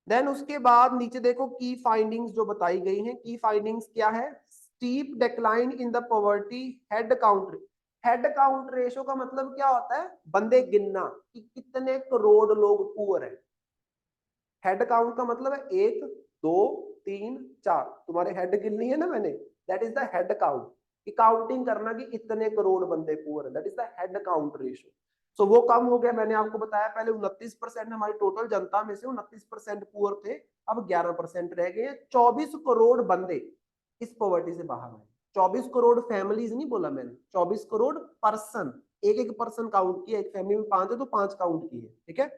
देन उसके बाद नीचे देखो की फाइंडिंग्स जो बताई गई हैं। की फाइंडिंग्स क्या है? Steep decline in the poverty head count. Head count ratio का मतलब क्या होता है? बंदे गिनना कि कितने करोड़ लोग पुअर है। हेड काउंट का मतलब है 1, 2, 3, 4। तुम्हारे हेड गिननी है ना मैंने, that is the head count. कि काउंटिंग करना कि इतने करोड़ बंदे पुअर है, that is the head count ratio. So वो कम हो गया। मैंने आपको बताया पहले 29% हमारी टोटल जनता में से 29% पुअर थे, अब 11% रह गए। 24 करोड़ बंदे इस पॉवर्टी से बाहर आए। 24 करोड़ फैमिलीज नहीं बोला मैंने, 24 करोड़ पर्सन। एक एक पर्सन काउंट किया, एक फैमिली में 5 है तो 5 काउंट किए। ठीक है।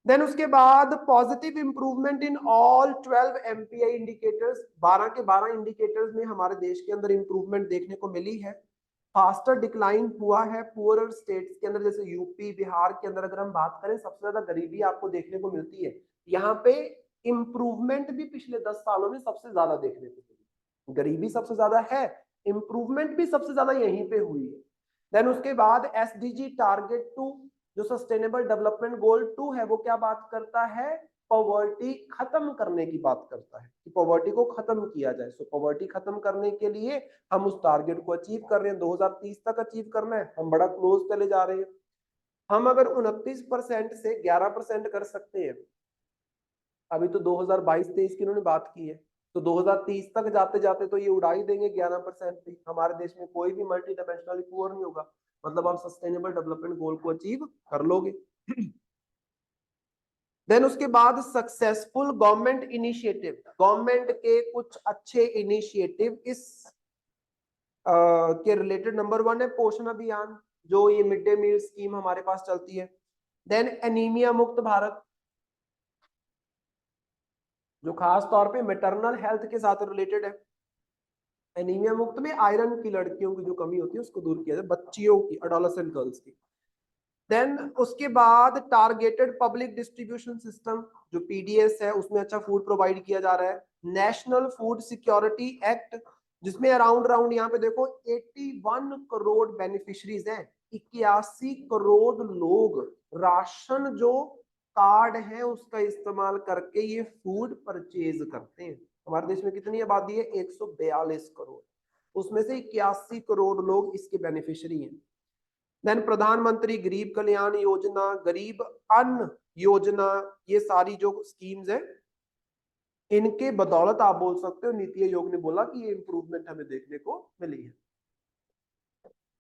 देन उसके बाद positive improvement in all 12 MPI indicators. 12 के 12 इंडिकेटर्स में हमारे देश के अंदर इंप्रूवमेंट देखने को मिली है। फास्टर डिक्लाइन हुआ है पुअर स्टेट्स के अंदर, जैसे यूपी, बिहार के अंदर अगर हम बात करें, सबसे ज्यादा गरीबी आपको देखने को मिलती है यहाँ पे। इंप्रूवमेंट भी पिछले 10 सालों में सबसे ज्यादा देखने को मिली, गरीबी सबसे ज्यादा है, इंप्रूवमेंट भी सबसे ज्यादा यहीं पे हुई है। देन उसके बाद एसडीजी टारगेट 2, जो सस्टेनेबल डेवलपमेंट गोल 2 है, वो क्या बात करता है? पॉवर्टी खत्म करने की बात करता है कि पॉवर्टी को खत्म किया जाए। सो पॉवर्टी खत्म करने के लिए हम उस टारगेट को अचीव कर रहे हैं, 2030 तक अचीव करना है, हम बड़ा क्लोज चले जा रहे हैं। हम अगर 29% से 11% कर सकते हैं, अभी तो 2022-23 की उन्होंने बात की है, तो 2030 तक जाते जाते तो ये उड़ा ही देंगे 11% भी। हमारे देश में कोई भी मल्टी डायमेंशनली पुअर नहीं होगा, मतलब आप सस्टेनेबल डेवलपमेंट गोल को अचीव कर लोगे। देन उसके बाद सक्सेसफुल गवर्नमेंट इनिशिएटिव, गवर्नमेंट के कुछ अच्छे इनिशिएटिव इस के रिलेटेड। नंबर 1 है पोषण अभियान, जो ये मिड डे मील स्कीम हमारे पास चलती है। देन एनीमिया मुक्त भारत, जो खास तौर पे मैटरनल हेल्थ के साथ रिलेटेड है। एनीमिया मुक्त में आयरन की लड़कियों की जो कमी होती है उसको दूर किया जाए, बच्चियों की, एडोलेसेंट गर्ल्स की। देन उसके बाद टारगेटेड पब्लिक डिस्ट्रीब्यूशन सिस्टम जो पीडीएस है, उसमें अच्छा फूड प्रोवाइड किया जा रहा है। नेशनल फूड सिक्योरिटी एक्ट, जिसमें अराउंड अराउंड यहाँ पे देखो 81 करोड़ बेनिफिशरीज हैं, 81 करोड़ लोग राशन जो कार्ड है उसका इस्तेमाल करके ये फूड परचेज करते हैं। हमारे देश में कितनी आबादी है? 142 करोड़, उसमें से 81 करोड़ लोग इसके बेनिफिशियरी हैं। देन प्रधानमंत्री गरीब कल्याण योजना, गरीब अन्न योजना, ये सारी जो स्कीम्स है इनके बदौलत आप बोल सकते हो नीति आयोग ने बोला कि ये इंप्रूवमेंट हमें देखने को मिली है।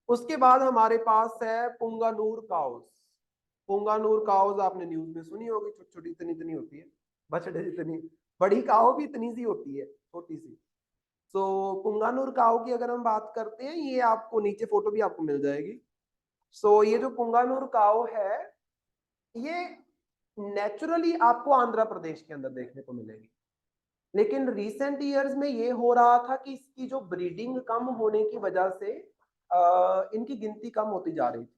उसके बाद हमारे पास है पुंगानूर काउस। पुंगानूर काउस आपने न्यूज में सुनी होगी, छोटी छोटी इतनी इतनी होती है, बछड़े जितनी, बड़ी काऊ भी इतनी सी होती है, छोटी सी। तो पुंगानूर काऊ की अगर हम बात करते हैं, ये आपको नीचे फोटो भी आपको मिल जाएगी। सो ये जो पुंगानूर काऊ है ये नेचुरली आपको आंध्र प्रदेश के अंदर देखने को मिलेगी, लेकिन रिसेंट ईयर्स में ये हो रहा था कि इसकी जो ब्रीडिंग कम होने की वजह से इनकी गिनती कम होती जा रही थी।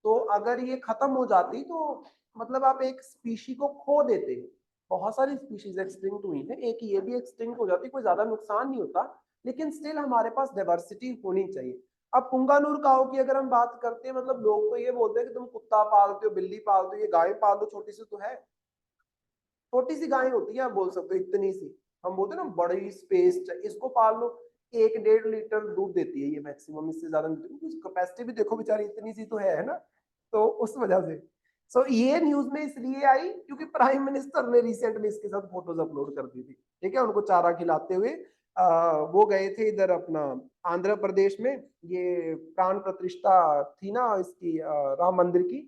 तो अगर ये खत्म हो जाती तो मतलब आप एक स्पीशी को खो देते। बहुत सारी स्पीशीज एक्सटिंक्ट हुई है, एक ये भी एक्सटिंक्ट हो जाती, कोई ज्यादा नुकसान नहीं होता, लेकिन स्टिल हमारे पास डाइवर्सिटी होनी चाहिए। अब पुंगानूर काऊ की अगर हम बात करते हैं, मतलब लोग तो ये बोलते हैं कि तुम कुत्ता पालते हो, बिल्ली पालते हो, ये गाय पाल लो, छोटी सी तो है, छोटी सी गाय होती है, आप बोल सकते हो इतनी सी। हम बोलते हैं ना बड़ी स्पेस, इसको पाल लो, 1-1.5 लीटर दूध देती है ये मैक्सिमम, इससे ज्यादा नहीं देती, कैपेसिटी भी देखो बेचारी इतनी सी तो है ना। तो उस वजह से सो ये न्यूज में इसलिए आई क्योंकि प्राइम मिनिस्टर ने रिसेंटली इसके साथ फोटोज अपलोड कर दी थी, ठीक है, उनको चारा खिलाते हुए। वो गए थे इधर अपना आंध्र प्रदेश में, ये प्राण प्रतिष्ठा थी ना इसकी, राम मंदिर की।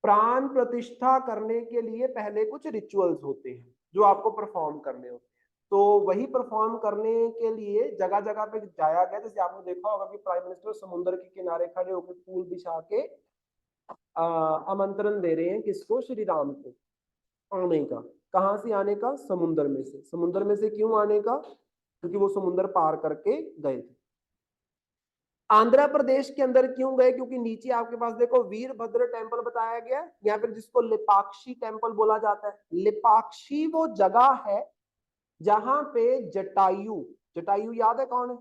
प्राण प्रतिष्ठा करने के लिए पहले कुछ रिचुअल्स होते हैं जो आपको परफॉर्म करने होते हैं, तो वही परफॉर्म करने के लिए जगह जगह पे जाया गया। जैसे आपने देखा होगा कि प्राइम मिनिस्टर समुद्र के किनारे खड़े होकर फूल बिछा के आमंत्रण दे रहे हैं किसको? श्री राम को आने का। कहाँ से आने का? समुद्र में से। समुद्र में से क्यों आने का? क्योंकि वो समुद्र पार करके गए थे। आंध्र प्रदेश के अंदर क्यों गए? क्योंकि नीचे आपके पास देखो वीरभद्र टेम्पल बताया गया है, या फिर जिसको लिपाक्षी टेम्पल बोला जाता है। लिपाक्षी वो जगह है जहां पे जटायु, जटायु याद है कौन है?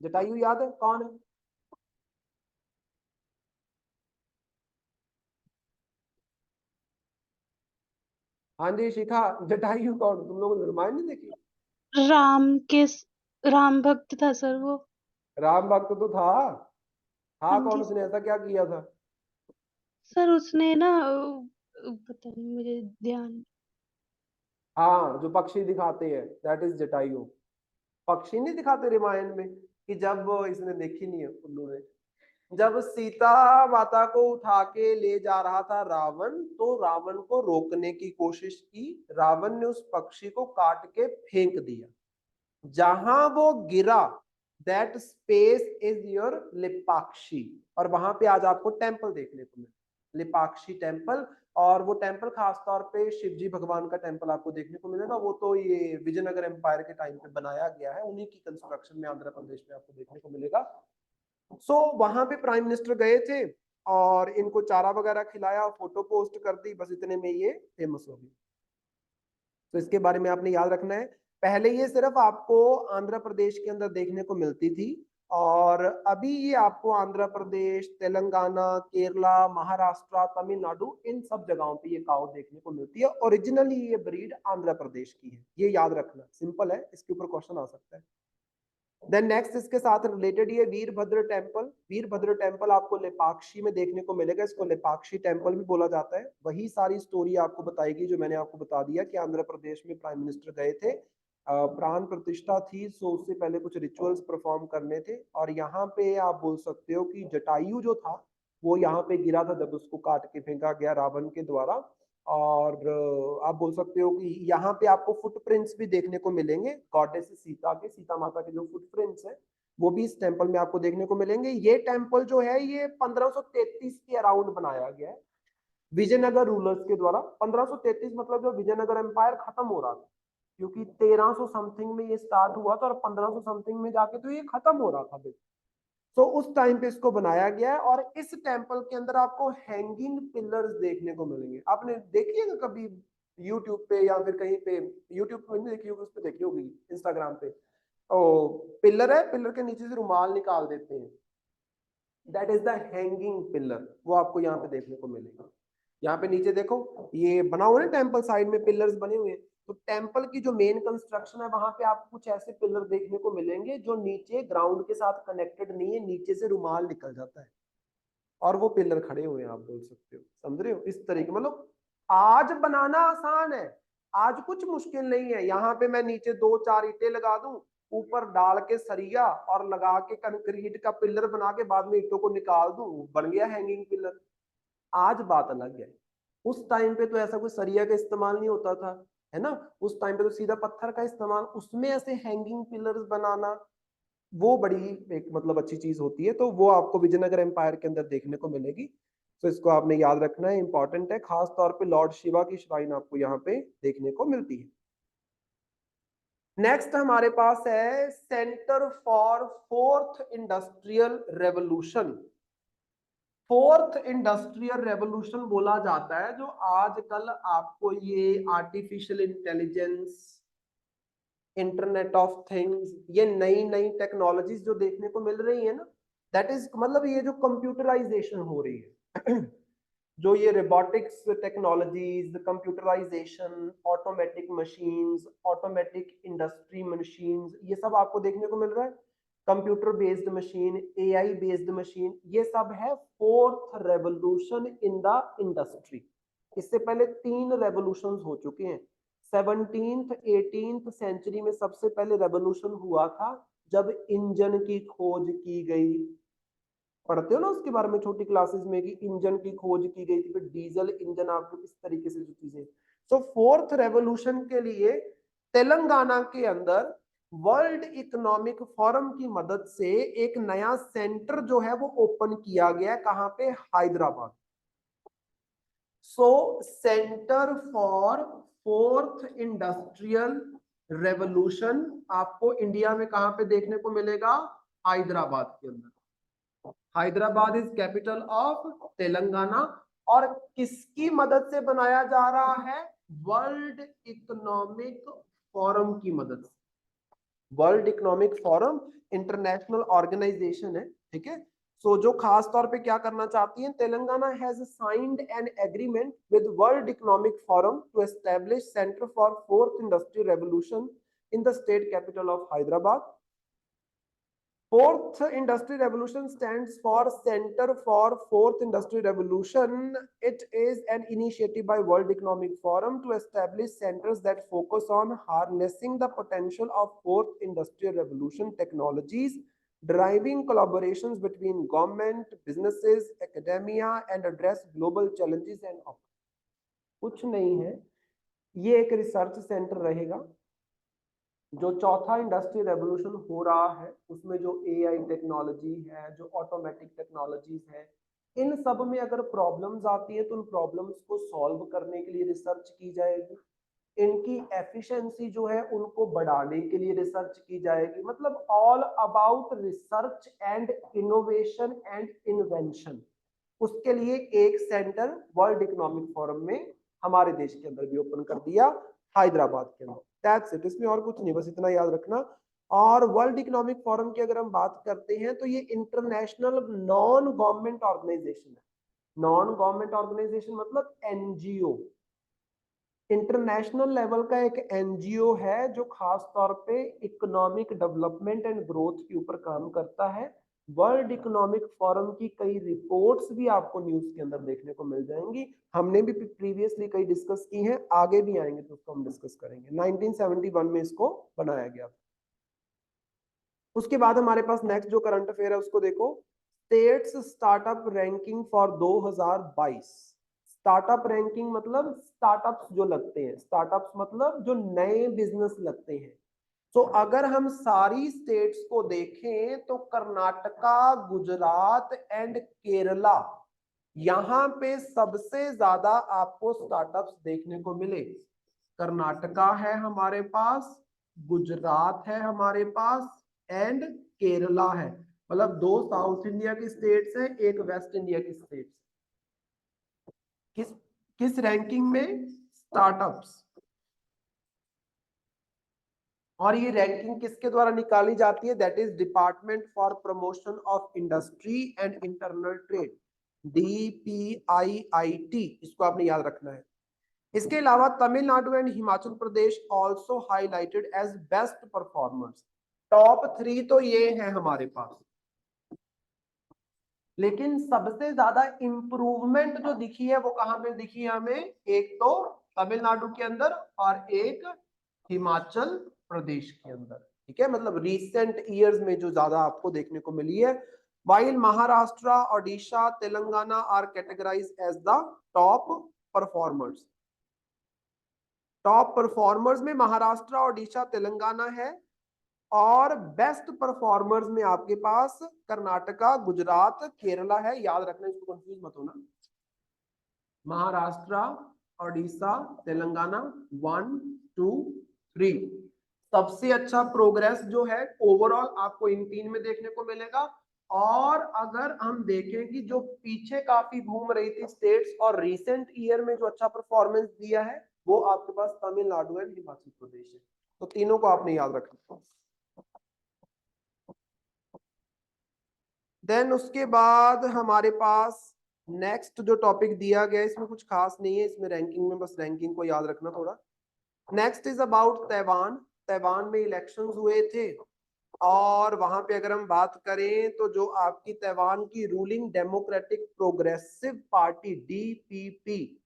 जटायु याद है कौन है? हाँ जी शिखा, जटायु कौन? तुम लोगों ने रामायण नहीं देखी? राम के राम भक्त था सर वो। राम भक्त तो था। हाँ हाँ कौन? जी उसने ऐसा क्या किया था? सर, उसने ना पता नहीं मुझे ध्यान। हाँ जो पक्षी दिखाते हैं दैट इज जटायु। पक्षी नहीं दिखाते रामायण में कि जब इसने देखी नहीं है उल्लू ने, जब सीता माता को उठा के ले जा रहा था रावण, तो रावण को रोकने की कोशिश की, रावण ने उस पक्षी को काट के फेंक दिया। जहां वो गिरा that space is your Lepakshi, और वहां पे आज आपको टेम्पल देखने को मिले, लिपाक्षी टेम्पल। और वो टेम्पल खास तौर पे शिव जी भगवान का टेम्पल आपको देखने को मिलेगा। वो तो ये विजयनगर एम्पायर के टाइम पे बनाया गया है, उन्हीं की कंस्ट्रक्शन में आंध्र प्रदेश में आपको देखने को मिलेगा। सो वहां पे प्राइम मिनिस्टर गए थे और इनको चारा वगैरह खिलाया, फोटो पोस्ट कर दी, बस इतने में ये फेमस हो गई। तो इसके बारे में आपने याद रखना है। पहले ये सिर्फ आपको आंध्र प्रदेश के अंदर देखने को मिलती थी, और अभी ये आपको आंध्र प्रदेश, तेलंगाना, केरला, महाराष्ट्र, तमिलनाडु, इन सब जगहों पे ये काऊ देखने को मिलती है। ओरिजिनली ये ब्रीड आंध्र प्रदेश की है, ये याद रखना, सिंपल है, इसके ऊपर क्वेश्चन आ सकता है। देन नेक्स्ट इसके साथ रिलेटेड ये वीरभद्र टेम्पल। वीरभद्र टेम्पल आपको लेपाक्षी में देखने को मिलेगा, इसको लेपाक्षी टेम्पल भी बोला जाता है। वही सारी स्टोरी आपको बताएगी जो मैंने आपको बता दिया कि आंध्र प्रदेश में प्राइम मिनिस्टर गए थे, प्राण प्रतिष्ठा थी, सो उससे पहले कुछ रिचुअल्स परफॉर्म करने थे। और यहाँ पे आप बोल सकते हो कि जटायु जो था वो यहाँ पे गिरा था जब उसको काट के फेंका गया रावण के द्वारा। और आप बोल सकते हो कि यहाँ पे आपको फुटप्रिंट्स भी देखने को मिलेंगे गॉडेस सीता के, सीता माता के जो फुटप्रिंट्स हैं वो भी इस टेम्पल में आपको देखने को मिलेंगे। ये टेम्पल जो है ये 1533 के अराउंड बनाया गया है, विजयनगर रूलर्स के द्वारा। 1533 मतलब जब विजयनगर एम्पायर खत्म हो रहा था, क्योंकि 1300 समथिंग में ये स्टार्ट हुआ था और 1500 समथिंग में जाके तो ये खत्म हो रहा था। तो उस टाइम पे इसको बनाया गया है और इस टेम्पल के अंदर आपको हैंगिंग पिलर्स देखने को मिलेंगे। आपने देखी है कभी यूट्यूब पे या फिर कहीं पे? यूट्यूब पे नहीं देखी होगी, उस पे देखी होगी, इंस्टाग्राम पे। ओ पिलर है, पिलर के नीचे से रुमाल निकाल देते हैं, that is the hanging pillar. वो आपको यहाँ पे देखने को मिलेगा। यहाँ पे नीचे देखो ये बना हुआ है टेम्पल, साइड में पिलर्स बने हुए हैं। तो टेम्पल की जो मेन कंस्ट्रक्शन है वहां पे आपको कुछ ऐसे पिलर देखने को मिलेंगे जो नीचे ग्राउंड के साथ कनेक्टेड नहीं है, नीचे से रुमाल निकल जाता है और वो पिलर खड़े हुए हैं, आप बोल सकते हो। समझ रहे हो? इस तरीके, मतलब आज बनाना आसान है, आज कुछ मुश्किल नहीं है। यहाँ पे मैं नीचे 2-4 ईंटें लगा दूं, ऊपर डाल के सरिया और लगा के कंक्रीट का पिलर बना के बाद में ईंटों को निकाल दूं, बन गया हैंगिंग पिलर। आज बात अलग है, उस टाइम पे तो ऐसा कोई सरिया का इस्तेमाल नहीं होता था, है ना। उस टाइम पे तो सीधा पत्थर का इस्तेमाल, उसमें ऐसे हैंगिंग पिलर्स बनाना वो बड़ी एक मतलब अच्छी चीज होती है। तो वो आपको विजयनगर एम्पायर के अंदर देखने को मिलेगी। तो इसको आपने याद रखना है, इंपॉर्टेंट है। खास तौर पे लॉर्ड शिवा की श्राइन आपको यहाँ पे देखने को मिलती है। नेक्स्ट हमारे पास है centre for fourth industrial revolution. Fourth industrial revolution बोला जाता है जो आजकल आपको ये artificial intelligence, internet of things, ये नई नई टेक्नोलॉजीज जो देखने को मिल रही है ना, दैट इज मतलब ये जो कंप्यूटराइजेशन हो रही है जो ये robotics technologies, computerisation, automatic machines, automatic industry machines, ये सब आपको देखने को मिल रहा है। Computer based machine, AI based machine, ये सब है fourth revolution in the industry. इससे पहले 3 रेवोल्यूशन हो चुके हैं। 17th 18th सेंचुरी में सबसे पहले रेवोल्यूशन हुआ था जब इंजन की खोज की गई। पढ़ते हो ना उसके बारे में छोटी क्लासेस में कि इंजन की खोज की गई थी, फिर डीजल इंजन, आपको इस तरीके से जो चीजें। सो फोर्थ रेवोल्यूशन के लिए तेलंगाना के अंदर वर्ल्ड इकोनॉमिक फोरम की मदद से एक नया सेंटर जो है वो ओपन किया गया। कहां पे? Hyderabad. So centre for fourth industrial revolution आपको इंडिया में कहां पे देखने को मिलेगा? हैदराबाद के अंदर। Hyderabad is capital of Telangana. और किसकी मदद से बनाया जा रहा है? वर्ल्ड इकोनॉमिक फोरम की मदद से। World economic forum international organisation है, ठीक है। सो जो खास तौर पे क्या करना चाहती है, Telangana has signed an agreement with world economic forum to establish centre for fourth industrial revolution in the state capital of Hyderabad. Fourth Industrial Revolution stands for Center for Fourth Industrial Revolution. It is an initiative by World Economic Forum to establish centers that focus on harnessing the potential of Fourth Industrial Revolution technologies, driving collaborations between government, businesses, academia, and address global challenges and opportunities. कुछ नहीं है, ये एक research centre रहेगा। जो चौथा industrial revolution हो रहा है उसमें जो एआई टेक्नोलॉजी है, जो ऑटोमेटिक टेक्नोलॉजीज है, इन सब में अगर प्रॉब्लम्स आती है तो उन प्रॉब्लम्स को सॉल्व करने के लिए रिसर्च की जाएगी। इनकी एफिशिएंसी जो है उनको बढ़ाने के लिए रिसर्च की जाएगी। मतलब all about research and innovation and invention. उसके लिए एक सेंटर वर्ल्ड इकोनॉमिक फोरम में हमारे देश के अंदर भी ओपन कर दिया, हैदराबाद के अंदर। दैट्स इट, इसमें और कुछ नहीं, बस इतना याद रखना। और वर्ल्ड इकोनॉमिक फोरम की अगर हम बात करते हैं तो ये इंटरनेशनल नॉन गवर्नमेंट ऑर्गेनाइजेशन है। नॉन गवर्नमेंट ऑर्गेनाइजेशन मतलब एनजीओ, इंटरनेशनल लेवल का एक एनजीओ है जो खास तौर पे इकोनॉमिक डेवलपमेंट एंड ग्रोथ के ऊपर काम करता है। वर्ल्ड इकोनॉमिक फोरम की कई रिपोर्ट्स भी आपको न्यूज के अंदर देखने को मिल जाएंगी। हमने भी प्रीवियसली कई डिस्कस की हैं, आगे भी आएंगे तो उसको हम डिस्कस करेंगे। 1971 में इसको बनाया गया था। उसके बाद हमारे पास नेक्स्ट जो करंट अफेयर है उसको देखो। States startup ranking for 2022। Startup ranking मतलब स्टार्टअप्स जो लगते हैं, स्टार्टअप्स मतलब जो नए बिजनेस लगते हैं। तो अगर हम सारी स्टेट्स को देखें तो कर्नाटका, गुजरात एंड केरला यहाँ पे सबसे ज्यादा आपको स्टार्टअप्स देखने को मिले, कर्नाटका है हमारे पास, गुजरात है हमारे पास, एंड केरला है। मतलब 2 साउथ इंडिया की स्टेट्स है, 1 वेस्ट इंडिया की स्टेट्स। किस किस रैंकिंग में? स्टार्टअप्स। और ये रैंकिंग किसके द्वारा निकाली जाती है? That is department for promotion of industry and internal trade, DPIIT, इसको आपने याद रखना है। इसके अलावा Tamil Nadu and Himachal Pradesh also highlighted as best performers. Top 3 तो ये हैं हमारे पास, लेकिन सबसे ज्यादा इंप्रूवमेंट जो दिखी है वो कहां पे दिखी है हमें? एक तो तमिलनाडु के अंदर और एक हिमाचल प्रदेश के अंदर। ठीक है, मतलब रिसेंट ईयर्स में जो ज्यादा आपको देखने को मिली है। while Maharashtra, Odisha, Telangana are categorised as the top performers. Top performers में महाराष्ट्र, ओडिशा, तेलंगाना है, और बेस्ट परफॉर्मर्स में आपके पास कर्नाटका, गुजरात, केरला है। याद रखना, इसको कंफ्यूज मत होना। महाराष्ट्र, ओडिशा, तेलंगाना 1 2 3। सबसे अच्छा प्रोग्रेस जो है ओवरऑल आपको इन 3 में देखने को मिलेगा। और अगर हम देखें कि जो पीछे काफी घूम रही थी स्टेट्स और रिसेंट ईयर में जो अच्छा परफॉर्मेंस दिया है वो आपके पास तमिलनाडु एंड हिमाचल प्रदेश है। तो तीनों को आपने याद रखना। देन उसके बाद हमारे पास नेक्स्ट जो टॉपिक दिया गया है, इसमें कुछ खास नहीं है, इसमें रैंकिंग में बस रैंकिंग को याद रखना थोड़ा। Next is about Taiwan. Taiwan में इलेक्शंस हुए थे, और वहां पे अगर हम बात करें तो जो आपकी ताइवान की ruling democratic progressive party DPP,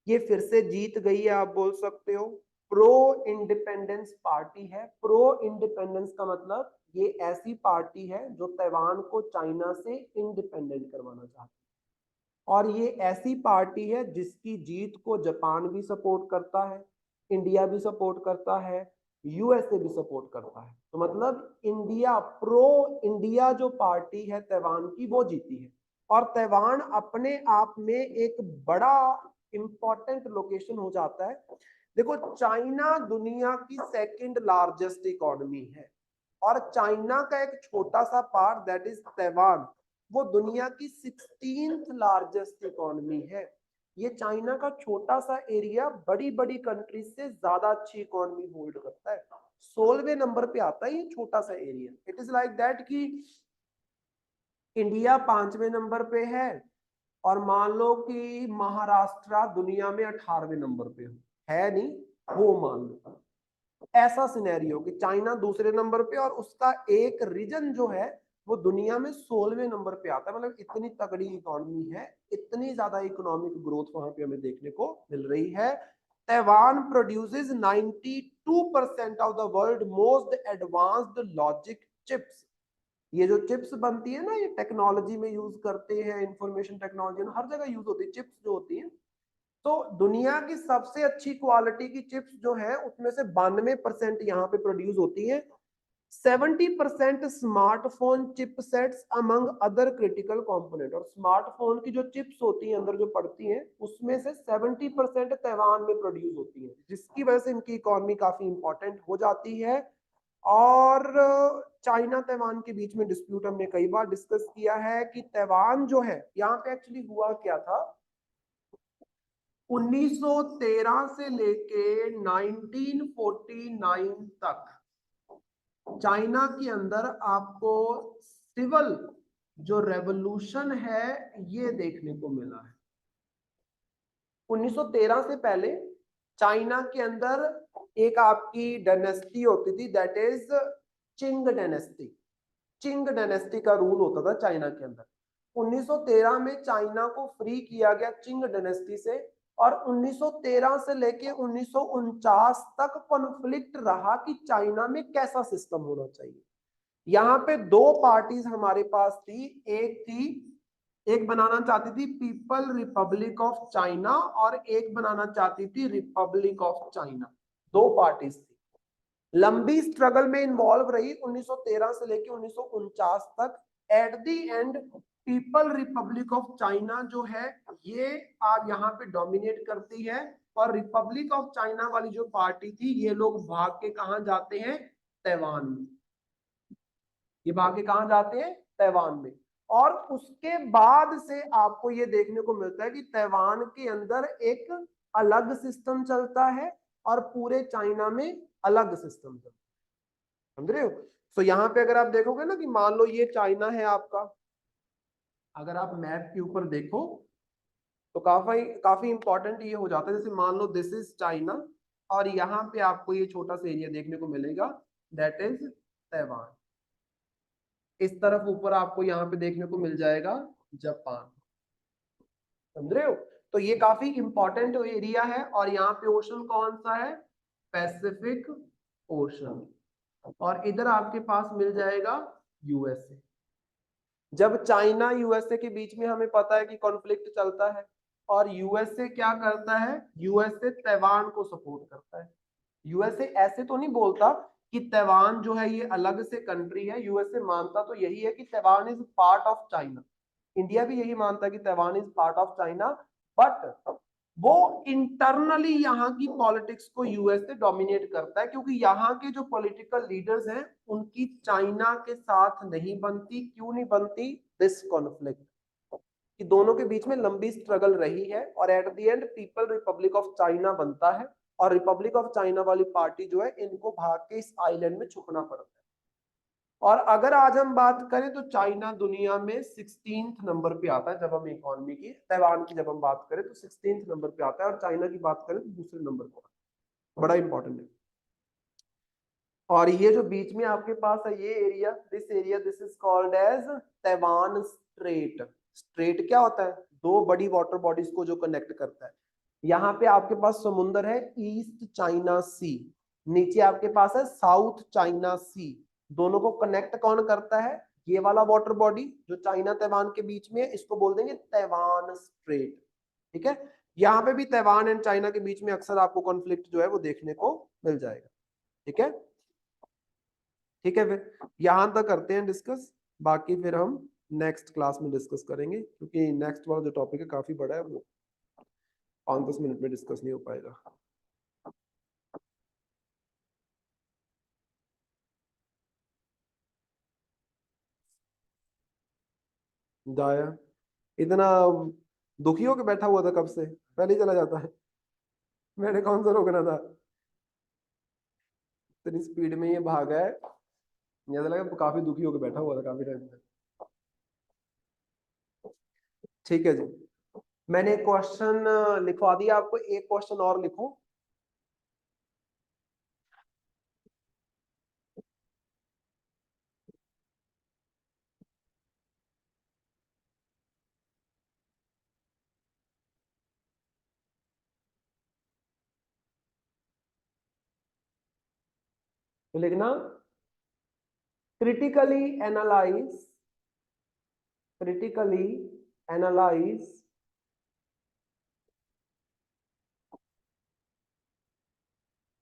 ये फिर से जीत गई है, आप बोल सकते हो। प्रो इंडिपेंडेंस पार्टी है। प्रो इंडिपेंडेंस का मतलब ये ऐसी पार्टी है जो ताइवान को चाइना से इंडिपेंडेंट करवाना चाहती है, और ये ऐसी पार्टी है जिसकी जीत को जापान भी सपोर्ट करता है, इंडिया भी सपोर्ट करता है, USA भी सपोर्ट करता है। तो मतलब इंडिया, प्रो इंडिया जो पार्टी है ताइवान की, वो जीती है। और ताइवान अपने आप में एक बड़ा इंपॉर्टेंट लोकेशन हो जाता है। देखो, चाइना दुनिया की 2nd लार्जेस्ट इकोनॉमी है, और चाइना का एक छोटा सा पार्ट दैट इज ताइवान, वो दुनिया की 16th लार्जेस्ट इकोनॉमी है। ये चाइना का छोटा सा एरिया बड़ी बड़ी कंट्रीज से ज्यादा अच्छी इकोनॉमी होल्ड करता है। 16वें नंबर पे आता है ये छोटा सा area. It is like that कि इंडिया 5वें नंबर पे है, और मान लो कि महाराष्ट्र दुनिया में 18वें नंबर पे है नहीं, वो मान लो ऐसा सिनेरियो कि चाइना दूसरे नंबर पे और उसका एक रीजन जो है वो दुनिया में 16वें नंबर पे आता है। मतलब इतनी तगड़ी इकोनॉमी है, इतनी ज्यादा इकोनॉमिक ग्रोथ वहां पे हमें देखने को मिल रही है। Taiwan produces 92% of the world most advanced logic chips. ये जो चिप्स बनती है ना, ये टेक्नोलॉजी में यूज करते हैं, इंफॉर्मेशन टेक्नोलॉजी हर जगह यूज होती है चिप्स जो होती है। तो दुनिया की सबसे अच्छी क्वालिटी की चिप्स जो है उसमें से 92% यहाँ पे प्रोड्यूस होती है। 70% smartphone chipsets among other critical component. और स्मार्टफोन की जो चिप्स होती हैं अंदर जो पड़ती हैं, उसमें से 70% ताइवान में प्रोड्यूस होती है, जिसकी वजह से इनकी इकोनॉमी काफी इंपॉर्टेंट हो जाती है। और चाइना ताइवान के बीच में डिस्प्यूट हमने कई बार डिस्कस किया है कि ताइवान जो है, यहाँ पे एक्चुअली हुआ क्या था, 1913 से लेके 1949 तक चाइना के अंदर आपको सिविल जो रेवोल्यूशन है ये देखने को मिला है। 1913 से पहले चाइना के अंदर एक आपकी डायनेस्टी होती थी, that is Ching dynasty. Ching dynasty का रूल होता था चाइना के अंदर। 1913 में चाइना को फ्री किया गया चिंग डायनेस्टी से, और 1913 से लेके 1949 तक कॉन्फ्लिक्ट रहा कि चाइना में कैसा सिस्टम होना चाहिए। यहाँ पे 2 पार्टीज हमारे पास थी। एक बनाना चाहती थी पीपल रिपब्लिक ऑफ चाइना, और एक बनाना चाहती थी रिपब्लिक ऑफ चाइना। 2 पार्टीज थी, लंबी स्ट्रगल में इन्वॉल्व रही 1913 से लेके 1949 तक। At the end people Republic of China जो है ये आप यहाँ पे डोमिनेट करती है, और रिपब्लिक ऑफ चाइना वाली जो पार्टी थी ये लोग भाग के कहा जाते हैं, ताइवान में। ये भाग के कहा जाते हैं, ताइवान में। और उसके बाद से आपको ये देखने को मिलता है कि ताइवान के अंदर एक अलग सिस्टम चलता है और पूरे चाइना में अलग सिस्टम चलता है, समझ रहे हो। तो यहाँ पे अगर आप देखोगे ना कि मान लो ये चाइना है आपका, अगर आप मैप के ऊपर देखो तो काफी काफी इंपॉर्टेंट ये हो जाता है। जैसे मान लो दिस इज चाइना, और यहाँ पे आपको ये छोटा सा एरिया देखने को मिलेगा, दैट इज ताइवान। इस तरफ ऊपर आपको यहाँ पे देखने को मिल जाएगा जापान, समझ रहे हो। तो ये काफी इंपॉर्टेंट एरिया है, और यहाँ पे ओशन कौन सा है, पैसिफिक ओशन। और इधर आपके पास मिल जाएगा यूएसए। जब चाइना यूएसए के बीच में हमें पता है कि कॉन्फ्लिक्ट चलता है, और यूएसए क्या करता है, यूएसए ताइवान को सपोर्ट करता है। यूएसए ऐसे तो नहीं बोलता कि ताइवान जो है ये अलग से कंट्री है, यूएसए मानता तो यही है कि Taiwan is part of China. India भी यही मानता है कि Taiwan is part of China, but वो इंटरनली यहाँ की पॉलिटिक्स को यूएसए डोमिनेट करता है, क्योंकि यहाँ के जो पॉलिटिकल लीडर्स हैं उनकी चाइना के साथ नहीं बनती। क्यों नहीं बनती, दिस कॉन्फ्लिक्ट, कि दोनों के बीच में लंबी स्ट्रगल रही है, और at the end people Republic of China बनता है, और रिपब्लिक ऑफ चाइना वाली पार्टी जो है इनको भाग के इस आइलैंड में छुपना पड़ता है। और अगर आज हम बात करें तो चाइना दुनिया में 16th नंबर पे आता है, जब हम इकोनॉमी की, ताइवान की जब हम बात करें तो 16th नंबर पे आता है, और चाइना की बात करें तो दूसरे नंबर पर। बड़ा इंपॉर्टेंट है। और ये जो बीच में आपके पास है ये area, this is called as Taiwan strait. Strait क्या होता है, दो बड़ी वाटर बॉडीज को जो कनेक्ट करता है। यहाँ पे आपके पास समुंदर है ईस्ट चाइना सी, नीचे आपके पास है साउथ चाइना सी। दोनों को कनेक्ट कौन करता है, ये वाला वाटर बॉडी जो चाइना ताइवान के बीच में है, इसको बोल देंगे ताइवान स्ट्रेट। ठीक है, यहाँ पे भी ताइवान एंड चाइना के बीच में अक्सर आपको कॉन्फ्लिक्ट जो है वो देखने को मिल जाएगा। ठीक है, ठीक है, फिर यहां तक करते हैं डिस्कस, बाकी फिर हम नेक्स्ट क्लास में डिस्कस करेंगे, क्योंकि नेक्स्ट वाला जो टॉपिक है काफी बड़ा है, वो 5-10 मिनट में डिस्कस नहीं हो पाएगा। जाया इतना दुखी होकर बैठा हुआ था कब से, पहले ही चला जाता है। मैंने कौन सा रोकना था, इतनी स्पीड में ये भागा है, मुझे लगा काफी दुखी होकर बैठा हुआ था काफी टाइम से। ठीक है जी, मैंने क्वेश्चन लिखवा दिया आपको, एक क्वेश्चन और लिखो। तो लिखना, critically analyze critically analyze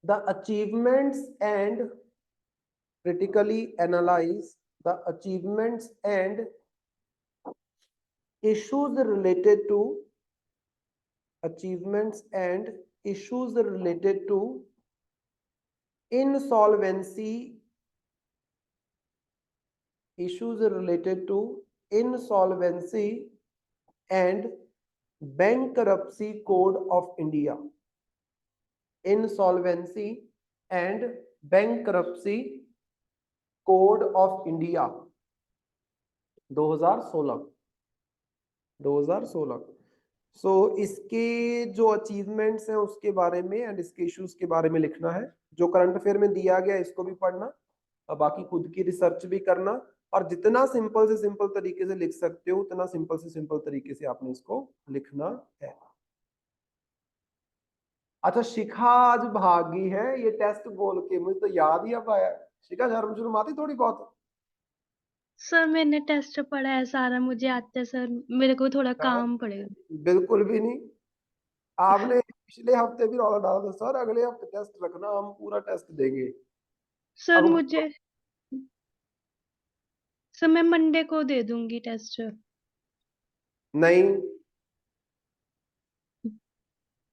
the achievements and critically analyze the achievements and issues related to achievements and issues related to insolvency issues related to insolvency and bankruptcy code of India. Insolvency and bankruptcy code of India 2016। इसके जो achievements हैं उसके बारे में and इसके issues के बारे में लिखना है। जो करंट अफेयर में दिया गया इसको भी पढ़ना, और बाकी खुद की रिसर्च भी करना, और जितना सिंपल से सिंपल तरीके से लिख सकते हो उतना सिंपल से सिंपल तरीके से आपने इसको लिखना है। अच्छा, शिखा आज भागी है ये टेस्ट बोल के, मुझे तो याद ही अब आया। शिखा शर्म शुर्म आती थोड़ी बहुत? सर मैंने टेस्ट पढ़ा है सारा, मुझे आता है सर, मेरे को थोड़ा काम पड़ेगा। बिल्कुल भी नहीं। आपने पिछले हफ्ते भी रौला डाला था, सर अगले हफ्ते टेस्ट रखना, हम पूरा टेस्ट देंगे। सर अब मुझे, सर मैं मंडे को दे दूंगी टेस्ट। नहीं,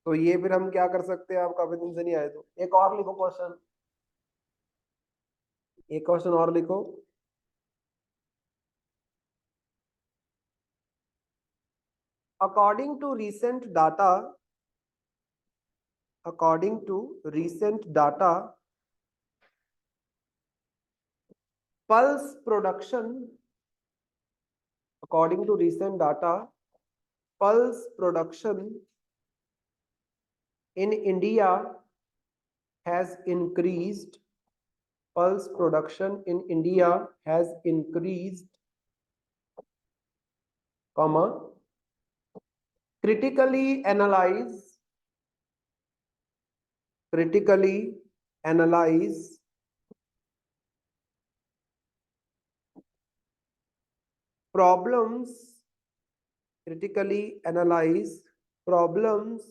तो ये फिर हम क्या कर सकते हैं, आप काफी दिन से नहीं आए तो एक और लिखो क्वेश्चन, एक क्वेश्चन और लिखो। According to recent data, according to recent data, pulse production, according to recent data, pulse production in India has increased, pulse production in India has increased, comma, critically analyze, critically analyze problems, critically analyze problems,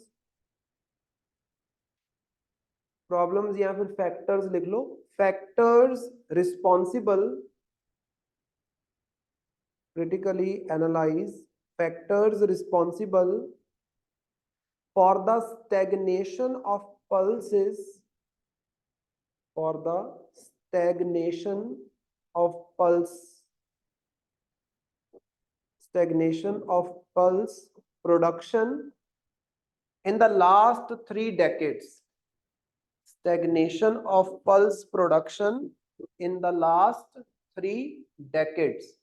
problems या फिर factors लिख लो, factors responsible, critically analyze factors responsible for the stagnation of pulses, for the stagnation of pulse, stagnation of pulse production in the last 3 decades, stagnation of pulse production in the last 3 decades।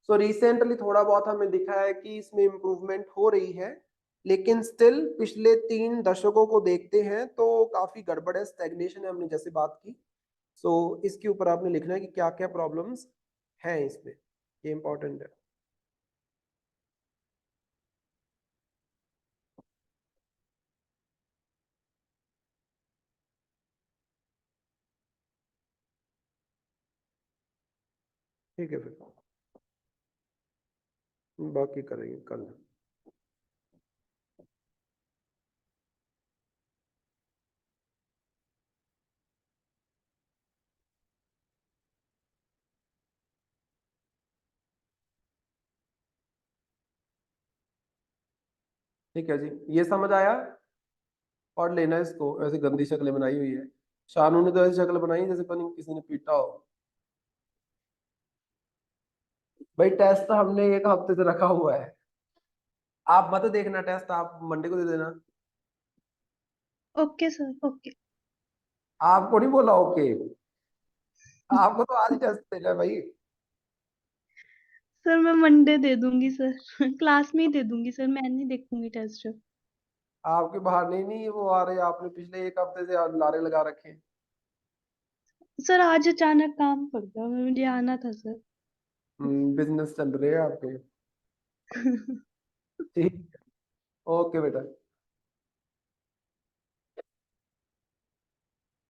So recently थोड़ा बहुत हमें दिखा है कि इसमें improvement हो रही है, लेकिन स्टिल पिछले 3 दशकों को देखते हैं तो काफी गड़बड़ है, स्टैग्नेशन है, हमने जैसे बात की। सो इसके ऊपर आपने लिखना है कि क्या क्या प्रॉब्लम्स हैं इसमें, ये इंपॉर्टेंट है। ठीक है, फिर बाकी करेंगे कल। ठीक है जी, ये समझ आया? पढ़ लेना इसको, ऐसे गंदी शक्लें बनाई हुई है शानू ने, तो ऐसी शक्ल बनाई जैसे पता नहीं किसी ने पीटा हो। भाई टेस्ट तो हमने 1 हफ्ते से रखा हुआ है, आप मत देखना टेस्ट, आप मंडे को दे देना। Okay sir, okay. आपको नहीं बोला ओके, आपको तो आज टेस्ट देना है भाई। सर मैं मंडे दे दूंगी सर। क्लास में ही दे दूंगी सर, मैं नहीं देखूंगी टेस्ट। आपके बहाने ही नहीं वो आ रहे, आपने पिछले 1 हफ्ते से लारे लगा रखे हैं। सर आज अचानक काम पड़ गया, मुझे आना था सर। बिजनेस चल रहे हैं आपके। ठीक, ओके बेटा।